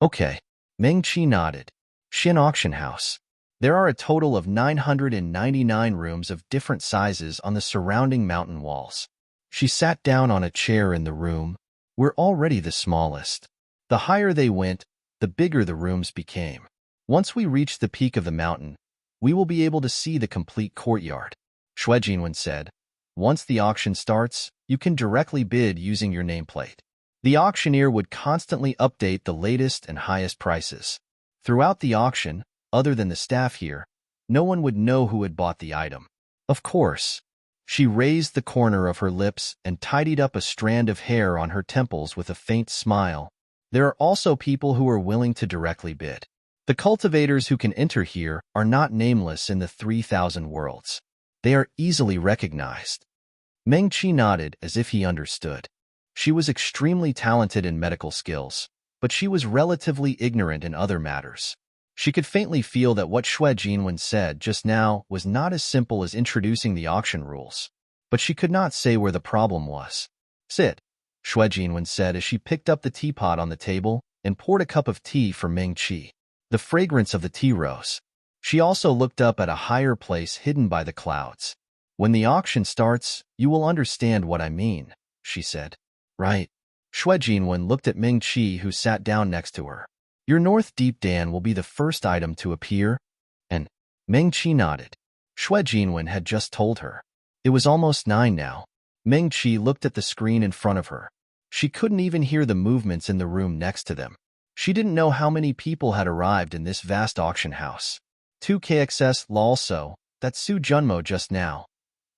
S1: "Okay." Meng Qi nodded. "Xin Auction House. There are a total of 999 rooms of different sizes on the surrounding mountain walls." She sat down on a chair in the room. "We're already the smallest." The higher they went, the bigger the rooms became. "Once we reach the peak of the mountain, we will be able to see the complete courtyard," Xue Jinwen said. "Once the auction starts, you can directly bid using your nameplate." The auctioneer would constantly update the latest and highest prices. Throughout the auction, other than the staff here, no one would know who had bought the item. Of course. She raised the corner of her lips and tidied up a strand of hair on her temples with a faint smile. There are also people who are willing to directly bid. The cultivators who can enter here are not nameless in the 3,000 worlds. They are easily recognized. Meng Qi nodded as if he understood. She was extremely talented in medical skills, but she was relatively ignorant in other matters. She could faintly feel that what Xue Jinwen said just now was not as simple as introducing the auction rules, but she could not say where the problem was. "Sit," Xue Jinwen said as she picked up the teapot on the table and poured a cup of tea for Meng Qi. The fragrance of the tea rose. She also looked up at a higher place hidden by the clouds. "When the auction starts, you will understand what I mean," she said. "Right." Xue Jinwen looked at Meng Qi, who sat down next to her. "Your North Deep Dan will be the first item to appear," and Meng Qi nodded. Xue Jinwen had just told her. It was almost 9 now. Meng Qi looked at the screen in front of her. She couldn't even hear the movements in the room next to them. She didn't know how many people had arrived in this vast auction house. 2KXS lol so, that's Su Junmo just now.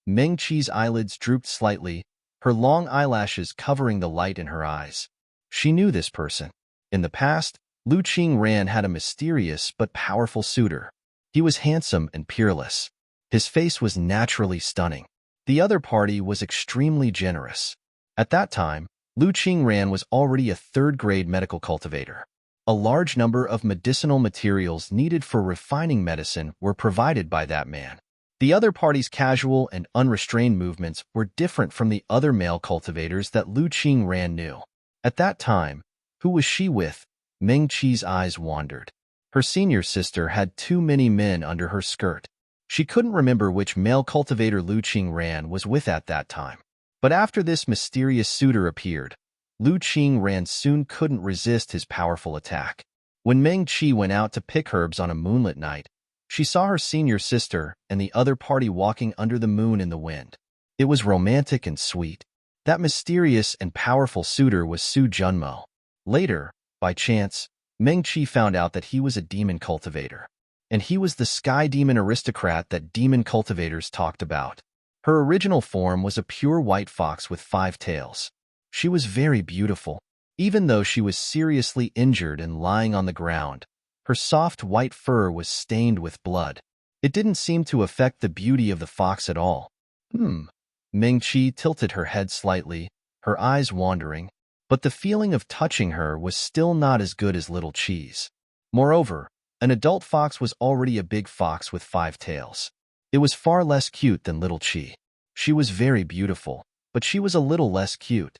S1: Meng Qi's eyelids drooped slightly, her long eyelashes covering the light in her eyes. She knew this person. In the past, Lu Qingran had a mysterious but powerful suitor. He was handsome and peerless. His face was naturally stunning. The other party was extremely generous. At that time, Lu Qingran was already a 3rd-grade medical cultivator. A large number of medicinal materials needed for refining medicine were provided by that man. The other party's casual and unrestrained movements were different from the other male cultivators that Lu Qingran knew. At that time, who was she with? Meng Qi's eyes wandered. Her senior sister had too many men under her skirt. She couldn't remember which male cultivator Lu Qingran was with at that time. But after this mysterious suitor appeared, Lu Qingran soon couldn't resist his powerful attack. When Meng Qi went out to pick herbs on a moonlit night, she saw her senior sister and the other party walking under the moon in the wind. It was romantic and sweet. That mysterious and powerful suitor was Su Junmo. Later, by chance, Meng Qi found out that he was a demon cultivator. And he was the sky demon aristocrat that demon cultivators talked about. Her original form was a pure white fox with 5 tails. She was very beautiful. Even though she was seriously injured and lying on the ground, her soft white fur was stained with blood. It didn't seem to affect the beauty of the fox at all. Meng Qi tilted her head slightly, her eyes wandering, but the feeling of touching her was still not as good as Little Qi's. Moreover, an adult fox was already a big fox with 5 tails. It was far less cute than Little Qi. She was very beautiful, but she was a little less cute.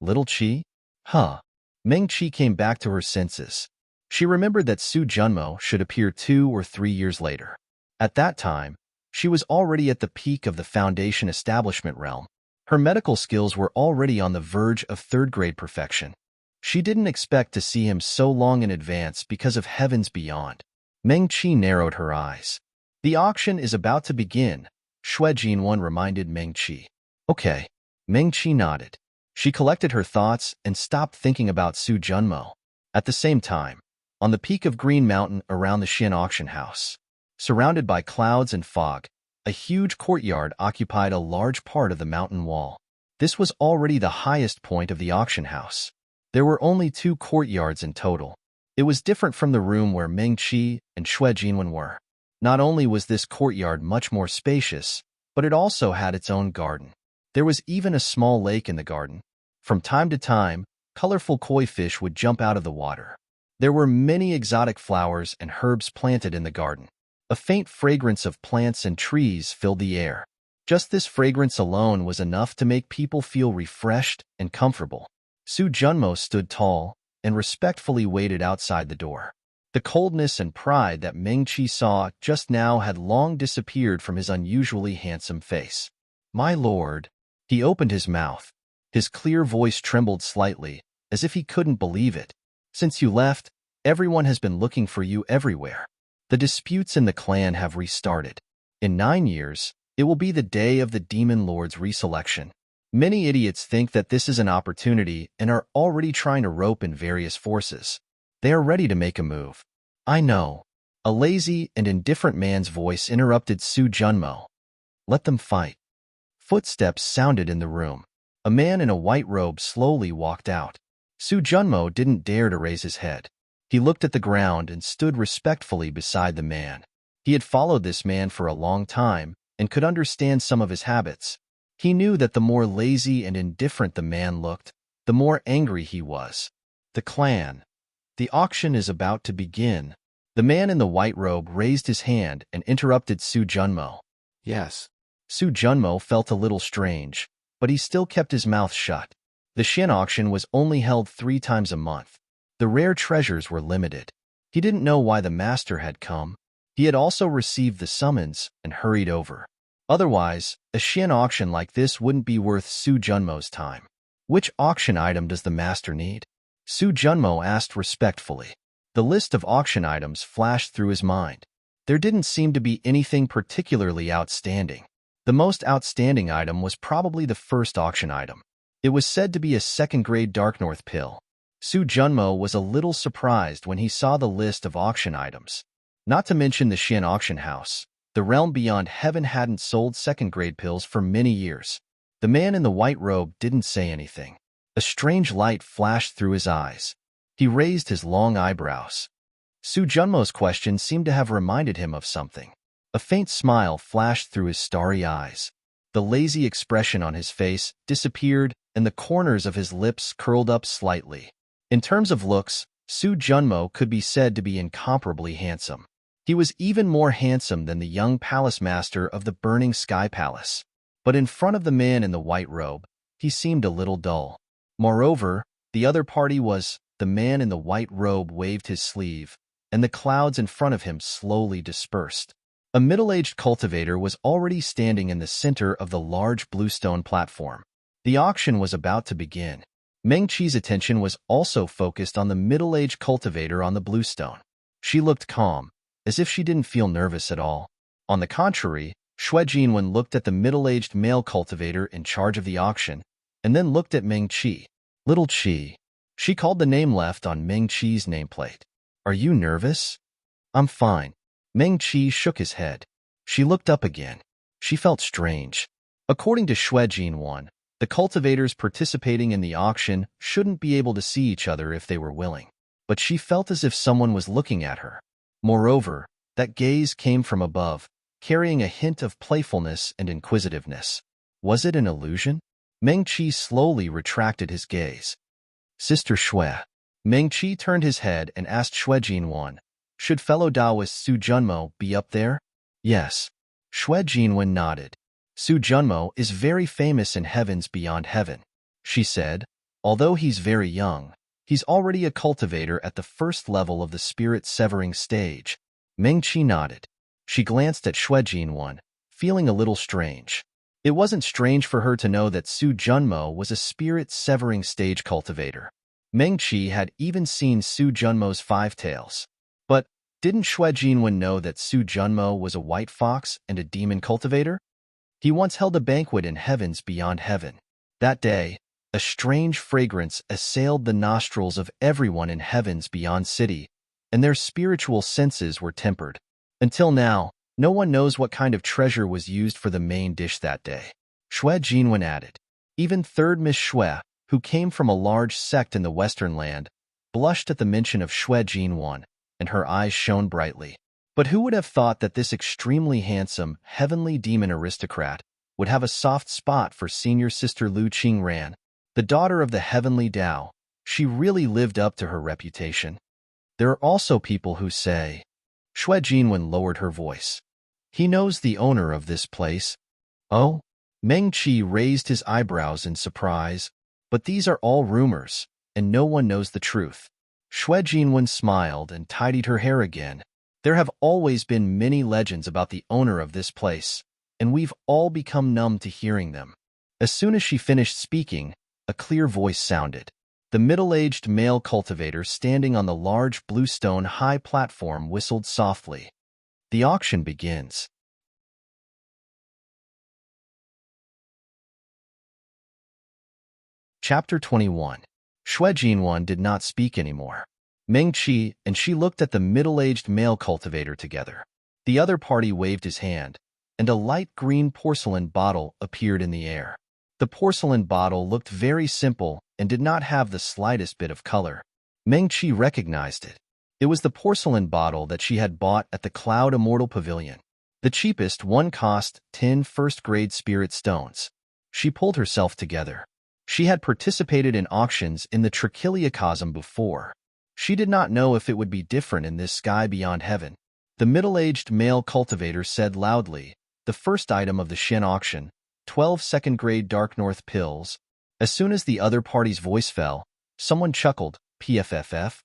S1: Little Qi? Huh. Meng Qi came back to her senses. She remembered that Su Junmo should appear 2 or 3 years later. At that time, she was already at the peak of the Foundation establishment realm. Her medical skills were already on the verge of 3rd-grade perfection. She didn't expect to see him so long in advance because of heavens beyond. Meng Qi narrowed her eyes. "The auction is about to begin," Xue Jinwen reminded Meng Qi. "Okay." Meng Qi nodded. She collected her thoughts and stopped thinking about Su Junmo. At the same time, on the peak of Green Mountain around the Xin auction house. Surrounded by clouds and fog, a huge courtyard occupied a large part of the mountain wall. This was already the highest point of the auction house. There were only 2 courtyards in total. It was different from the room where Meng Qi and Xue Jinwen were. Not only was this courtyard much more spacious, but it also had its own garden. There was even a small lake in the garden. From time to time, colorful koi fish would jump out of the water. There were many exotic flowers and herbs planted in the garden. A faint fragrance of plants and trees filled the air. Just this fragrance alone was enough to make people feel refreshed and comfortable. Su Junmo stood tall and respectfully waited outside the door. The coldness and pride that Meng Qi saw just now had long disappeared from his unusually handsome face. "My lord." He opened his mouth. His clear voice trembled slightly, as if he couldn't believe it. "Since you left, everyone has been looking for you everywhere. The disputes in the clan have restarted. In 9 years, it will be the day of the Demon Lord's reselection. Many idiots think that this is an opportunity and are already trying to rope in various forces. They are ready to make a move." "I know." A lazy and indifferent man's voice interrupted Su Junmo. "Let them fight." Footsteps sounded in the room. A man in a white robe slowly walked out. Su Junmo didn't dare to raise his head. He looked at the ground and stood respectfully beside the man. He had followed this man for a long time and could understand some of his habits. He knew that the more lazy and indifferent the man looked, the more angry he was. "The clan. The auction is about to begin." The man in the white robe raised his hand and interrupted Su Junmo.
S2: Yes.
S1: Su Junmo felt a little strange, but he still kept his mouth shut. The Xin auction was only held 3 times a month. The rare treasures were limited. He didn't know why the master had come. He had also received the summons and hurried over. Otherwise, a Xin auction like this wouldn't be worth Su Junmo's time. "Which auction item does the master need?" Su Junmo asked respectfully. The list of auction items flashed through his mind. There didn't seem to be anything particularly outstanding. The most outstanding item was probably the first auction item. It was said to be a 2nd-grade Dark North pill. Su Junmo was a little surprised when he saw the list of auction items. Not to mention the Xin auction house. The realm beyond heaven hadn't sold 2nd-grade pills for many years. The man in the white robe didn't say anything. A strange light flashed through his eyes. He raised his long eyebrows. Su Junmo's question seemed to have reminded him of something. A faint smile flashed through his starry eyes. The lazy expression on his face disappeared and the corners of his lips curled up slightly. In terms of looks, Su Junmo could be said to be incomparably handsome. He was even more handsome than the young palace master of the Burning Sky Palace. But in front of the man in the white robe, he seemed a little dull. Moreover, the other party was, the man in the white robe waved his sleeve, and the clouds in front of him slowly dispersed. A middle-aged cultivator was already standing in the center of the large bluestone platform. The auction was about to begin. Meng Qi's attention was also focused on the middle-aged cultivator on the bluestone. She looked calm, as if she didn't feel nervous at all. On the contrary, Xue Jinwen looked at the middle-aged male cultivator in charge of the auction, and then looked at Meng Qi. "Little Qi." She called the name left on Meng Qi's nameplate. "Are you nervous?" "I'm fine." Meng Qi shook his head. She looked up again. She felt strange. According to Xue Jinwen, the cultivators participating in the auction shouldn't be able to see each other if they were willing. But she felt as if someone was looking at her. Moreover, that gaze came from above, carrying a hint of playfulness and inquisitiveness. Was it an illusion? Meng Qi slowly retracted his gaze. "Sister Xue." Meng Qi turned his head and asked Xue Jinwen, "Should fellow Taoist Su Junmo be up there?" "Yes." Xue Jinwen nodded. "Su Junmo is very famous in heavens beyond heaven," she said. "Although he's very young, he's already a cultivator at the 1st level of the spirit-severing stage." Meng Qi nodded. She glanced at Xue Jinwen, feeling a little strange. It wasn't strange for her to know that Su Junmo was a spirit-severing stage cultivator. Meng Qi had even seen Su Junmo's 5 tails. But didn't Xue Jinwen know that Su Junmo was a white fox and a demon cultivator? He once held a banquet in heavens beyond heaven. That day, a strange fragrance assailed the nostrils of everyone in heavens beyond city, and their spiritual senses were tempered. Until now, no one knows what kind of treasure was used for the main dish that day. Shui Jinwen added. Even third Miss Shui, who came from a large sect in the Western land, blushed at the mention of Shui Jinwen, and her eyes shone brightly. But who would have thought that this extremely handsome, heavenly demon aristocrat would have a soft spot for senior sister Lu Qingran, the daughter of the heavenly Tao? She really lived up to her reputation. There are also people who say, Shui Jinwen lowered her voice. He knows the owner of this place. Oh? Meng Qi raised his eyebrows in surprise. But these are all rumors, and no one knows the truth. Shui Jinwen smiled and tidied her hair again. There have always been many legends about the owner of this place, and we've all become numb to hearing them. As soon as she finished speaking, a clear voice sounded. The middle-aged male cultivator standing on the large bluestone high platform whistled softly. The auction begins. Chapter 21. Shui Jinwen did not speak anymore. Meng Qi and she looked at the middle-aged male cultivator together. The other party waved his hand, and a light green porcelain bottle appeared in the air. The porcelain bottle looked very simple and did not have the slightest bit of color. Meng Qi recognized it. It was the porcelain bottle that she had bought at the Cloud Immortal Pavilion. The cheapest one cost 10 first-grade spirit stones. She pulled herself together. She had participated in auctions in the Trichiliacosm before. She did not know if it would be different in this sky beyond heaven. The middle-aged male cultivator said loudly, the first item of the Shen auction, 12 second-grade Dark North pills. As soon as the other party's voice fell, someone chuckled, PFFF.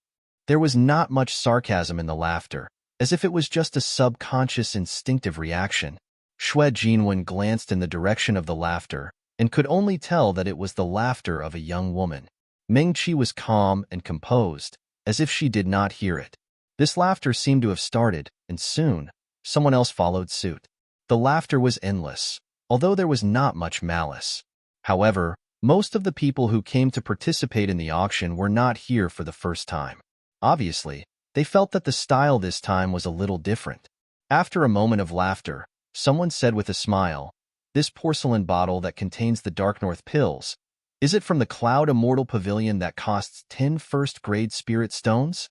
S1: There was not much sarcasm in the laughter, as if it was just a subconscious instinctive reaction. Shui Jinwen glanced in the direction of the laughter, and could only tell that it was the laughter of a young woman. Meng Qi was calm and composed, as if she did not hear it. This laughter seemed to have started, and soon, someone else followed suit. The laughter was endless, although there was not much malice. However, most of the people who came to participate in the auction were not here for the first time. Obviously, they felt that the style this time was a little different. After a moment of laughter, someone said with a smile, this porcelain bottle that contains the Dark North pills, is it from the Cloud Immortal Pavilion that costs 10 first-grade spirit stones?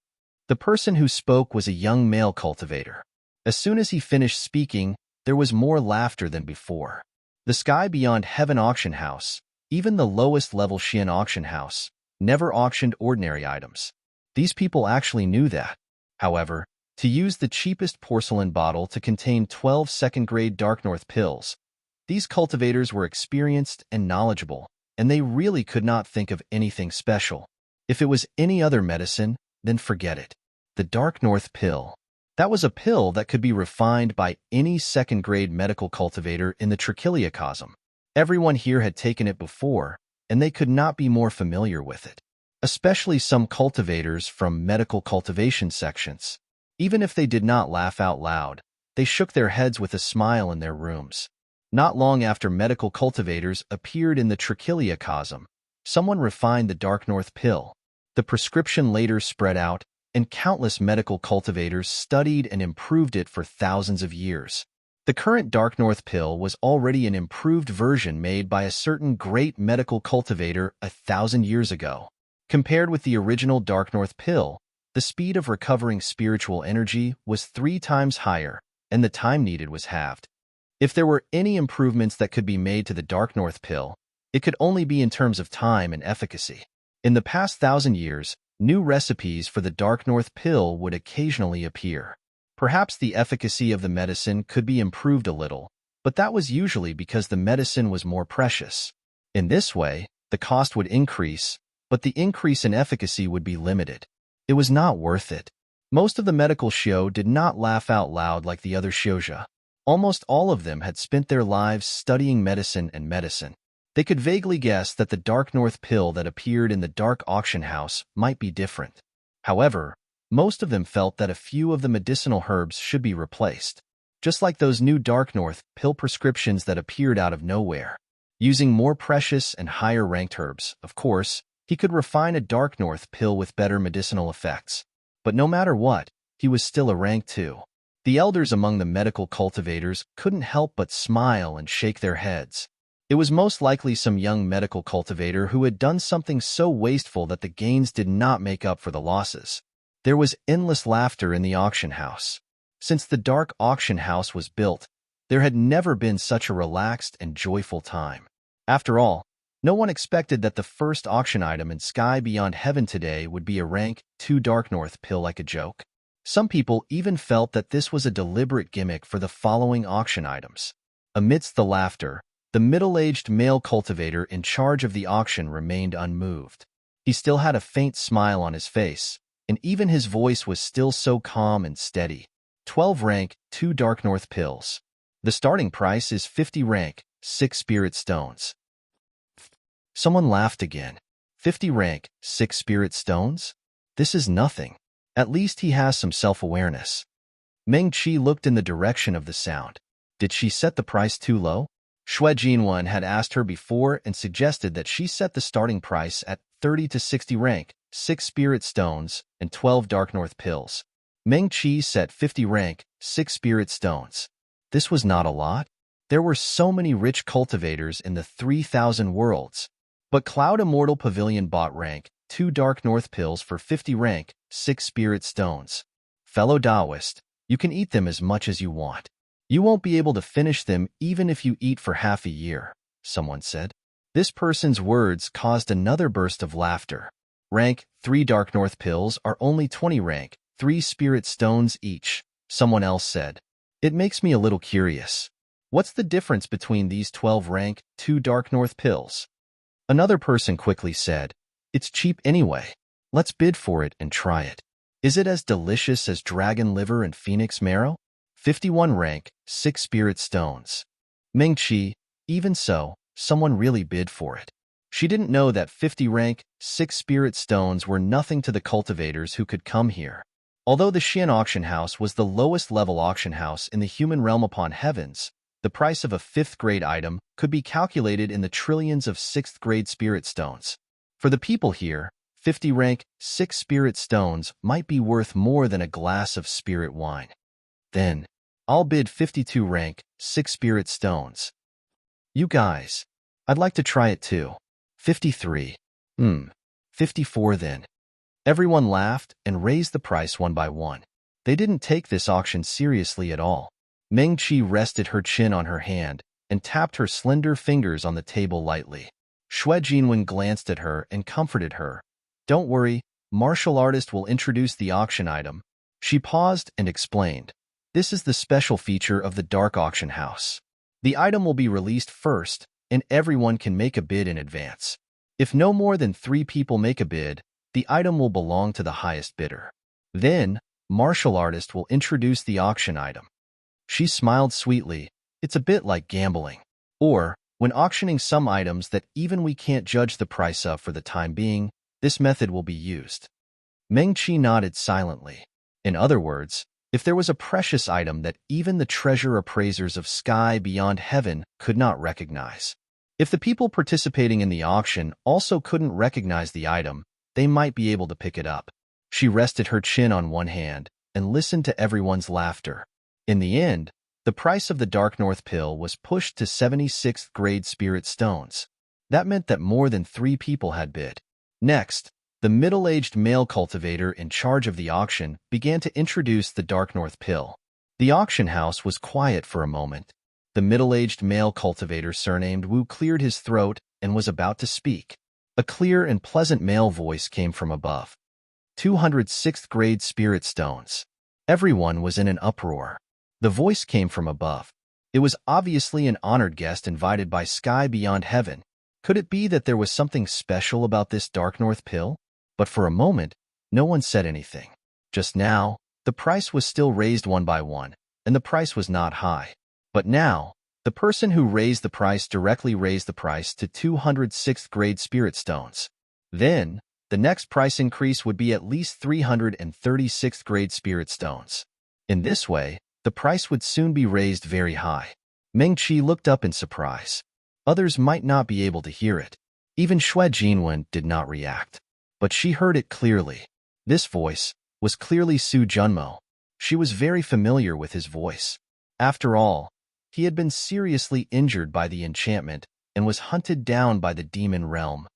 S1: The person who spoke was a young male cultivator. As soon as he finished speaking, there was more laughter than before. The sky beyond Heaven Auction House, even the lowest-level Xian Auction House, never auctioned ordinary items. These people actually knew that. However, to use the cheapest porcelain bottle to contain 12 second-grade Dark North pills, these cultivators were experienced and knowledgeable, and they really could not think of anything special. If it was any other medicine, then forget it. The Dark North pill. That was a pill that could be refined by any second-grade medical cultivator in the Trichiliacosm. Everyone here had taken it before, and they could not be more familiar with it. Especially some cultivators from medical cultivation sections. Even if they did not laugh out loud, they shook their heads with a smile in their rooms. Not long after medical cultivators appeared in the Trichiliacosm, someone refined the Dark North pill. The prescription later spread out, and countless medical cultivators studied and improved it for thousands of years. The current Dark North pill was already an improved version made by a certain great medical cultivator 1,000 years ago. Compared with the original Dark North pill, the speed of recovering spiritual energy was 3 times higher, and the time needed was halved. If there were any improvements that could be made to the Dark North pill, it could only be in terms of time and efficacy. In the past 1,000 years, new recipes for the Dark North pill would occasionally appear. Perhaps the efficacy of the medicine could be improved a little, but that was usually because the medicine was more precious. In this way, the cost would increase, but the increase in efficacy would be limited. It was not worth it. Most of the medical shio did not laugh out loud like the other shioja. Almost all of them had spent their lives studying medicine and medicine. They could vaguely guess that the Dark North pill that appeared in the Dark Auction House might be different. However, most of them felt that a few of the medicinal herbs should be replaced, just like those new Dark North pill prescriptions that appeared out of nowhere. Using more precious and higher-ranked herbs, of course, he could refine a Dark North pill with better medicinal effects. But no matter what, he was still a rank 2. The elders among the medical cultivators couldn't help but smile and shake their heads. It was most likely some young medical cultivator who had done something so wasteful that the gains did not make up for the losses. There was endless laughter in the auction house. Since the dark auction house was built, there had never been such a relaxed and joyful time. After all, no one expected that the first auction item in Sky Beyond Heaven today would be a rank 2 Dark North pill like a joke. Some people even felt that this was a deliberate gimmick for the following auction items. Amidst the laughter, the middle-aged male cultivator in charge of the auction remained unmoved. He still had a faint smile on his face, and even his voice was still so calm and steady. 12 rank 2 Dark North pills. The starting price is 50 rank 6 spirit stones. Someone laughed again. 50 rank 6 spirit stones? This is nothing. At least he has some self-awareness. Meng Qi looked in the direction of the sound. Did she set the price too low? Xue Jinwen had asked her before and suggested that she set the starting price at 30 to 60 rank, 6 spirit stones, and 12 Dark North pills. Meng Qi set 50 rank, 6 spirit stones. This was not a lot. There were so many rich cultivators in the 3,000 worlds. But Cloud Immortal Pavilion bought rank 2 Dark North pills for 50 rank, 6 spirit stones. Fellow Taoist, you can eat them as much as you want. You won't be able to finish them even if you eat for half a year, someone said. This person's words caused another burst of laughter. Rank 3 Dark North pills are only 20 rank, 3 spirit stones each, someone else said. It makes me a little curious. What's the difference between these 12 rank 2 Dark North pills? Another person quickly said, it's cheap anyway. Let's bid for it and try it. Is it as delicious as dragon liver and phoenix marrow? 51 rank, 6 spirit stones. Meng Qi, even so, someone really bid for it. She didn't know that 50 rank, 6 spirit stones were nothing to the cultivators who could come here. Although the Xian auction house was the lowest level auction house in the human realm upon heavens, the price of a 5th grade item could be calculated in the trillions of 6th grade spirit stones. For the people here, 50 rank, 6 spirit stones might be worth more than a glass of spirit wine. Then, I'll bid 52 rank, 6 spirit stones. You guys, I'd like to try it too. 53. 54 then. Everyone laughed and raised the price one by one. They didn't take this auction seriously at all. Meng Qi rested her chin on her hand and tapped her slender fingers on the table lightly. Xue Jinwen glanced at her and comforted her. Don't worry, martial artist will introduce the auction item. She paused and explained. This is the special feature of the Dark Auction House. The item will be released first, and everyone can make a bid in advance. If no more than 3 people make a bid, the item will belong to the highest bidder. Then, martial artist will introduce the auction item. She smiled sweetly. It's a bit like gambling. Or, when auctioning some items that even we can't judge the price of for the time being, this method will be used. Meng Qi nodded silently. In other words, if there was a precious item that even the treasure appraisers of Sky Beyond Heaven could not recognize, if the people participating in the auction also couldn't recognize the item, they might be able to pick it up. She rested her chin on one hand and listened to everyone's laughter. In the end, the price of the Dark North pill was pushed to 76th grade spirit stones. That meant that more than 3 people had bid. Next, the middle-aged male cultivator in charge of the auction began to introduce the Dark North pill. The auction house was quiet for a moment. The middle-aged male cultivator surnamed Wu cleared his throat and was about to speak. A clear and pleasant male voice came from above. 206th grade spirit stones. Everyone was in an uproar. The voice came from above. It was obviously an honored guest invited by Sky Beyond Heaven. Could it be that there was something special about this Dark North pill? But for a moment, no one said anything. Just now, the price was still raised one by one, and the price was not high. But now, the person who raised the price directly raised the price to 206th grade spirit stones. Then, the next price increase would be at least 336th grade spirit stones. In this way, the price would soon be raised very high. Meng Qi looked up in surprise. Others might not be able to hear it. Even Xue Jinwen did not react. But she heard it clearly. This voice, was clearly Su Junmo. She was very familiar with his voice. After all, he had been seriously injured by the enchantment and was hunted down by the demon realm.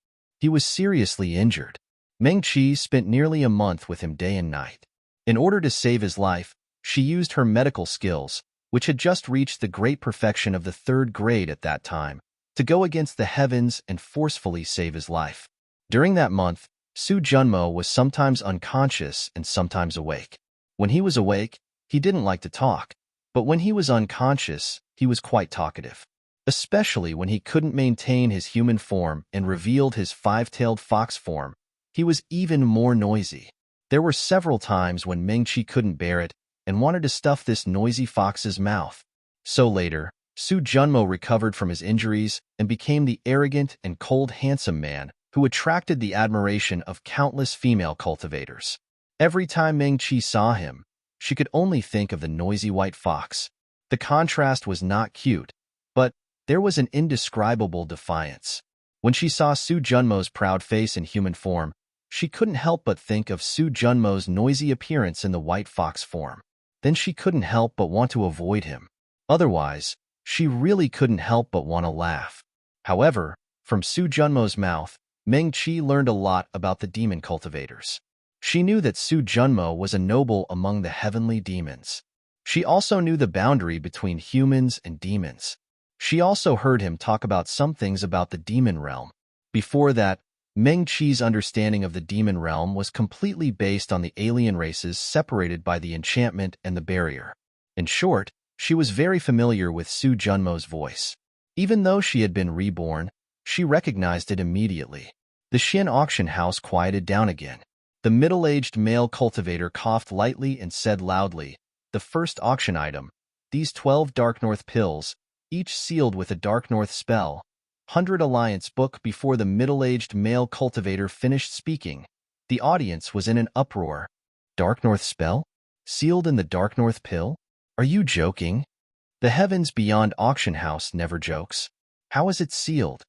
S1: He was seriously injured. Meng Qi spent nearly a month with him day and night. In order to save his life, she used her medical skills, which had just reached the great perfection of the 3rd grade at that time, to go against the heavens and forcefully save his life. During that month, Su Junmo was sometimes unconscious and sometimes awake. When he was awake, he didn't like to talk, but when he was unconscious, he was quite talkative. Especially when he couldn't maintain his human form and revealed his 5-tailed fox form, he was even more noisy. There were several times when Meng Qi couldn't bear it and wanted to stuff this noisy fox's mouth. So later, Su Junmo recovered from his injuries and became the arrogant and cold handsome man who attracted the admiration of countless female cultivators. Every time Meng Qi saw him, she could only think of the noisy white fox. The contrast was not cute, but there was an indescribable defiance. When she saw Su Junmo's proud face in human form, she couldn't help but think of Su Junmo's noisy appearance in the white fox form. Then she couldn't help but want to avoid him. Otherwise, she really couldn't help but want to laugh. However, from Su Junmo's mouth, Meng Qi learned a lot about the demon cultivators. She knew that Su Junmo was a noble among the heavenly demons. She also knew the boundary between humans and demons. She also heard him talk about some things about the demon realm. Before that, Meng Qi's understanding of the demon realm was completely based on the alien races separated by the enchantment and the barrier. In short, she was very familiar with Su Junmo's voice. Even though she had been reborn, she recognized it immediately. The Xin auction house quieted down again. The middle-aged male cultivator coughed lightly and said loudly, "The first auction item, these 12 Dark North pills, each sealed with a Dark North spell. 100 Alliance book." Before the middle-aged male cultivator finished speaking, the audience was in an uproar. Dark North spell? Sealed in the Dark North pill? Are you joking? The Heavens Beyond auction house never jokes. How is it sealed?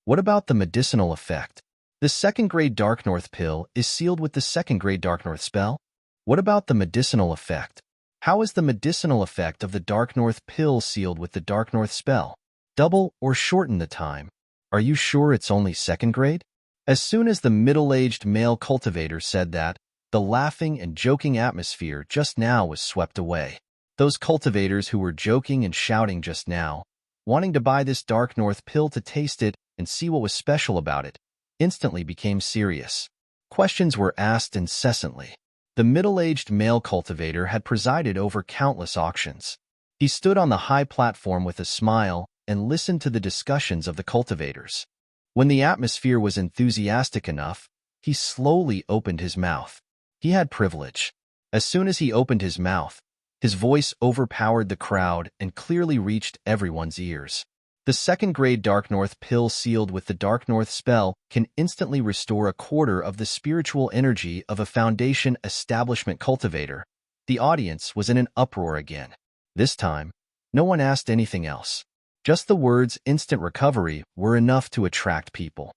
S1: What about the medicinal effect? The 2nd grade Dark North pill is sealed with the 2nd grade Dark North spell? What about the medicinal effect? How is the medicinal effect of the Dark North pill sealed with the Dark North spell? Double or shorten the time. Are you sure it's only 2nd grade? As soon as the middle-aged male cultivator said that, the laughing and joking atmosphere just now was swept away. Those cultivators who were joking and shouting just now, wanting to buy this Dark North pill to taste it and see what was special about it, instantly became serious. Questions were asked incessantly. The middle-aged male cultivator had presided over countless auctions. He stood on the high platform with a smile and listened to the discussions of the cultivators. When the atmosphere was enthusiastic enough, he slowly opened his mouth. He had privilege. As soon as he opened his mouth, his voice overpowered the crowd and clearly reached everyone's ears. The 2nd grade Dark North pill sealed with the Dark North spell can instantly restore a quarter of the spiritual energy of a foundation establishment cultivator. The audience was in an uproar again. This time, no one asked anything else. Just the words instant recovery were enough to attract people.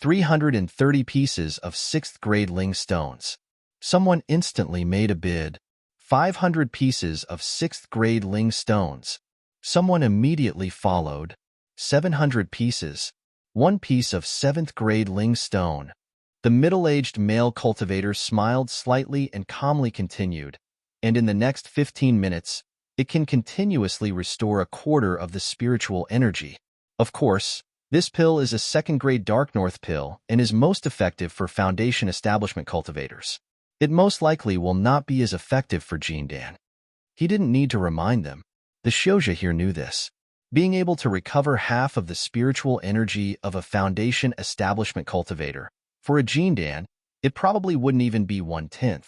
S1: 330 pieces of 6th grade Ling stones. Someone instantly made a bid. 500 pieces of 6th grade Ling stones. Someone immediately followed. 700 pieces. 1 piece of 7th grade Ling stone. The middle-aged male cultivator smiled slightly and calmly continued, and in the next 15 minutes, it can continuously restore a quarter of the spiritual energy. Of course, this pill is a 2nd grade Dark North pill and is most effective for foundation establishment cultivators. It most likely will not be as effective for Jindan. He didn't need to remind them. The Shouja here knew this. Being able to recover half of the spiritual energy of a foundation establishment cultivator, for a Jindan, it probably wouldn't even be 1/10.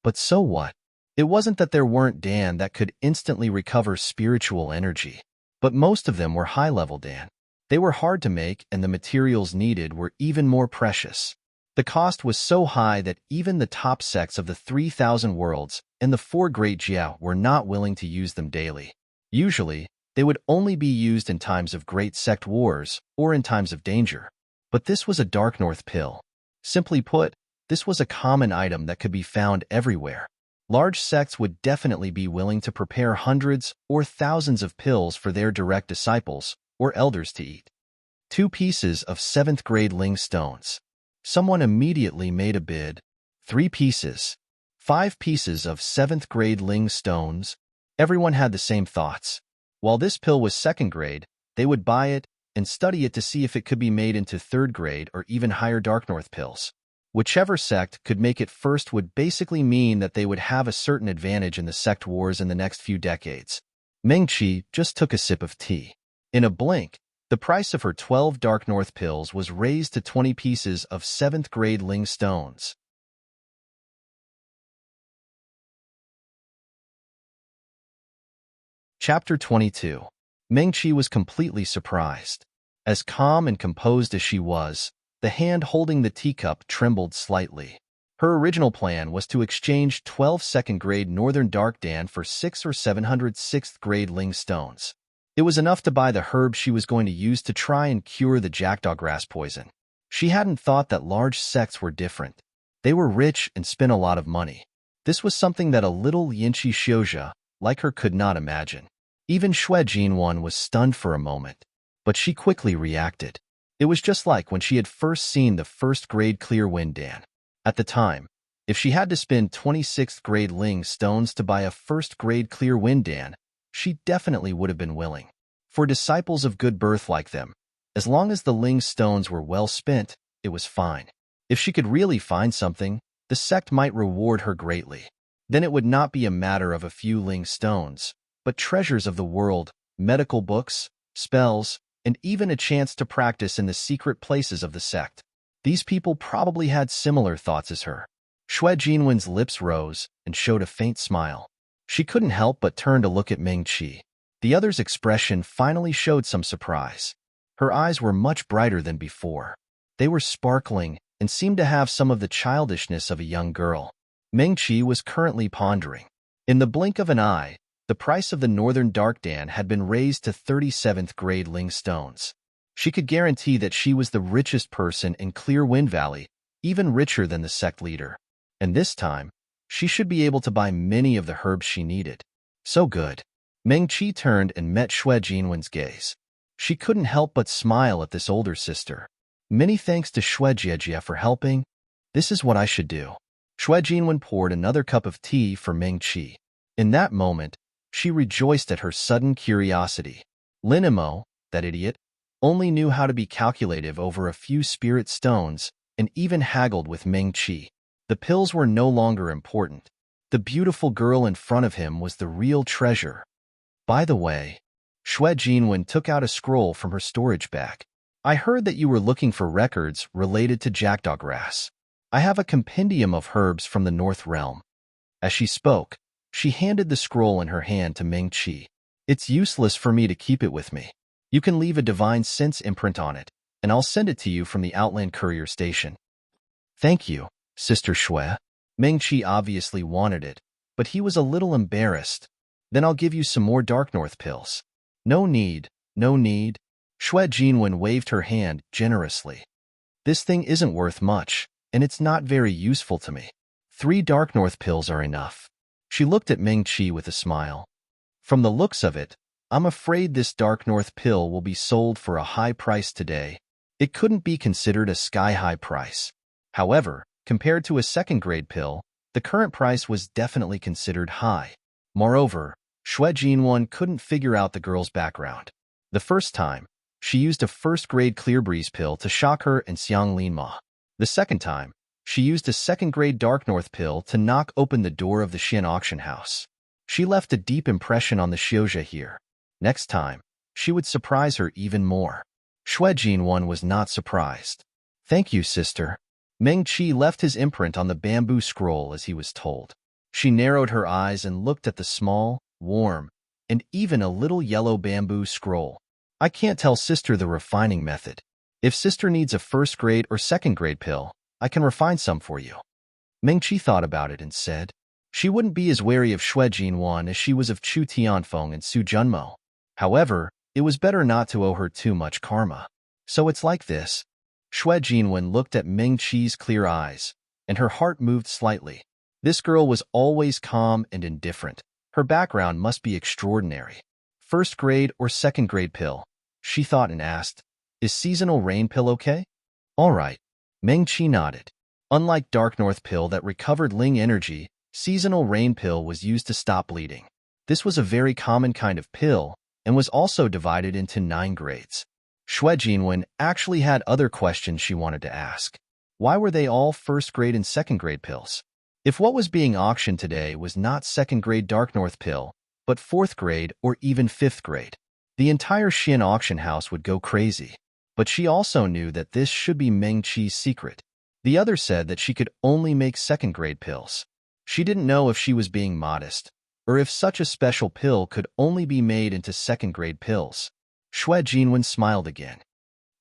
S1: But so what? It wasn't that there weren't Dan that could instantly recover spiritual energy, but most of them were high-level Dan. They were hard to make and the materials needed were even more precious. The cost was so high that even the top sects of the 3,000 worlds and the 4 great Jia were not willing to use them daily. Usually, they would only be used in times of great sect wars or in times of danger. But this was a Dark North pill. Simply put, This was a common item that could be found everywhere. Large sects would definitely be willing to prepare hundreds or thousands of pills for their direct disciples or elders to eat. 2 pieces of 7th grade Ling stones. Someone immediately made a bid. 3 pieces. 5 pieces of 7th grade Ling stones. Everyone had the same thoughts. While this pill was 2nd grade, they would buy it and study it to see if it could be made into 3rd grade or even higher Dark North pills. Whichever sect could make it first would basically mean that they would have a certain advantage in the sect wars in the next few decades. Ming-Chi just took a sip of tea. In a blink, the price of her 12 Dark North pills was raised to 20 pieces of 7th grade Ling stones. Chapter 22. Ming-Chi was completely surprised. As calm and composed as she was, the hand holding the teacup trembled slightly. Her original plan was to exchange 12 2nd grade Northern Dark Dan for 6 or 700 6th grade Ling stones. It was enough to buy the herb she was going to use to try and cure the jackdaw grass poison. She hadn't thought that large sects were different. They were rich and spent a lot of money. This was something that a little Yinchi Xiuzha like her could not imagine. Even Xue Jinwen was stunned for a moment, but she quickly reacted. It was just like when she had first seen the 1st grade Clear Wind Dan. At the time, if she had to spend 26th grade Ling stones to buy a 1st grade Clear Wind Dan, she definitely would have been willing. For disciples of good birth like them, as long as the Ling stones were well spent, it was fine. If she could really find something, the sect might reward her greatly. Then it would not be a matter of a few Ling stones, but treasures of the world, medical books, spells, and even a chance to practice in the secret places of the sect. These people probably had similar thoughts as her. Xue Jinwen's lips rose and showed a faint smile. She couldn't help but turn to look at Ming-Chi. The other's expression finally showed some surprise. Her eyes were much brighter than before. They were sparkling and seemed to have some of the childishness of a young girl. Ming-Chi was currently pondering. In the blink of an eye, the price of the Northern Dark Dan had been raised to 37th grade Ling stones. She could guarantee that she was the richest person in Clear Wind Valley, even richer than the sect leader. And this time, she should be able to buy many of the herbs she needed. So good. Ming-Chi turned and met Xue Jinwen's gaze. She couldn't help but smile at this older sister. Many thanks to Xue Jiejie for helping. This is what I should do. Xue Jinwen poured another cup of tea for Ming-Chi. In that moment, she rejoiced at her sudden curiosity. Lin Imo, that idiot, only knew how to be calculative over a few spirit stones and even haggled with Ming-Chi. The pills were no longer important. The beautiful girl in front of him was the real treasure. By the way, Xue Jinwen took out a scroll from her storage bag. I heard that you were looking for records related to jackdaw grass. I have a compendium of herbs from the North Realm. As she spoke, she handed the scroll in her hand to Ming-Chi. It's useless for me to keep it with me. You can leave a divine sense imprint on it, and I'll send it to you from the Outland Courier Station. Thank you, Sister Xue. Ming-Chi obviously wanted it, but he was a little embarrassed. Then I'll give you some more Dark North pills. No need, no need. Xue Jinwen waved her hand generously. This thing isn't worth much, and it's not very useful to me. 3 Dark North pills are enough. She looked at Ming-Chi with a smile. From the looks of it, I'm afraid this Dark North pill will be sold for a high price today. It couldn't be considered a sky-high price. However, compared to a 2nd grade pill, the current price was definitely considered high. Moreover, Xue Jinwen couldn't figure out the girl's background. The first time, she used a 1st grade Clear Breeze pill to shock her and Xiang Linma. The second time, she used a 2nd grade Dark North pill to knock open the door of the Xian auction house. She left a deep impression on the Xiuzha here. Next time, she would surprise her even more. Xue Jinwen was not surprised. Thank you, sister. Ming-Chi left his imprint on the bamboo scroll as he was told. She narrowed her eyes and looked at the small, warm, and even a little yellow bamboo scroll. I can't tell sister the refining method. If sister needs a 1st grade or 2nd grade pill, I can refine some for you. Ming-Chi thought about it and said, she wouldn't be as wary of Xue Jinwen as she was of Chu Tianfeng and Su Junmo. However, it was better not to owe her too much karma. So it's like this. Xue Jinwen looked at Ming-Chi's clear eyes, and her heart moved slightly. This girl was always calm and indifferent. Her background must be extraordinary. First grade or second grade pill? She thought and asked, "Is seasonal rain pill okay?" "All right." Meng-Chi nodded. Unlike Dark North pill that recovered Ling energy, seasonal rain pill was used to stop bleeding. This was a very common kind of pill and was also divided into 9 grades. Xue Jinwen actually had other questions she wanted to ask. Why were they all first grade and second grade pills? If what was being auctioned today was not second grade Dark North pill, but fourth grade or even fifth grade, the entire Xian auction house would go crazy. But she also knew that this should be Meng-Chi's secret. The other said that she could only make second grade pills. She didn't know if she was being modest, or if such a special pill could only be made into second grade pills. Xue Jinwen smiled again.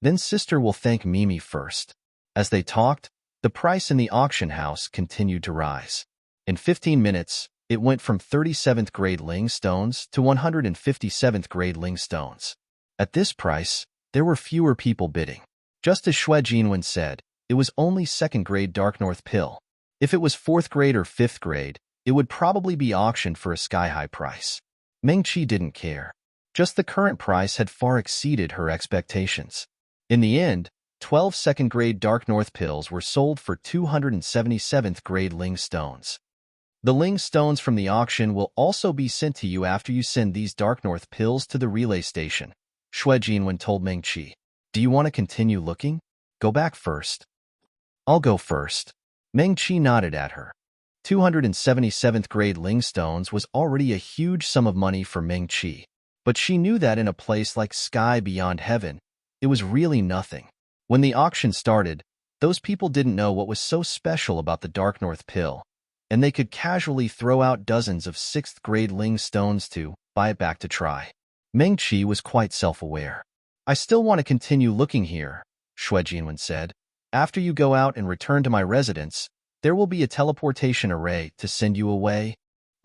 S1: Then sister will thank Mimi first. As they talked, the price in the auction house continued to rise. In 15 minutes, it went from 37th grade Ling stones to 157th grade Ling stones. At this price, there were fewer people bidding. Just as Xue Jinwen said, it was only second grade Dark North pill. If it was fourth grade or fifth grade, it would probably be auctioned for a sky-high price. Meng-Chi didn't care. Just the current price had far exceeded her expectations. In the end, 12 second-grade Dark North pills were sold for 277th grade Ling stones. The Ling stones from the auction will also be sent to you after you send these Dark North pills to the relay station, Xue Jinwen told Meng-Chi. Do you want to continue looking? Go back first. I'll go first. Meng-Chi nodded at her. 277th grade Ling stones was already a huge sum of money for Meng-Chi, but she knew that in a place like Sky Beyond Heaven, it was really nothing. When the auction started, those people didn't know what was so special about the Dark North pill, and they could casually throw out dozens of 6th grade Ling stones to buy it back to try. Meng-Chi was quite self-aware. I still want to continue looking here, Xue Jinwen said. After you go out and return to my residence, there will be a teleportation array to send you away.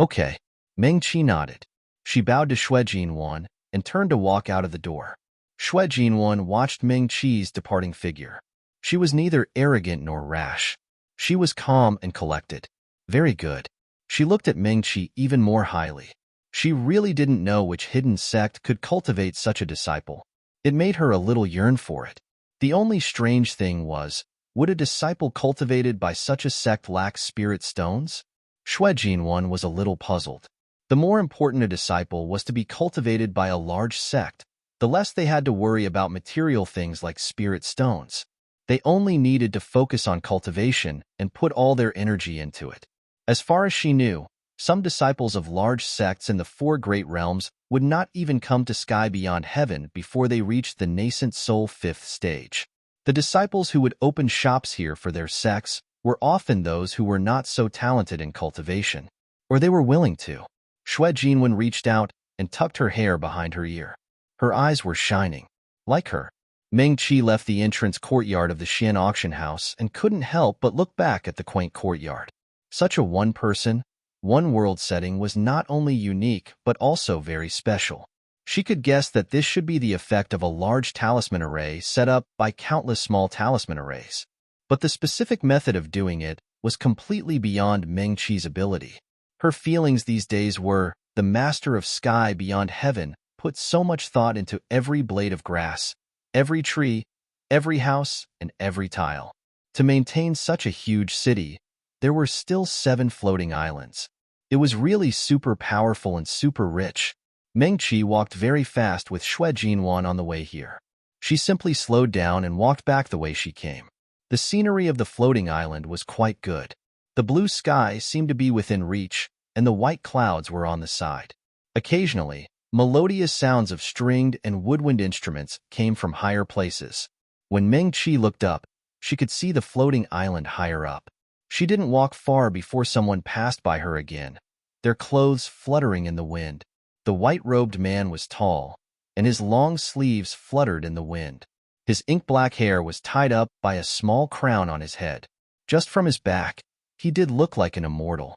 S1: Okay. Meng-Chi nodded. She bowed to Xue Jinwen and turned to walk out of the door. Xue Jinwen watched Meng-Chi's departing figure. She was neither arrogant nor rash. She was calm and collected. Very good. She looked at Meng-Chi even more highly. She really didn't know which hidden sect could cultivate such a disciple. It made her a little yearn for it. The only strange thing was, would a disciple cultivated by such a sect lack spirit stones? Xue Jinwen was a little puzzled. The more important a disciple was to be cultivated by a large sect, the less they had to worry about material things like spirit stones. They only needed to focus on cultivation and put all their energy into it. As far as she knew, some disciples of large sects in the 4 great realms would not even come to Sky Beyond Heaven before they reached the nascent soul 5th stage. The disciples who would open shops here for their sects were often those who were not so talented in cultivation, or they were willing to. Xue Jinwen reached out and tucked her hair behind her ear. Her eyes were shining. Like her. Meng-Chi left the entrance courtyard of the Xian auction house and couldn't help but look back at the quaint courtyard. Such a one-person, one-world setting was not only unique but also very special. She could guess that this should be the effect of a large talisman array set up by countless small talisman arrays. But the specific method of doing it was completely beyond Meng-Chi's ability. Her feelings these days were, the master of Sky Beyond Heaven put so much thought into every blade of grass, every tree, every house, and every tile. To maintain such a huge city, there were still 7 floating islands. It was really super powerful and super rich. Meng-Chi walked very fast with Xue Jinwen on the way here. She simply slowed down and walked back the way she came. The scenery of the floating island was quite good. The blue sky seemed to be within reach, and the white clouds were on the side. Occasionally, melodious sounds of stringed and woodwind instruments came from higher places. When Meng-Chi looked up, she could see the floating island higher up. She didn't walk far before someone passed by her again, their clothes fluttering in the wind. The white-robed man was tall, and his long sleeves fluttered in the wind. His ink-black hair was tied up by a small crown on his head. Just from his back, he did look like an immortal.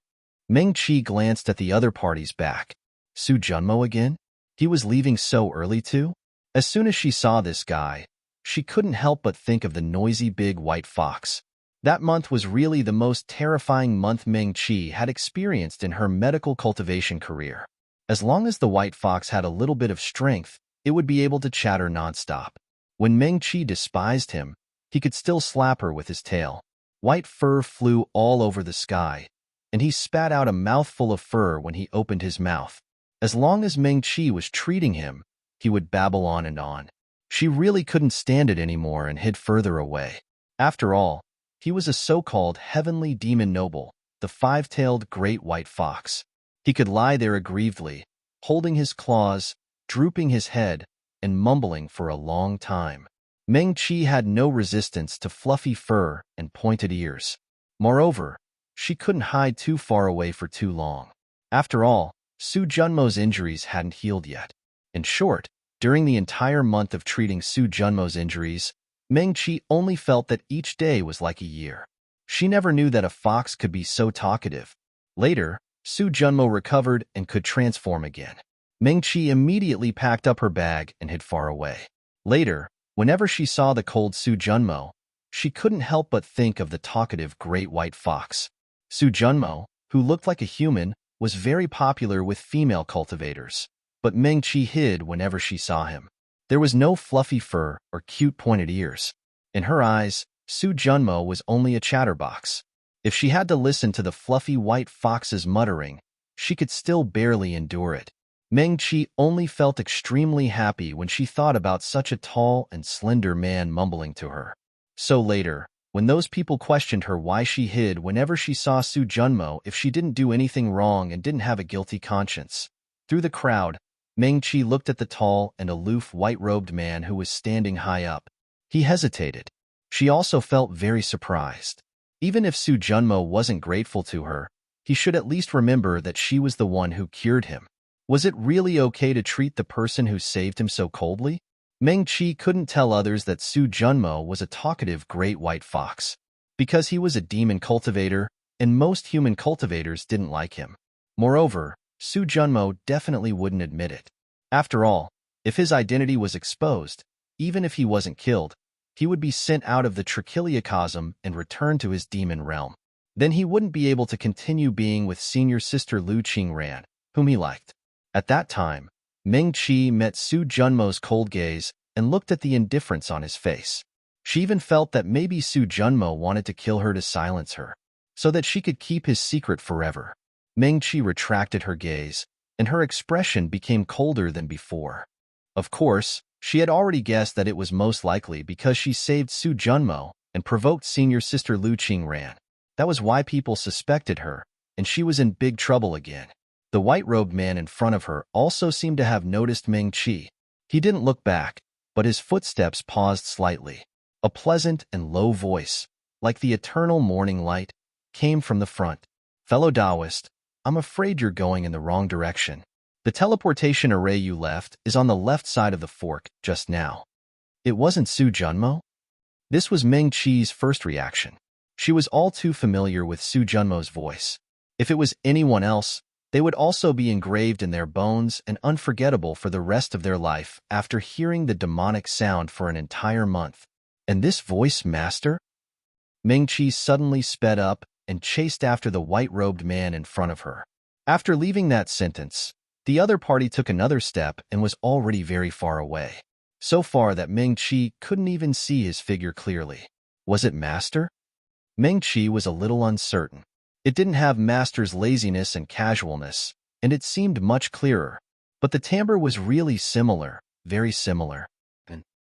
S1: Meng-Chi glanced at the other party's back. Su Junmo again? He was leaving so early too? As soon as she saw this guy, she couldn't help but think of the noisy big white fox. That month was really the most terrifying month Meng-Chi had experienced in her medical cultivation career. As long as the white fox had a little bit of strength, it would be able to chatter nonstop. When Meng-Chi despised him, he could still slap her with his tail. White fur flew all over the sky, and he spat out a mouthful of fur when he opened his mouth. As long as Meng-Chi was treating him, he would babble on and on. She really couldn't stand it anymore and hid further away. After all, he was a so-called heavenly demon noble, the five-tailed great white fox. He could lie there aggrievedly, holding his claws, drooping his head, and mumbling for a long time. Meng-Chi had no resistance to fluffy fur and pointed ears. Moreover, she couldn't hide too far away for too long. After all, Su Junmo's injuries hadn't healed yet. In short, during the entire month of treating Su Junmo's injuries, Meng-Chi only felt that each day was like a year. She never knew that a fox could be so talkative. Later, Su Junmo recovered and could transform again. Meng-Chi immediately packed up her bag and hid far away. Later, whenever she saw the cold Su Junmo, she couldn't help but think of the talkative great white fox. Su Junmo, who looked like a human, was very popular with female cultivators, but Meng-Chi hid whenever she saw him. There was no fluffy fur or cute pointed ears. In her eyes, Su Junmo was only a chatterbox. If she had to listen to the fluffy white fox's muttering, she could still barely endure it. Meng-Chi only felt extremely happy when she thought about such a tall and slender man mumbling to her. So later, when those people questioned her why she hid whenever she saw Su Junmo if she didn't do anything wrong and didn't have a guilty conscience, through the crowd, Meng-Chi looked at the tall and aloof white-robed man who was standing high up. He hesitated. She also felt very surprised. Even if Su Junmo wasn't grateful to her, he should at least remember that she was the one who cured him. Was it really okay to treat the person who saved him so coldly? Meng-Chi couldn't tell others that Su Junmo was a talkative great white fox, because he was a demon cultivator, and most human cultivators didn't like him. Moreover, Su Junmo definitely wouldn't admit it. After all, if his identity was exposed, even if he wasn't killed, he would be sent out of the Trichiliacosm and returned to his demon realm. Then he wouldn't be able to continue being with senior sister Lu Qingran, whom he liked. At that time, Meng-Chi met Su Junmo's cold gaze and looked at the indifference on his face. She even felt that maybe Su Junmo wanted to kill her to silence her, so that she could keep his secret forever. Meng-Chi retracted her gaze, and her expression became colder than before. Of course, she had already guessed that it was most likely because she saved Su Junmo and provoked senior sister Lu Qingran. That was why people suspected her, and she was in big trouble again. The white-robed man in front of her also seemed to have noticed Meng-Chi. He didn't look back, but his footsteps paused slightly. A pleasant and low voice, like the eternal morning light, came from the front. "Fellow Taoist, I'm afraid you're going in the wrong direction. The teleportation array you left is on the left side of the fork just now." It wasn't Su Junmo? This was Meng-Chi's first reaction. She was all too familiar with Su Junmo's voice. If it was anyone else, they would also be engraved in their bones and unforgettable for the rest of their life after hearing the demonic sound for an entire month. And this voice master? Meng-Chi suddenly sped up and chased after the white-robed man in front of her. After leaving that sentence, the other party took another step and was already very far away. So far that Meng-Chi couldn't even see his figure clearly. Was it Master? Meng-Chi was a little uncertain. It didn't have Master's laziness and casualness, and it seemed much clearer. But the timbre was really similar, very similar.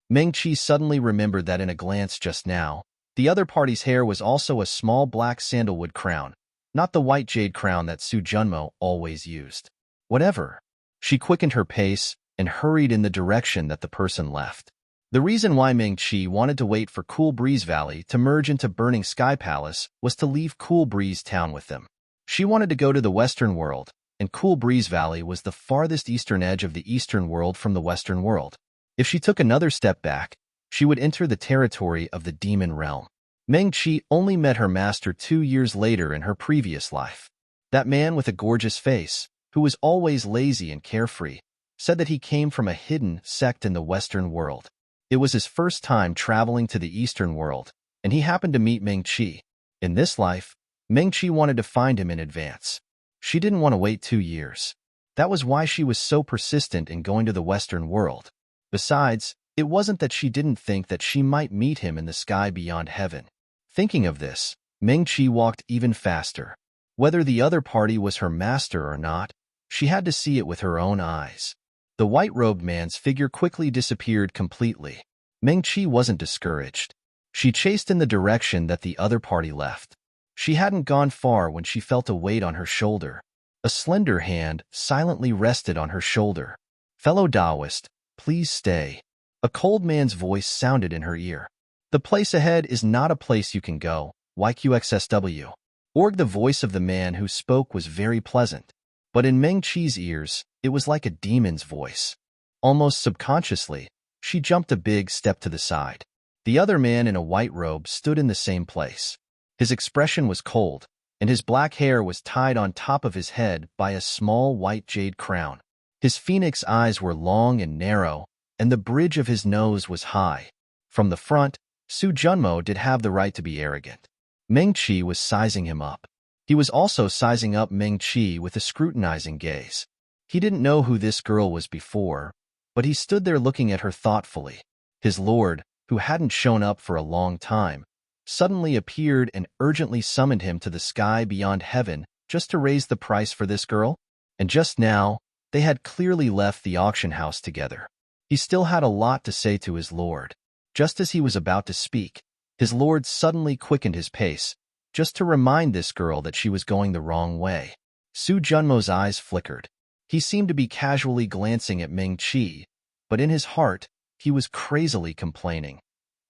S1: Meng-Chi suddenly remembered that in a glance just now, the other party's hair was also a small black sandalwood crown, not the white jade crown that Su Junmo always used. Whatever. She quickened her pace and hurried in the direction that the person left. The reason why Meng-Chi wanted to wait for Cool Breeze Valley to merge into Burning Sky Palace was to leave Cool Breeze Town with them. She wanted to go to the Western world, and Cool Breeze Valley was the farthest eastern edge of the Eastern world from the Western world. If she took another step back, she would enter the territory of the demon realm. Meng-Chi only met her master 2 years later in her previous life. That man with a gorgeous face, who was always lazy and carefree, said that he came from a hidden sect in the Western world. It was his first time traveling to the Eastern world, and he happened to meet Ming Qi. In this life, Ming Qi wanted to find him in advance. She didn't want to wait 2 years. That was why she was so persistent in going to the Western world. Besides, it wasn't that she didn't think that she might meet him in the sky beyond heaven. Thinking of this, Ming Qi walked even faster. Whether the other party was her master or not, she had to see it with her own eyes. The white-robed man's figure quickly disappeared completely. Ming Qi wasn't discouraged. She chased in the direction that the other party left. She hadn't gone far when she felt a weight on her shoulder. A slender hand silently rested on her shoulder. "Fellow Taoist, please stay." A cold man's voice sounded in her ear. "The place ahead is not a place you can go, YQXSW. The voice of the man who spoke was very pleasant, but in Ming Qi's ears, it was like a demon's voice. Almost subconsciously, she jumped a big step to the side. The other man in a white robe stood in the same place. His expression was cold, and his black hair was tied on top of his head by a small white jade crown. His phoenix eyes were long and narrow, and the bridge of his nose was high. From the front, Su Junmo did have the right to be arrogant. Ming Qi was sizing him up. He was also sizing up Ming Qi with a scrutinizing gaze. He didn't know who this girl was before, but he stood there looking at her thoughtfully. His lord, who hadn't shown up for a long time, suddenly appeared and urgently summoned him to the sky beyond heaven just to raise the price for this girl. And just now, they had clearly left the auction house together. He still had a lot to say to his lord. Just as he was about to speak, his lord suddenly quickened his pace, just to remind this girl that she was going the wrong way. Su Junmo's eyes flickered. He seemed to be casually glancing at Ming Qi, but in his heart, he was crazily complaining.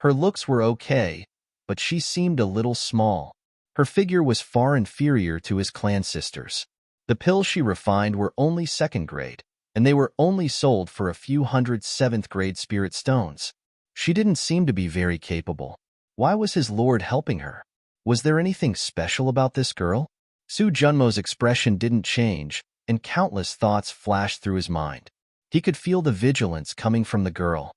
S1: Her looks were okay, but she seemed a little small. Her figure was far inferior to his clan sisters. The pills she refined were only 2nd grade, and they were only sold for a few hundred 7th grade spirit stones. She didn't seem to be very capable. Why was his lord helping her? Was there anything special about this girl? Su Junmo's expression didn't change, and countless thoughts flashed through his mind. He could feel the vigilance coming from the girl.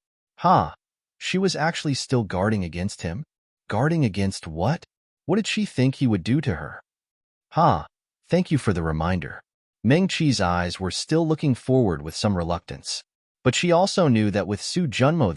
S1: She was actually still guarding against him? Guarding against what? What did she think he would do to her? Thank you for the reminder. Ming Qi's eyes were still looking forward with some reluctance. But she also knew that with Su Junmo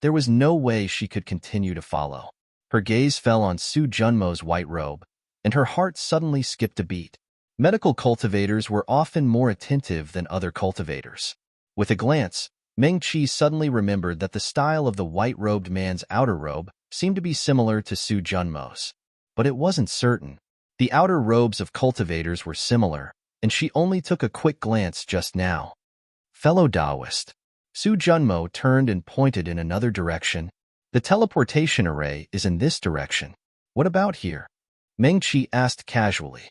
S1: there was no way she could continue to follow. Her gaze fell on Su Junmo's white robe, and her heart suddenly skipped a beat. Medical cultivators were often more attentive than other cultivators. With a glance, Ming Qi suddenly remembered that the style of the white-robed man's outer robe seemed to be similar to Su Junmo's. But it wasn't certain. The outer robes of cultivators were similar, and she only took a quick glance just now. "Fellow Taoist." Su Junmo turned and pointed in another direction. "The teleportation array is in this direction. What about here?" Ming Qi asked casually.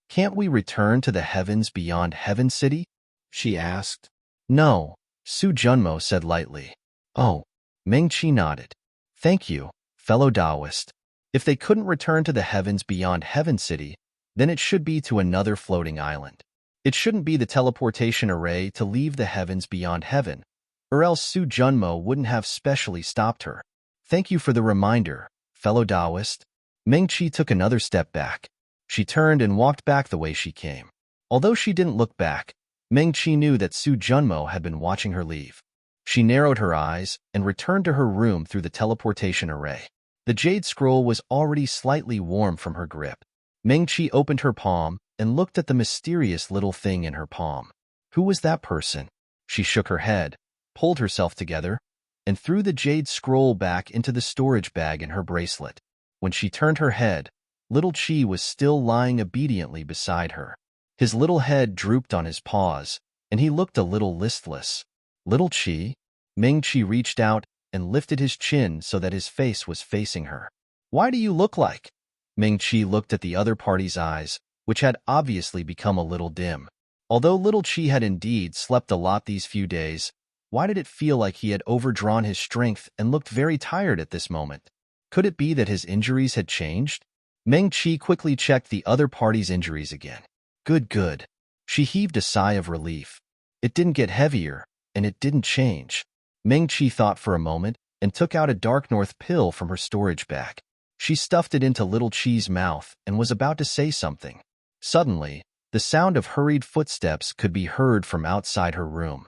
S1: "Can't we return to the heavens beyond Heaven City?" she asked. "No," Su Junmo said lightly. "Oh." Ming Qi nodded. "Thank you, fellow Taoist. If they couldn't return to the heavens beyond Heaven City, then it should be to another floating island. It shouldn't be the teleportation array to leave the heavens beyond heaven, or else Su Junmo wouldn't have specially stopped her. Thank you for the reminder, fellow Taoist." Ming Qi took another step back. She turned and walked back the way she came. Although she didn't look back, Ming Qi knew that Su Junmo had been watching her leave. She narrowed her eyes and returned to her room through the teleportation array. The jade scroll was already slightly warm from her grip. Ming Qi opened her palm and looked at the mysterious little thing in her palm. Who was that person? She shook her head, pulled herself together, and threw the jade scroll back into the storage bag in her bracelet. When she turned her head, little Qi was still lying obediently beside her. His little head drooped on his paws, and he looked a little listless. "Little Qi?" Ming Qi reached out and lifted his chin so that his face was facing her. "Why do you look like?" Ming Qi looked at the other party's eyes, which had obviously become a little dim. Although little Qi had indeed slept a lot these few days, why did it feel like he had overdrawn his strength and looked very tired at this moment? Could it be that his injuries had changed? Ming Qi quickly checked the other party's injuries again. Good. She heaved a sigh of relief. It didn't get heavier, and it didn't change. Ming Qi thought for a moment and took out a Dark North pill from her storage bag. She stuffed it into Little Chi's mouth and was about to say something. Suddenly, the sound of hurried footsteps could be heard from outside her room.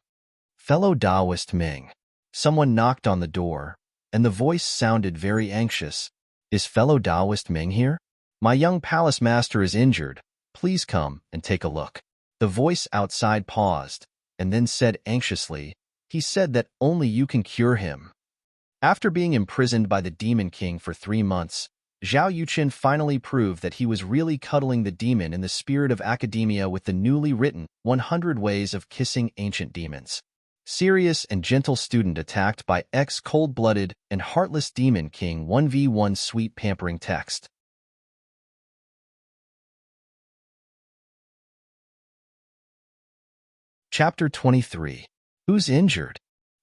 S1: Fellow Taoist Ming. Someone knocked on the door, and the voice sounded very anxious. Is fellow Taoist Ming here? My young palace master is injured. Please come and take a look. The voice outside paused, and then said anxiously, he said that only you can cure him. After being imprisoned by the Demon King for 3 months, Zhao Yuqin finally proved that he was really cuddling the demon in the spirit of academia with the newly written 100 Ways of Kissing Ancient Demons. Serious and gentle student attacked by ex-cold-blooded and heartless Demon King 1v1 sweet pampering text. Chapter 23. Who's injured?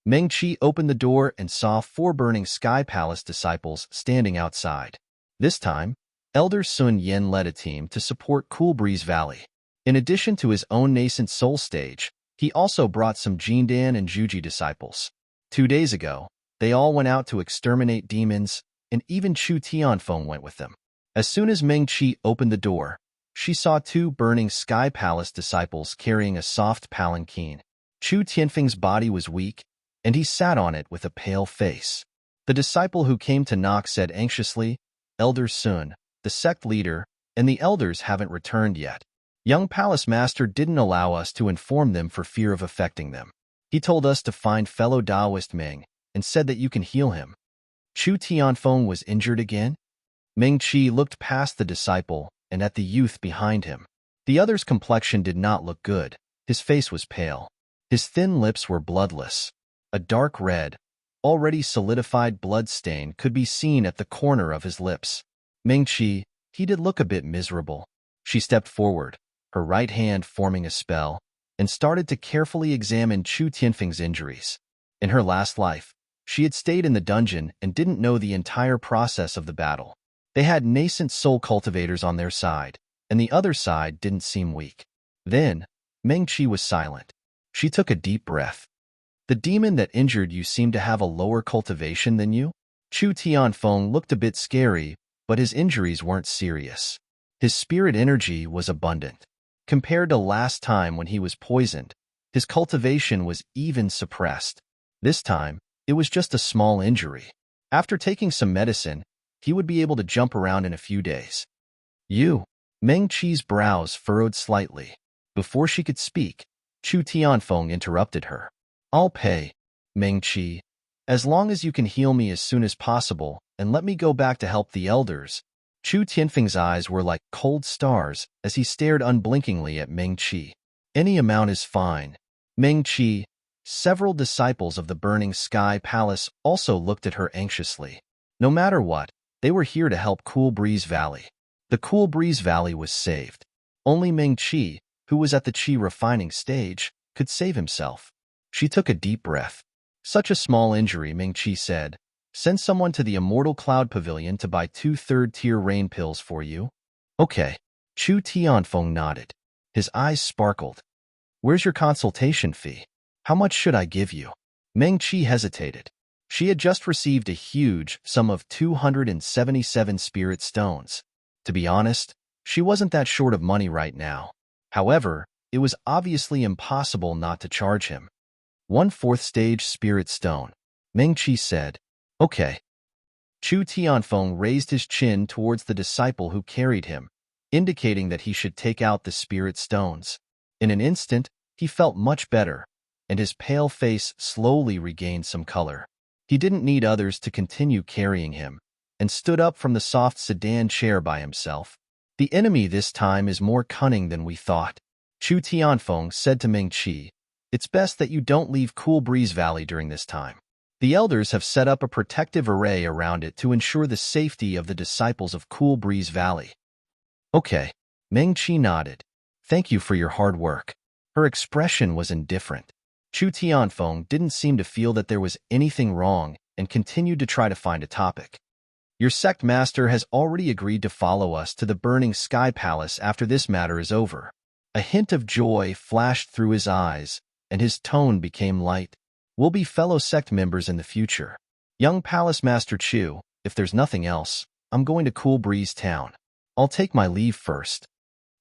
S1: Meng Qi opened the door and saw 4 Burning Sky Palace disciples standing outside. This time, Elder Sun Yen led a team to support Cool Breeze Valley. In addition to his own nascent soul stage, he also brought some Jindan and Juji disciples. 2 days ago, they all went out to exterminate demons, and even Chu Tianfeng went with them. As soon as Meng Qi opened the door, she saw 2 Burning Sky Palace disciples carrying a soft palanquin. Chu Tianfeng's body was weak, and he sat on it with a pale face. The disciple who came to knock said anxiously, Elder Sun, the sect leader, and the elders haven't returned yet. Young Palace Master didn't allow us to inform them for fear of affecting them. He told us to find fellow Taoist Ming and said that you can heal him. Chu Tianfeng was injured again? Meng Qi looked past the disciple and at the youth behind him. The other's complexion did not look good. His face was pale. His thin lips were bloodless. A dark red, already solidified blood stain could be seen at the corner of his lips. Meng Qi, he did look a bit miserable. She stepped forward, her right hand forming a spell, and started to carefully examine Chu Tianfeng's injuries. In her last life, she had stayed in the dungeon and didn't know the entire process of the battle. They had nascent soul cultivators on their side, and the other side didn't seem weak. Then, Meng Qi was silent. She took a deep breath. The demon that injured you seemed to have a lower cultivation than you? Chu Tianfeng looked a bit scary, but his injuries weren't serious. His spirit energy was abundant. Compared to last time when he was poisoned, his cultivation was even suppressed. This time, it was just a small injury. After taking some medicine, he would be able to jump around in a few days. You? Meng Qi's brows furrowed slightly. Before she could speak, Chu Tianfeng interrupted her. I'll pay, Meng Qi, as long as you can heal me as soon as possible and let me go back to help the elders. Chu Tianfeng's eyes were like cold stars as he stared unblinkingly at Meng Qi. Any amount is fine. Meng Qi, several disciples of the Burning Sky Palace also looked at her anxiously. No matter what, they were here to help Cool Breeze Valley. The Cool Breeze Valley was saved. Only Meng Qi, who was at the Qi refining stage, could save himself. She took a deep breath. Such a small injury, Meng Qi said. Send someone to the Immortal Cloud Pavilion to buy 2 third-tier rain pills for you. Okay. Chu Tianfeng nodded. His eyes sparkled. Where's your consultation fee? How much should I give you? Meng Qi hesitated. She had just received a huge sum of 277 spirit stones. To be honest, she wasn't that short of money right now. However, it was obviously impossible not to charge him. 1 4th stage spirit stone. Meng Qi said, Okay. Chu Tianfeng raised his chin towards the disciple who carried him, indicating that he should take out the spirit stones. In an instant, he felt much better, and his pale face slowly regained some color. He didn't need others to continue carrying him, and stood up from the soft sedan chair by himself. The enemy this time is more cunning than we thought. Chu Tianfeng said to Meng Qi, It's best that you don't leave Cool Breeze Valley during this time. The elders have set up a protective array around it to ensure the safety of the disciples of Cool Breeze Valley. Okay. Meng Qi nodded. Thank you for your hard work. Her expression was indifferent. Chu Tianfeng didn't seem to feel that there was anything wrong and continued to try to find a topic. Your sect master has already agreed to follow us to the Burning Sky Palace after this matter is over. A hint of joy flashed through his eyes, and his tone became light. We'll be fellow sect members in the future. Young Palace Master Chu, if there's nothing else, I'm going to Cool Breeze Town. I'll take my leave first.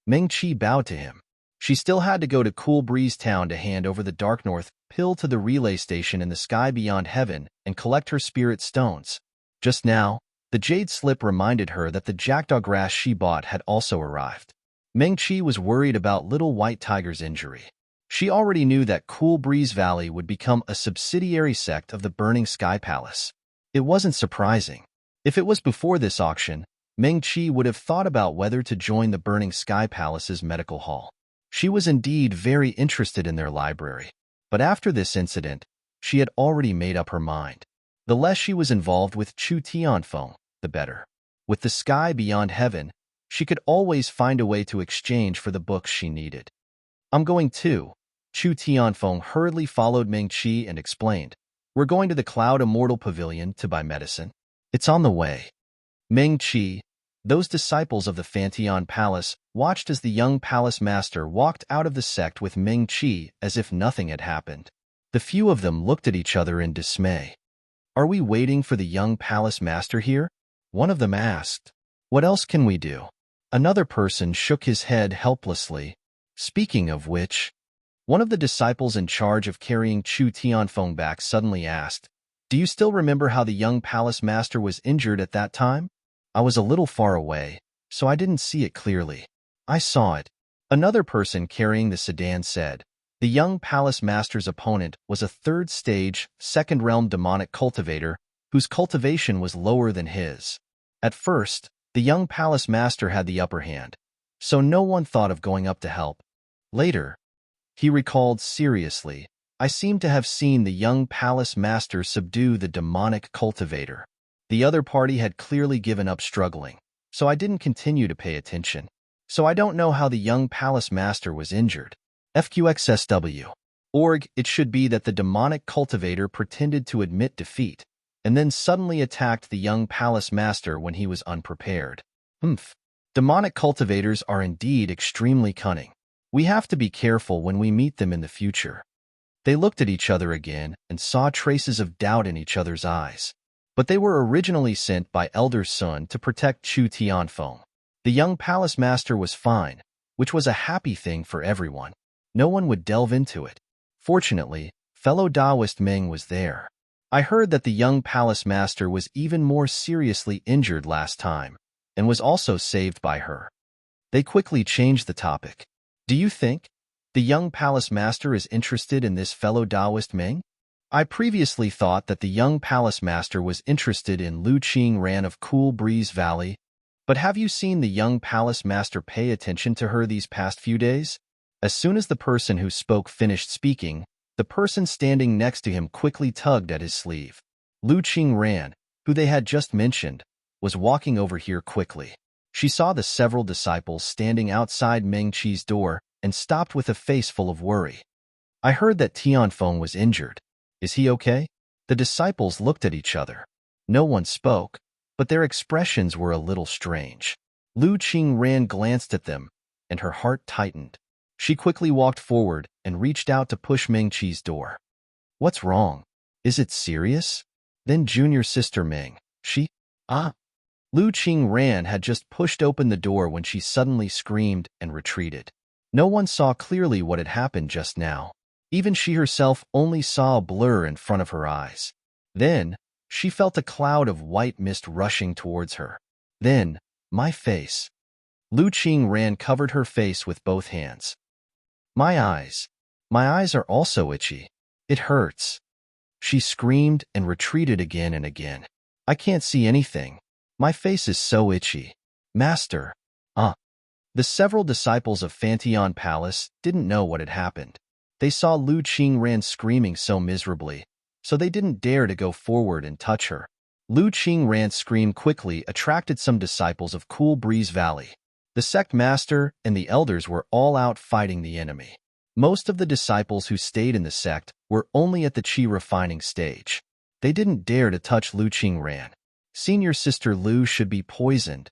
S1: Meng Qi bowed to him. She still had to go to Cool Breeze Town to hand over the Dark North pill to the relay station in the sky beyond heaven and collect her spirit stones. Just now, the jade slip reminded her that the jackdaw grass she bought had also arrived. Meng Qi was worried about Little White Tiger's injury. She already knew that Cool Breeze Valley would become a subsidiary sect of the Burning Sky Palace. It wasn't surprising. If it was before this auction, Meng Qi would have thought about whether to join the Burning Sky Palace's medical hall. She was indeed very interested in their library. But after this incident, she had already made up her mind. The less she was involved with Chu Tianfeng, the better. With the sky beyond heaven, she could always find a way to exchange for the books she needed. I'm going too. Chu Tianfeng hurriedly followed Meng Qi and explained, We're going to the Cloud Immortal Pavilion to buy medicine. It's on the way. Meng Qi, those disciples of the Fantian Palace, watched as the young palace master walked out of the sect with Meng Qi as if nothing had happened. The few of them looked at each other in dismay. Are we waiting for the young palace master here? One of them asked. What else can we do? Another person shook his head helplessly. Speaking of which, one of the disciples in charge of carrying Chu Tianfeng back suddenly asked, Do you still remember how the young palace master was injured at that time? I was a little far away, so I didn't see it clearly. I saw it. Another person carrying the sedan said, The young palace master's opponent was a third-stage, second-realm demonic cultivator whose cultivation was lower than his. At first, the young palace master had the upper hand, so no one thought of going up to help. Later, he recalled seriously, I seem to have seen the young palace master subdue the demonic cultivator. The other party had clearly given up struggling, so I didn't continue to pay attention. So I don't know how the young palace master was injured. FQXSW. Org, it should be that the demonic cultivator pretended to admit defeat, and then suddenly attacked the young palace master when he was unprepared. Demonic cultivators are indeed extremely cunning. We have to be careful when we meet them in the future. They looked at each other again and saw traces of doubt in each other's eyes. But they were originally sent by Elder Sun to protect Chu Tianfeng. The young palace master was fine, which was a happy thing for everyone. No one would delve into it. Fortunately, fellow Taoist Meng was there. I heard that the young palace master was even more seriously injured last time, and was also saved by her. They quickly changed the topic. Do you think the young palace master is interested in this fellow Taoist Meng? I previously thought that the young palace master was interested in Lu Qingran of Cool Breeze Valley, but have you seen the young palace master pay attention to her these past few days? As soon as the person who spoke finished speaking, the person standing next to him quickly tugged at his sleeve. Lu Qingran, who they had just mentioned, was walking over here quickly. She saw the several disciples standing outside Meng Qi's door and stopped with a face full of worry. I heard that Tianfeng was injured. Is he okay? The disciples looked at each other. No one spoke, but their expressions were a little strange. Lu Qingran glanced at them, and her heart tightened. She quickly walked forward and reached out to push Meng Qi's door. What's wrong? Is it serious? Then junior sister Meng, Lu Qingran had just pushed open the door when she suddenly screamed and retreated. No one saw clearly what had happened just now. Even she herself only saw a blur in front of her eyes. Then, she felt a cloud of white mist rushing towards her. Then, my face. Lu Qingran covered her face with both hands. My eyes. My eyes are also itchy. It hurts. She screamed and retreated again and again. I can't see anything. My face is so itchy. Master. The several disciples of Fantian Palace didn't know what had happened. They saw Lu Qingran screaming so miserably, so they didn't dare to go forward and touch her. Lu Qingran's scream quickly attracted some disciples of Cool Breeze Valley. The sect master and the elders were all out fighting the enemy. Most of the disciples who stayed in the sect were only at the qi refining stage. They didn't dare to touch Lu Qingran. Senior sister Lu should be poisoned.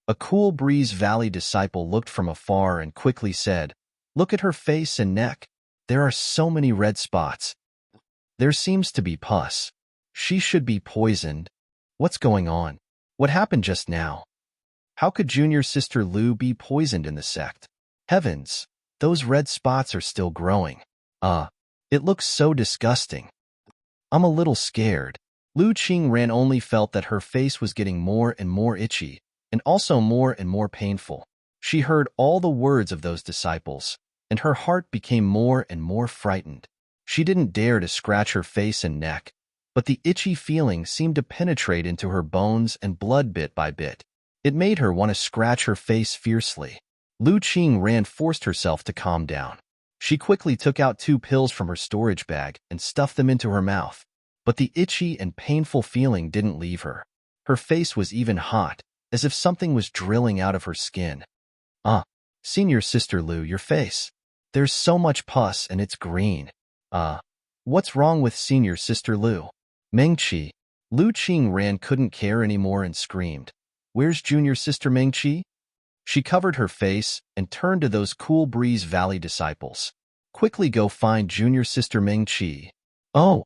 S1: A Cool Breeze Valley disciple looked from afar and quickly said, Look at her face and neck. There are so many red spots. There seems to be pus. She should be poisoned. What's going on? What happened just now? How could junior sister Lu be poisoned in the sect? Heavens, those red spots are still growing. It looks so disgusting. I'm a little scared. Lu Qingran only felt that her face was getting more and more itchy, and also more and more painful. She heard all the words of those disciples, and her heart became more and more frightened. She didn't dare to scratch her face and neck, but the itchy feeling seemed to penetrate into her bones and blood bit by bit. It made her want to scratch her face fiercely. Lu Qingran forced herself to calm down. She quickly took out 2 pills from her storage bag and stuffed them into her mouth. But the itchy and painful feeling didn't leave her. Her face was even hot, as if something was drilling out of her skin. Senior Sister Lu, your face. There's so much pus and it's green. What's wrong with Senior Sister Lu? Mengqi. Lu Qingran couldn't care anymore and screamed, "Where's Junior Sister Mengqi?" She covered her face and turned to those Cool Breeze Valley disciples. "Quickly go find Junior Sister Mengqi." Oh.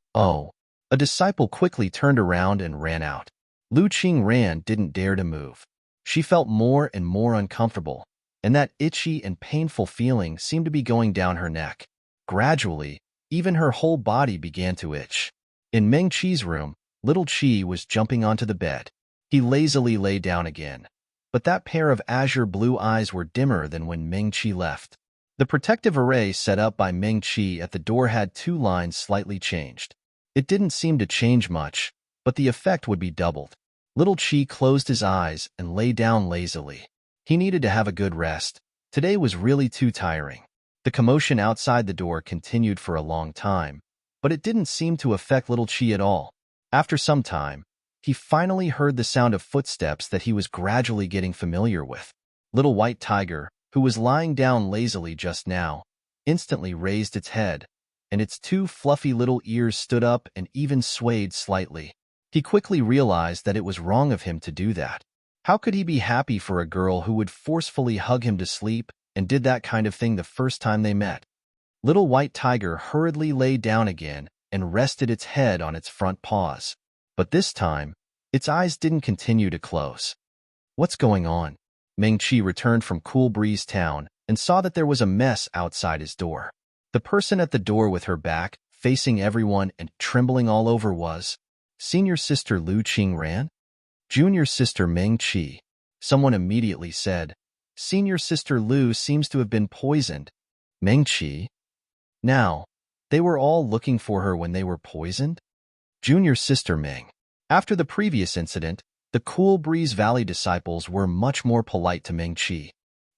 S1: A disciple quickly turned around and ran out. Lu Qingran didn't dare to move. She felt more and more uncomfortable, and that itchy and painful feeling seemed to be going down her neck. Gradually, even her whole body began to itch. In Meng Qi's room, little Qi was jumping onto the bed. He lazily lay down again, but that pair of azure blue eyes were dimmer than when Meng Qi left. The protective array set up by Meng Qi at the door had 2 lines slightly changed. It didn't seem to change much, but the effect would be doubled. Little Qi closed his eyes and lay down lazily. He needed to have a good rest. Today was really too tiring. The commotion outside the door continued for a long time, but it didn't seem to affect little Qi at all. After some time, he finally heard the sound of footsteps that he was gradually getting familiar with. Little White Tiger, who was lying down lazily just now, instantly raised its head, and its 2 fluffy little ears stood up and even swayed slightly. He quickly realized that it was wrong of him to do that. How could he be happy for a girl who would forcefully hug him to sleep and did that kind of thing the first time they met? Little White Tiger hurriedly lay down again and rested its head on its front paws. But this time, its eyes didn't continue to close. What's going on? Meng Qi returned from Cool Breeze Town and saw that there was a mess outside his door. The person at the door with her back, facing everyone and trembling all over was Senior Sister Lu Qingran? Junior Sister Meng Qi. Someone immediately said, Senior Sister Lu seems to have been poisoned. Meng Qi? Now, they were all looking for her when they were poisoned? Junior Sister Meng. After the previous incident, the Cool Breeze Valley disciples were much more polite to Meng Qi,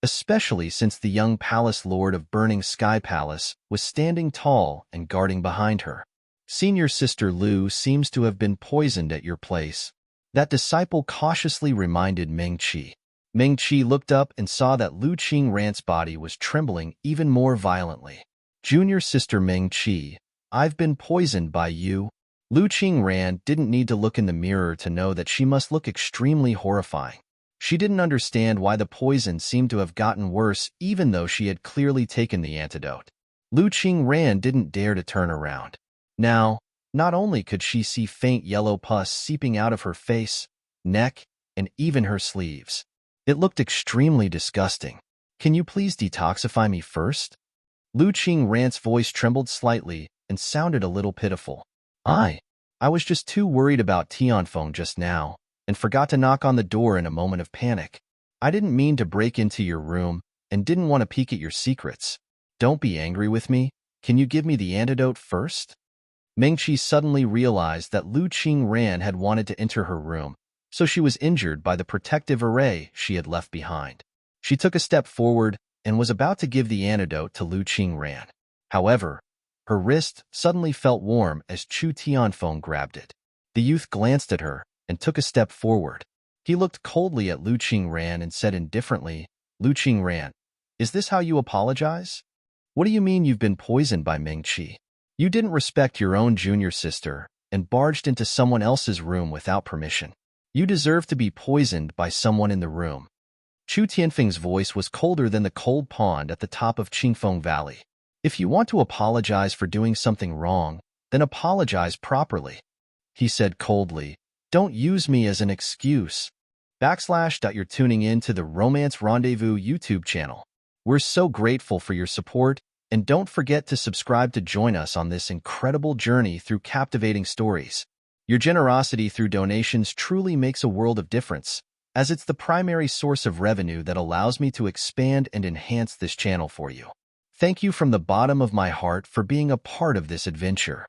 S1: especially since the young palace lord of Burning Sky Palace was standing tall and guarding behind her. Senior Sister Lu seems to have been poisoned at your place. That disciple cautiously reminded Meng Qi. Meng Qi looked up and saw that Lu Qingran's body was trembling even more violently. Junior Sister Meng Qi, I've been poisoned by you. Lu Qingran didn't need to look in the mirror to know that she must look extremely horrifying. She didn't understand why the poison seemed to have gotten worse even though she had clearly taken the antidote. Lu Qingran didn't dare to turn around. Now, not only could she see faint yellow pus seeping out of her face, neck, and even her sleeves. It looked extremely disgusting. Can you please detoxify me first? Lu Qingran's voice trembled slightly and sounded a little pitiful. I was just too worried about Tianfeng just now and forgot to knock on the door in a moment of panic. I didn't mean to break into your room and didn't want to peek at your secrets. Don't be angry with me. Can you give me the antidote first? Meng Qi suddenly realized that Lu Qingran had wanted to enter her room, so she was injured by the protective array she had left behind. She took a step forward and was about to give the antidote to Lu Qingran. However, her wrist suddenly felt warm as Chu Tianfeng grabbed it. The youth glanced at her and took a step forward. He looked coldly at Lu Qingran and said indifferently, Lu Qingran, is this how you apologize? What do you mean you've been poisoned by Meng Qi? You didn't respect your own junior sister and barged into someone else's room without permission. You deserve to be poisoned by someone in the room. Chu Tianfeng's voice was colder than the cold pond at the top of Qingfeng Valley. If you want to apologize for doing something wrong, then apologize properly. He said coldly, don't use me as an excuse. You're tuning in to the Romance Rendezvous YouTube channel. We're so grateful for your support, and don't forget to subscribe to join us on this incredible journey through captivating stories. Your generosity through donations truly makes a world of difference, as it's the primary source of revenue that allows me to expand and enhance this channel for you. Thank you from the bottom of my heart for being a part of this adventure.